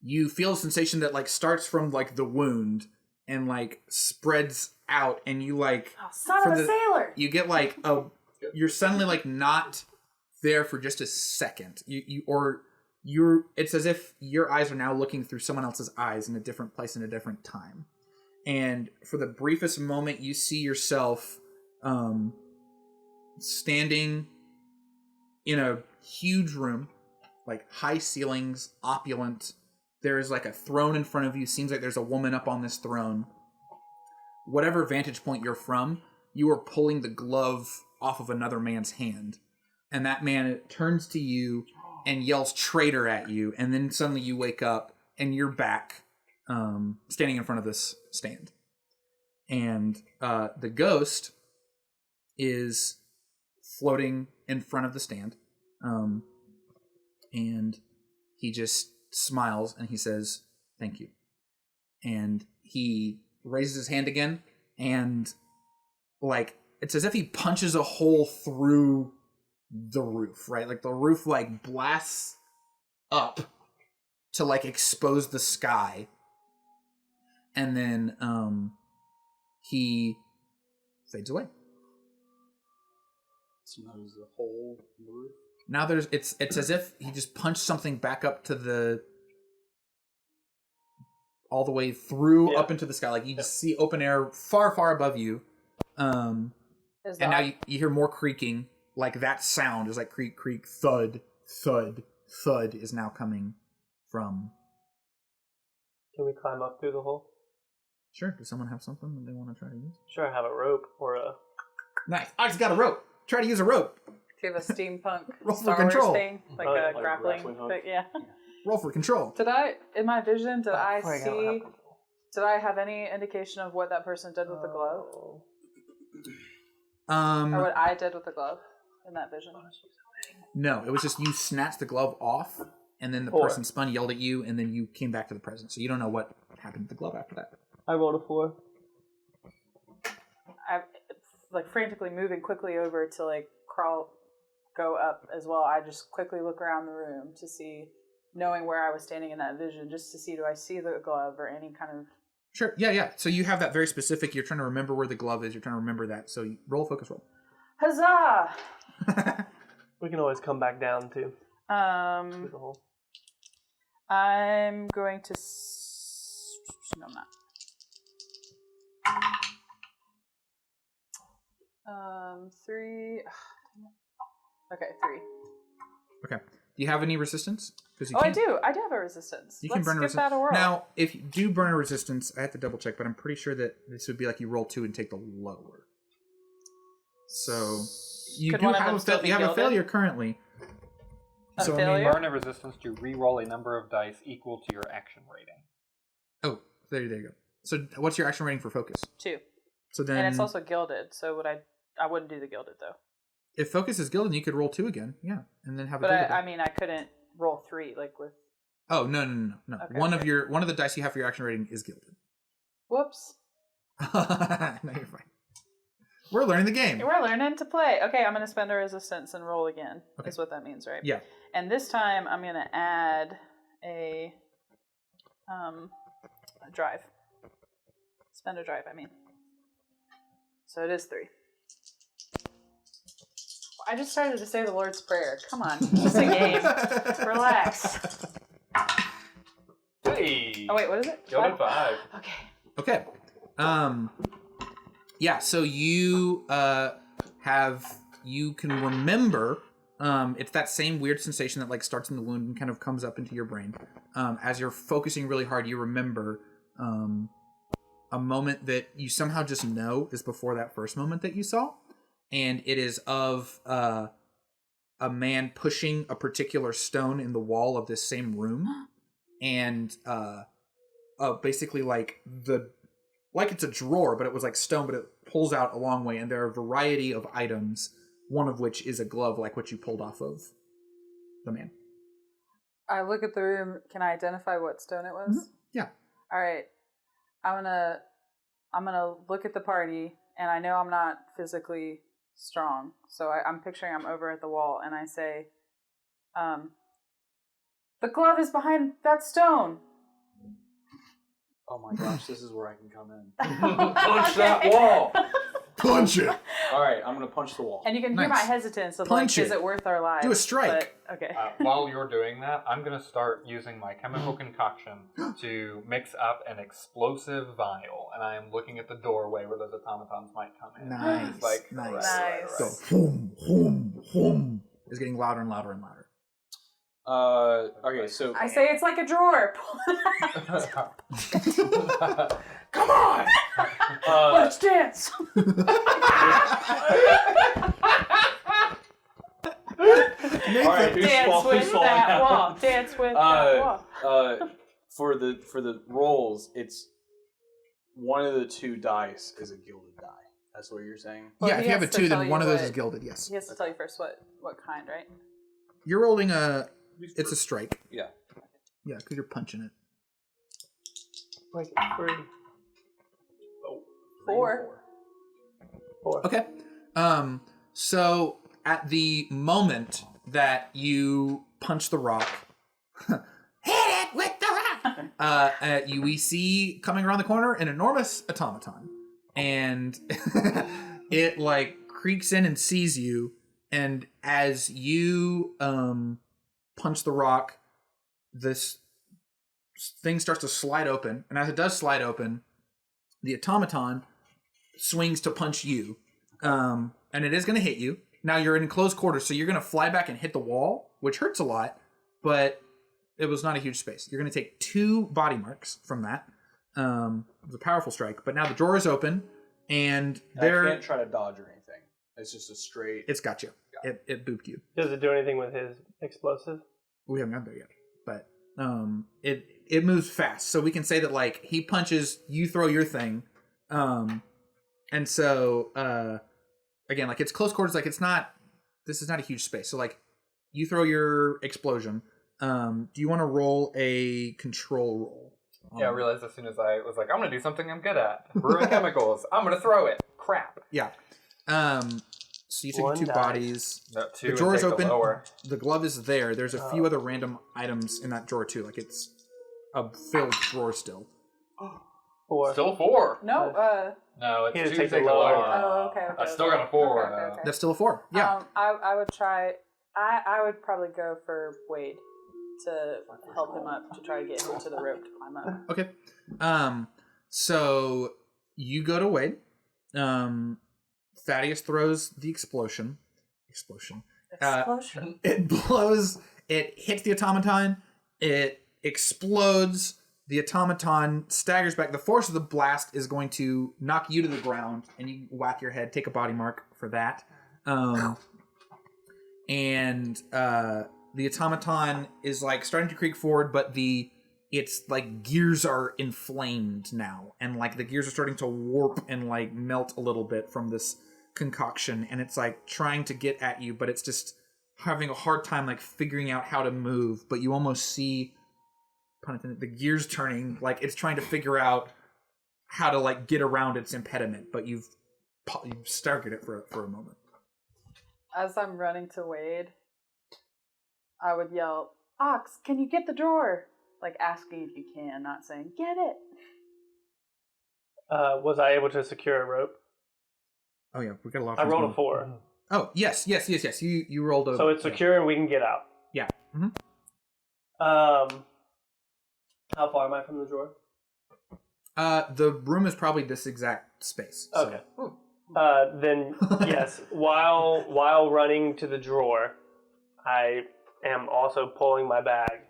[SPEAKER 1] you feel a sensation that like starts from like the wound and like spreads out, and you like
[SPEAKER 4] Oh, son
[SPEAKER 1] For
[SPEAKER 4] of a
[SPEAKER 1] the-
[SPEAKER 4] sailor!
[SPEAKER 1] you get like you're suddenly like not there for just a second. It's as if your eyes are now looking through someone else's eyes in a different place in a different time. And for the briefest moment, you see yourself standing in a huge room, like high ceilings, opulent. There is like a throne in front of you. Seems like there's a woman up on this throne. Whatever vantage point you're from, you are pulling the glove off of another man's hand. And that man turns to you and yells traitor at you. And then suddenly you wake up and you're back standing in front of this stand. And the ghost is floating in front of the stand. And he just smiles and he says, "Thank you." And he raises his hand again, and like it's as if he punches a hole through the roof, right? Like the roof like blasts up to like expose the sky. And then he fades away.
[SPEAKER 7] So now there's a hole in the roof.
[SPEAKER 1] Now it's as if he just punched something back up to the all the way through up into the sky. Like you just see open air far above you. And now you hear more creaking. Like that sound is like creak, creak, thud, thud, thud is now coming from.
[SPEAKER 3] Can we climb up through the hole?
[SPEAKER 1] Sure. Does someone have something that they want to try to use?
[SPEAKER 3] Sure, I have a rope or a...
[SPEAKER 1] Nice. I just got a rope. Try to use a rope.
[SPEAKER 4] Do you have a steampunk
[SPEAKER 1] Roll for
[SPEAKER 4] Star
[SPEAKER 1] control.
[SPEAKER 4] Wars thing? Like a
[SPEAKER 7] like
[SPEAKER 4] grappling
[SPEAKER 7] grappling hook?
[SPEAKER 4] thing? Yeah.
[SPEAKER 1] Roll for control.
[SPEAKER 4] Did I, in my vision, did I
[SPEAKER 3] Frig,
[SPEAKER 4] see...
[SPEAKER 3] don't have
[SPEAKER 4] Did I have any indication of what that person did with the glove? Or what I did with the glove in that vision?
[SPEAKER 1] No, it was just you snatched the glove off, and then the person spun, yelled at you, and then you came back to the present. So you don't know what happened to the glove after that.
[SPEAKER 3] I rolled a 4.
[SPEAKER 4] I like frantically moving quickly over to like go up as well. I just quickly look around the room to see, knowing where I was standing in that vision, just to see, do I see the glove or any kind of...
[SPEAKER 1] Sure. Yeah. So you have that very specific. You're trying to remember where the glove is. You're trying to remember that. So you roll a focus roll.
[SPEAKER 4] Huzzah!
[SPEAKER 3] We can always come back down too. Through the hole.
[SPEAKER 4] I'm going to... No, I'm not. 3... Okay, 3.
[SPEAKER 1] Okay. Do you have any resistance?
[SPEAKER 4] I do. I do have a resistance.
[SPEAKER 1] You
[SPEAKER 4] Let's
[SPEAKER 1] can burn a
[SPEAKER 4] give that a whirl.
[SPEAKER 1] Now, if you do burn a resistance, I have to double check, but I'm pretty sure that this would be like you roll 2 and take the lower. So you
[SPEAKER 4] Could
[SPEAKER 1] do
[SPEAKER 4] one of
[SPEAKER 1] have
[SPEAKER 4] them
[SPEAKER 1] a
[SPEAKER 4] still be
[SPEAKER 1] you have a
[SPEAKER 4] gilded?
[SPEAKER 1] failure currently.
[SPEAKER 4] A
[SPEAKER 1] So
[SPEAKER 4] failure?
[SPEAKER 2] Burn a resistance to re-roll a number of dice equal to your action rating.
[SPEAKER 1] Oh, there you go. So what's your action rating for focus?
[SPEAKER 4] 2.
[SPEAKER 1] So then,
[SPEAKER 4] And it's also gilded, so I wouldn't do the gilded though.
[SPEAKER 1] if focus is gilded, you could roll 2 again, yeah, and then have a
[SPEAKER 4] But
[SPEAKER 1] gilded.
[SPEAKER 4] I couldn't roll 3 like with...
[SPEAKER 1] Oh no!
[SPEAKER 4] Okay,
[SPEAKER 1] one
[SPEAKER 4] okay.
[SPEAKER 1] of the dice you have for your action rating is gilded.
[SPEAKER 4] Whoops.
[SPEAKER 1] No, you're fine. We're learning the game.
[SPEAKER 4] We're learning to play. Okay, I'm going to spend a resistance and roll again.
[SPEAKER 1] Okay.
[SPEAKER 4] Is what that means, right?
[SPEAKER 1] Yeah.
[SPEAKER 4] And this time I'm going to add a drive. Spend a drive, I mean. So it is 3. I just started to say the Lord's Prayer. Come on. It's just a game. Relax.
[SPEAKER 2] Hey!
[SPEAKER 4] Oh, wait, what is it?
[SPEAKER 2] Gilded 5.
[SPEAKER 4] Okay.
[SPEAKER 1] Okay. Yeah, so you you can remember, it's that same weird sensation that like starts in the wound and kind of comes up into your brain. As you're focusing really hard, you remember a moment that you somehow just know is before that first moment that you saw. And it is of a man pushing a particular stone in the wall of this same room. And basically like it's a drawer, but it was like stone, but it pulls out a long way, and there are a variety of items, one of which is a glove like what you pulled off of the man.
[SPEAKER 4] I look at the room. Can I identify what stone it was?
[SPEAKER 1] Mm-hmm. Yeah.
[SPEAKER 4] All right. I'm gonna look at the party, and I know I'm not physically strong, so I'm picturing I'm over at the wall, and I say, the glove is behind that stone.
[SPEAKER 7] Oh my gosh, this is where I can come in.
[SPEAKER 2] Punch that wall!
[SPEAKER 6] Punch it!
[SPEAKER 7] Alright, I'm gonna punch the wall.
[SPEAKER 4] And you can hear my
[SPEAKER 1] Nice.
[SPEAKER 4] hesitance of
[SPEAKER 1] Punch
[SPEAKER 4] like,
[SPEAKER 1] it.
[SPEAKER 4] is it worth our lives?
[SPEAKER 1] Do a strike.
[SPEAKER 4] But, okay.
[SPEAKER 2] While you're doing that, I'm going to start using my chemical concoction to mix up an explosive vial, and I am looking at the doorway where those automatons might come in.
[SPEAKER 1] Nice.
[SPEAKER 2] It's like,
[SPEAKER 1] Nice.
[SPEAKER 2] right.
[SPEAKER 1] Go boom, boom, boom. It's getting louder and louder and louder.
[SPEAKER 7] Okay, so
[SPEAKER 4] I say it's like a drawer.
[SPEAKER 2] Come on!
[SPEAKER 4] Let's dance.
[SPEAKER 7] alright, who's
[SPEAKER 4] Dance
[SPEAKER 7] falling
[SPEAKER 4] with that
[SPEAKER 7] down?
[SPEAKER 4] wall. Dance with that wall.
[SPEAKER 7] For the rolls, it's one of the 2 dice is a gilded die. That's what you're saying?
[SPEAKER 4] Well,
[SPEAKER 1] Yeah,
[SPEAKER 4] he
[SPEAKER 1] if you have a
[SPEAKER 4] has to
[SPEAKER 1] 2,
[SPEAKER 4] tell
[SPEAKER 1] then
[SPEAKER 4] you
[SPEAKER 1] one of those
[SPEAKER 4] what-
[SPEAKER 1] is gilded, yes.
[SPEAKER 4] He has to tell you first what kind, right?
[SPEAKER 1] You're rolling it's a strike.
[SPEAKER 2] Yeah.
[SPEAKER 1] Yeah, because you're punching it.
[SPEAKER 3] Like 3.
[SPEAKER 7] Oh,
[SPEAKER 4] 4.
[SPEAKER 3] 4.
[SPEAKER 1] Okay. So at the moment that you punch the rock, hit it with the rock. We see coming around the corner an enormous automaton, and it like creaks in and sees you. And as you punch the rock, this thing starts to slide open, and as it does slide open, the automaton swings to punch you, and it is going to hit you. Now you're in close quarters, so you're going to fly back and hit the wall, which hurts a lot, but it was not a huge space. You're going to take 2 body marks from that. It was a powerful strike, but now the drawer is open, and
[SPEAKER 7] I
[SPEAKER 1] there
[SPEAKER 7] can't try to dodge or anything. It's just a straight.
[SPEAKER 1] it's got you. It booped you.
[SPEAKER 3] Does it do anything with his explosive?
[SPEAKER 1] We haven't got there yet, but it moves fast, so we can say that like he punches, you throw your thing, and so again, like it's close quarters, like this is not a huge space, so like you throw your explosion. Do you want to roll a control roll?
[SPEAKER 2] Yeah, I realized as soon as I was like, I'm going to do something I'm good at. Brewing chemicals. I'm going to throw it. Crap.
[SPEAKER 1] Yeah. So you took
[SPEAKER 3] One
[SPEAKER 1] two
[SPEAKER 3] die.
[SPEAKER 1] bodies.
[SPEAKER 2] No, two
[SPEAKER 1] The
[SPEAKER 2] and
[SPEAKER 1] drawer is
[SPEAKER 2] take
[SPEAKER 1] open.
[SPEAKER 2] The lower.
[SPEAKER 1] The glove is there. There's a few other random items in that drawer too. Like it's a filled drawer still.
[SPEAKER 3] 4.
[SPEAKER 2] Still 4.
[SPEAKER 4] No,
[SPEAKER 2] No,
[SPEAKER 3] He
[SPEAKER 2] it's
[SPEAKER 3] had
[SPEAKER 2] 2
[SPEAKER 3] to
[SPEAKER 2] to
[SPEAKER 3] take
[SPEAKER 2] take
[SPEAKER 3] the
[SPEAKER 2] the
[SPEAKER 3] lower.
[SPEAKER 2] lower.
[SPEAKER 4] Oh, okay.
[SPEAKER 2] I still got a 4.
[SPEAKER 4] Okay.
[SPEAKER 1] That's still a 4. Yeah.
[SPEAKER 4] I would try. I would probably go for Wade to help him up to try to get him to the rope to climb up.
[SPEAKER 1] Okay. So you go to Wade. Thaddeus throws the explosion. Explosion. It blows. It hits the automaton. It explodes. The automaton staggers back. The force of the blast is going to knock you to the ground, and you whack your head. Take a body mark for that. And the automaton is like starting to creak forward, but its like gears are inflamed now, and like the gears are starting to warp and like melt a little bit from this concoction, and it's like trying to get at you, but it's just having a hard time like figuring out how to move. But you almost see, pun intended, the gears turning, like it's trying to figure out how to like get around its impediment, but you've staggered it for a moment.
[SPEAKER 4] As I'm running to Wade, I would yell, "Ox, can you get the drawer?" Like asking if you can, not saying, "Get it."
[SPEAKER 3] Was I able to secure a rope?
[SPEAKER 1] Oh yeah, we got a lot.
[SPEAKER 3] I rolled a 4.
[SPEAKER 1] Oh yes. You rolled a.
[SPEAKER 3] So it's secure and we can get out.
[SPEAKER 1] Yeah. Mm-hmm.
[SPEAKER 3] How far am I from the drawer?
[SPEAKER 1] The room is probably this exact space. So.
[SPEAKER 3] Okay. Then yes, while running to the drawer, I am also pulling my bag,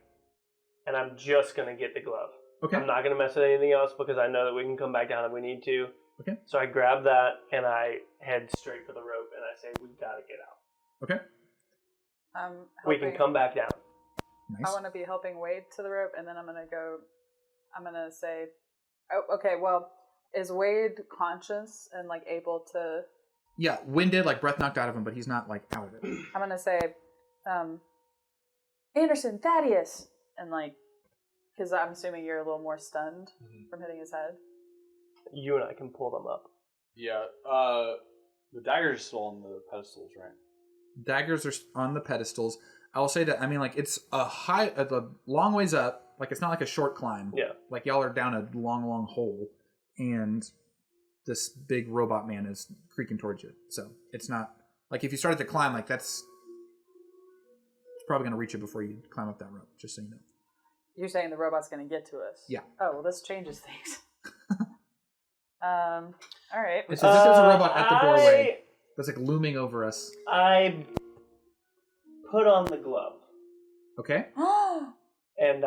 [SPEAKER 3] and I'm just gonna get the glove.
[SPEAKER 1] Okay.
[SPEAKER 3] I'm not gonna mess with anything else because I know that we can come back down if we need to.
[SPEAKER 1] Okay.
[SPEAKER 3] So I grab that and I head straight for the rope and I say, "We gotta get out.
[SPEAKER 1] Okay.
[SPEAKER 3] We can come back down."
[SPEAKER 1] Nice.
[SPEAKER 4] I want to be helping Wade to the rope, and then I'm gonna say, "Oh, okay. Well, is Wade conscious and like able to?"
[SPEAKER 1] Yeah, winded, like breath knocked out of him, but he's not like out of it.
[SPEAKER 4] I'm gonna say, Anderson, Thaddeus, and like, because I'm assuming you're a little more stunned from hitting his head.
[SPEAKER 3] You and I can pull them up.
[SPEAKER 7] Yeah. The daggers are still on the pedestals, right?
[SPEAKER 1] Daggers are on the pedestals. I will say that, I mean, like, it's a long ways up. Like, it's not like a short climb.
[SPEAKER 3] Yeah.
[SPEAKER 1] Like, y'all are down a long, long hole, and this big robot man is creaking towards you. So, it's not, like, if you started to climb, like, it's probably going to reach you before you climb up that rope, just so you know.
[SPEAKER 4] You're saying the robot's gonna get to us?
[SPEAKER 1] Yeah.
[SPEAKER 4] Oh, well, this changes things. All right.
[SPEAKER 1] It's as if there's a robot at the doorway that's, like, looming over us.
[SPEAKER 3] I put on the glove.
[SPEAKER 1] Okay?
[SPEAKER 3] And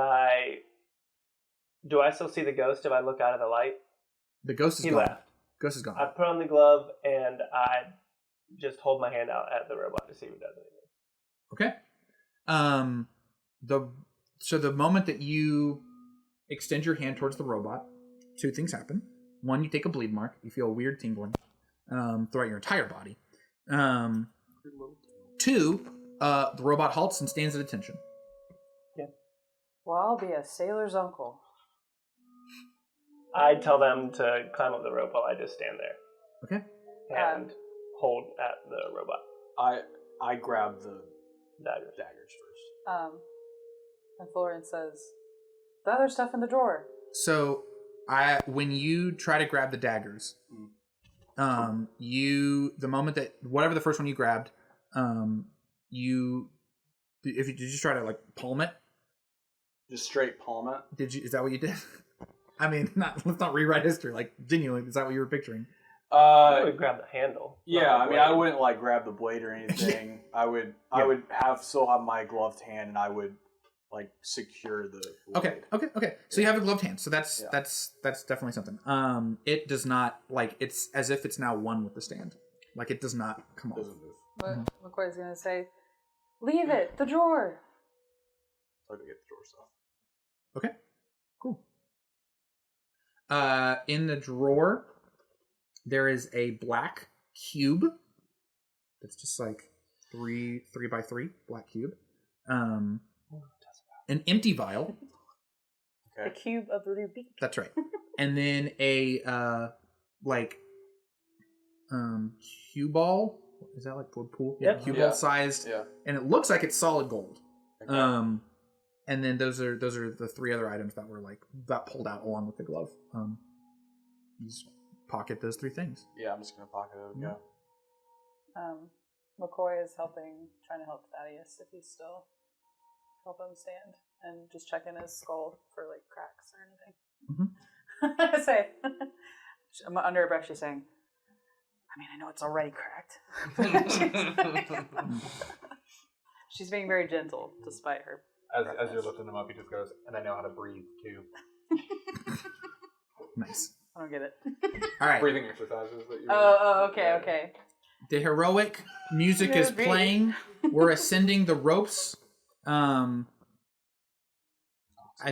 [SPEAKER 3] do I still see the ghost if I look out of the light?
[SPEAKER 1] The ghost is
[SPEAKER 3] He
[SPEAKER 1] gone.
[SPEAKER 3] left.
[SPEAKER 1] Ghost is gone.
[SPEAKER 3] I put on the glove and I just hold my hand out at the robot to see if it does anything.
[SPEAKER 1] Okay. So the moment that you extend your hand towards the robot, two things happen. One, you take a bleed mark. You feel a weird tingling throughout your entire body. Two, the robot halts and stands at attention.
[SPEAKER 3] Yeah.
[SPEAKER 4] Well, I'll be a sailor's uncle.
[SPEAKER 3] I tell them to climb up the rope while I just stand there
[SPEAKER 1] Okay.
[SPEAKER 3] and hold at the robot.
[SPEAKER 7] I grab the
[SPEAKER 3] Daggers.
[SPEAKER 7] daggers first.
[SPEAKER 4] And Florian says, "The other stuff in the drawer."
[SPEAKER 1] So when you try to grab the daggers, the moment that whatever the first one you grabbed, did you just try to like palm it?
[SPEAKER 7] Just straight palm it.
[SPEAKER 1] Is that what you did? I mean, let's not rewrite history. Like, genuinely, is that what you were picturing?
[SPEAKER 3] I would grab the handle.
[SPEAKER 7] Yeah, I mean, I wouldn't like grab the blade or anything. I would still have my gloved hand, and I would like secure the blade.
[SPEAKER 1] Okay. So you have a gloved hand. So that's
[SPEAKER 7] Yeah.
[SPEAKER 1] that's definitely something. It does not like it's as if it's now one with the stand. Like it does not come off.
[SPEAKER 7] Doesn't move.
[SPEAKER 4] But McCoy's gonna say, "Leave it, the drawer."
[SPEAKER 7] So I can get the drawer stuff.
[SPEAKER 1] Okay. Cool. In the drawer, there is a black cube. That's just like 3 by 3 black cube. An empty vial.
[SPEAKER 4] The cube of Rubik.
[SPEAKER 1] That's right. And then a cue ball. Is that like pool?
[SPEAKER 3] Yep.
[SPEAKER 1] Cue ball sized.
[SPEAKER 7] Yeah.
[SPEAKER 1] And it looks like it's solid gold.
[SPEAKER 7] Okay.
[SPEAKER 1] And then those are the three other items that pulled out along with the glove. You just pocket those three things.
[SPEAKER 7] Yeah, I'm just gonna pocket it. Yeah.
[SPEAKER 4] McCoy is trying to help Thaddeus if he's still help him stand, and just checking his skull for like cracks or anything. Say, I'm under her breath. She's saying, "I mean, I know it's already cracked." She's being very gentle despite her.
[SPEAKER 2] As you're lifting him up, he just goes, "And I know how to breathe too."
[SPEAKER 1] Nice.
[SPEAKER 4] I don't get it.
[SPEAKER 1] All right.
[SPEAKER 2] Breathing exercises that you.
[SPEAKER 4] Okay.
[SPEAKER 1] The heroic music is playing. We're ascending the ropes. I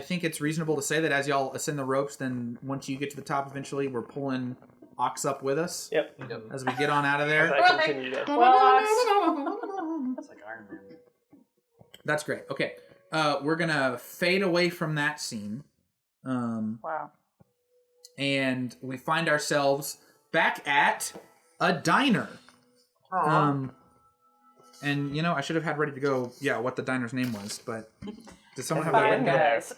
[SPEAKER 1] think it's reasonable to say that as y'all ascend the ropes, then once you get to the top, eventually we're pulling Ox up with us.
[SPEAKER 3] Yep.
[SPEAKER 1] As we get on out of there.
[SPEAKER 3] As I continue to...
[SPEAKER 7] It's like Iron Man.
[SPEAKER 1] That's great. Okay. We're gonna fade away from that scene.
[SPEAKER 4] Wow.
[SPEAKER 1] And we find ourselves back at a diner. And I should have had ready to go. Yeah, what the diner's name was, but did someone have that
[SPEAKER 4] Five
[SPEAKER 1] written down?
[SPEAKER 4] guys.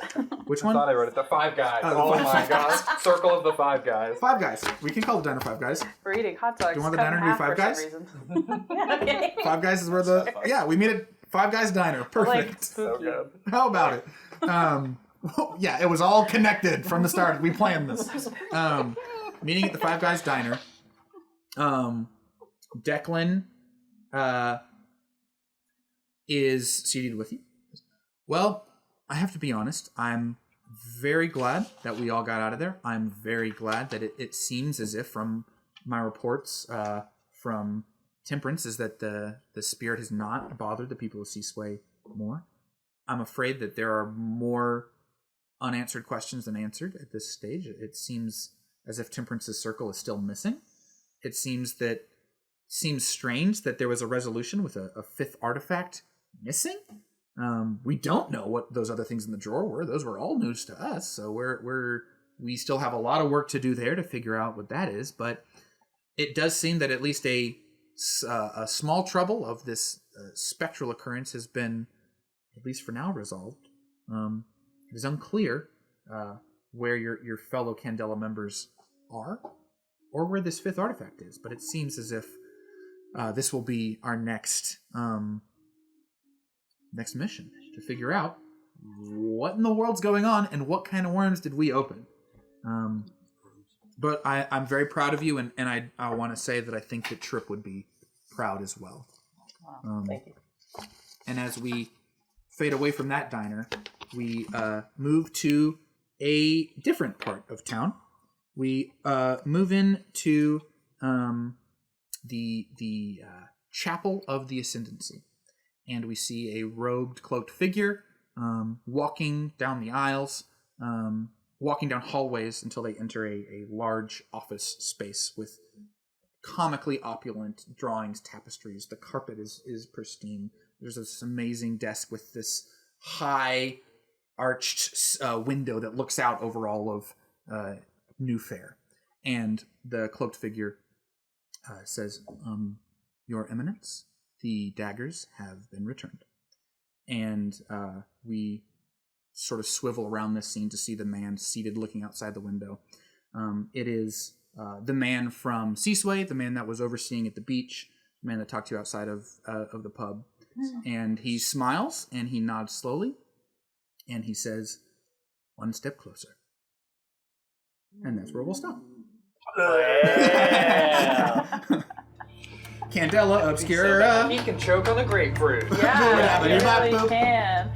[SPEAKER 1] Which
[SPEAKER 2] I
[SPEAKER 1] one?
[SPEAKER 2] thought I wrote it. The Five Guys.
[SPEAKER 1] Oh, the
[SPEAKER 2] My God! Circle of the Five Guys.
[SPEAKER 1] Five Guys. We can call the diner Five Guys.
[SPEAKER 4] We're eating hot dogs.
[SPEAKER 1] Do you want the
[SPEAKER 4] cut
[SPEAKER 1] diner
[SPEAKER 4] in
[SPEAKER 1] to be
[SPEAKER 4] half
[SPEAKER 1] Five
[SPEAKER 4] for some
[SPEAKER 1] Guys?
[SPEAKER 4] reason. Yeah, okay.
[SPEAKER 1] Five Guys is where the we meet at Five Guys Diner.
[SPEAKER 4] Like
[SPEAKER 1] Perfect.
[SPEAKER 4] spooky.
[SPEAKER 2] good.
[SPEAKER 1] How about it? Yeah, it was all connected from the start. We planned this. Meeting at the Five Guys Diner. Declan is seated with you. Well, I have to be honest. I'm very glad that we all got out of there. I'm very glad that it seems as if from my reports from Temperance is that the spirit has not bothered the people of Seasway more. I'm afraid that there are more unanswered questions than answered at this stage. It seems as if Temperance's circle is still missing. It seems strange that there was a resolution with a fifth artifact missing. We don't know what those other things in the drawer were. Those were all news to us. So we still have a lot of work to do there to figure out what that is. But it does seem that at least a small trouble of this spectral occurrence has been, at least for now, resolved. It is unclear where your fellow Candela members are, or where this fifth artifact is. But it seems as if this will be our next mission, to figure out what in the world's going on and what kind of worms did we open. But I'm very proud of you, and I want to say that I think that Trip would be proud as well.
[SPEAKER 3] Thank you.
[SPEAKER 1] And as we fade away from that diner, we move to a different part of town. We move into the Chapel of the Ascendancy. And we see a robed, cloaked figure walking down the aisles, walking down hallways until they enter a large office space with comically opulent drawings, tapestries. The carpet is pristine. There's this amazing desk with this high arched window that looks out over all of New Fair. And the cloaked figure says, Your Eminence, the daggers have been returned. And we sort of swivel around this scene to see the man seated looking outside the window. It is the man from Seasway, the man that was overseeing at the beach, the man that talked to you outside of the pub. And he smiles and he nods slowly and he says, "One step closer." And that's where we'll stop.
[SPEAKER 3] Yeah.
[SPEAKER 1] Candela Obscura.
[SPEAKER 2] He can choke on the grapefruit.
[SPEAKER 4] Yeah, you really can.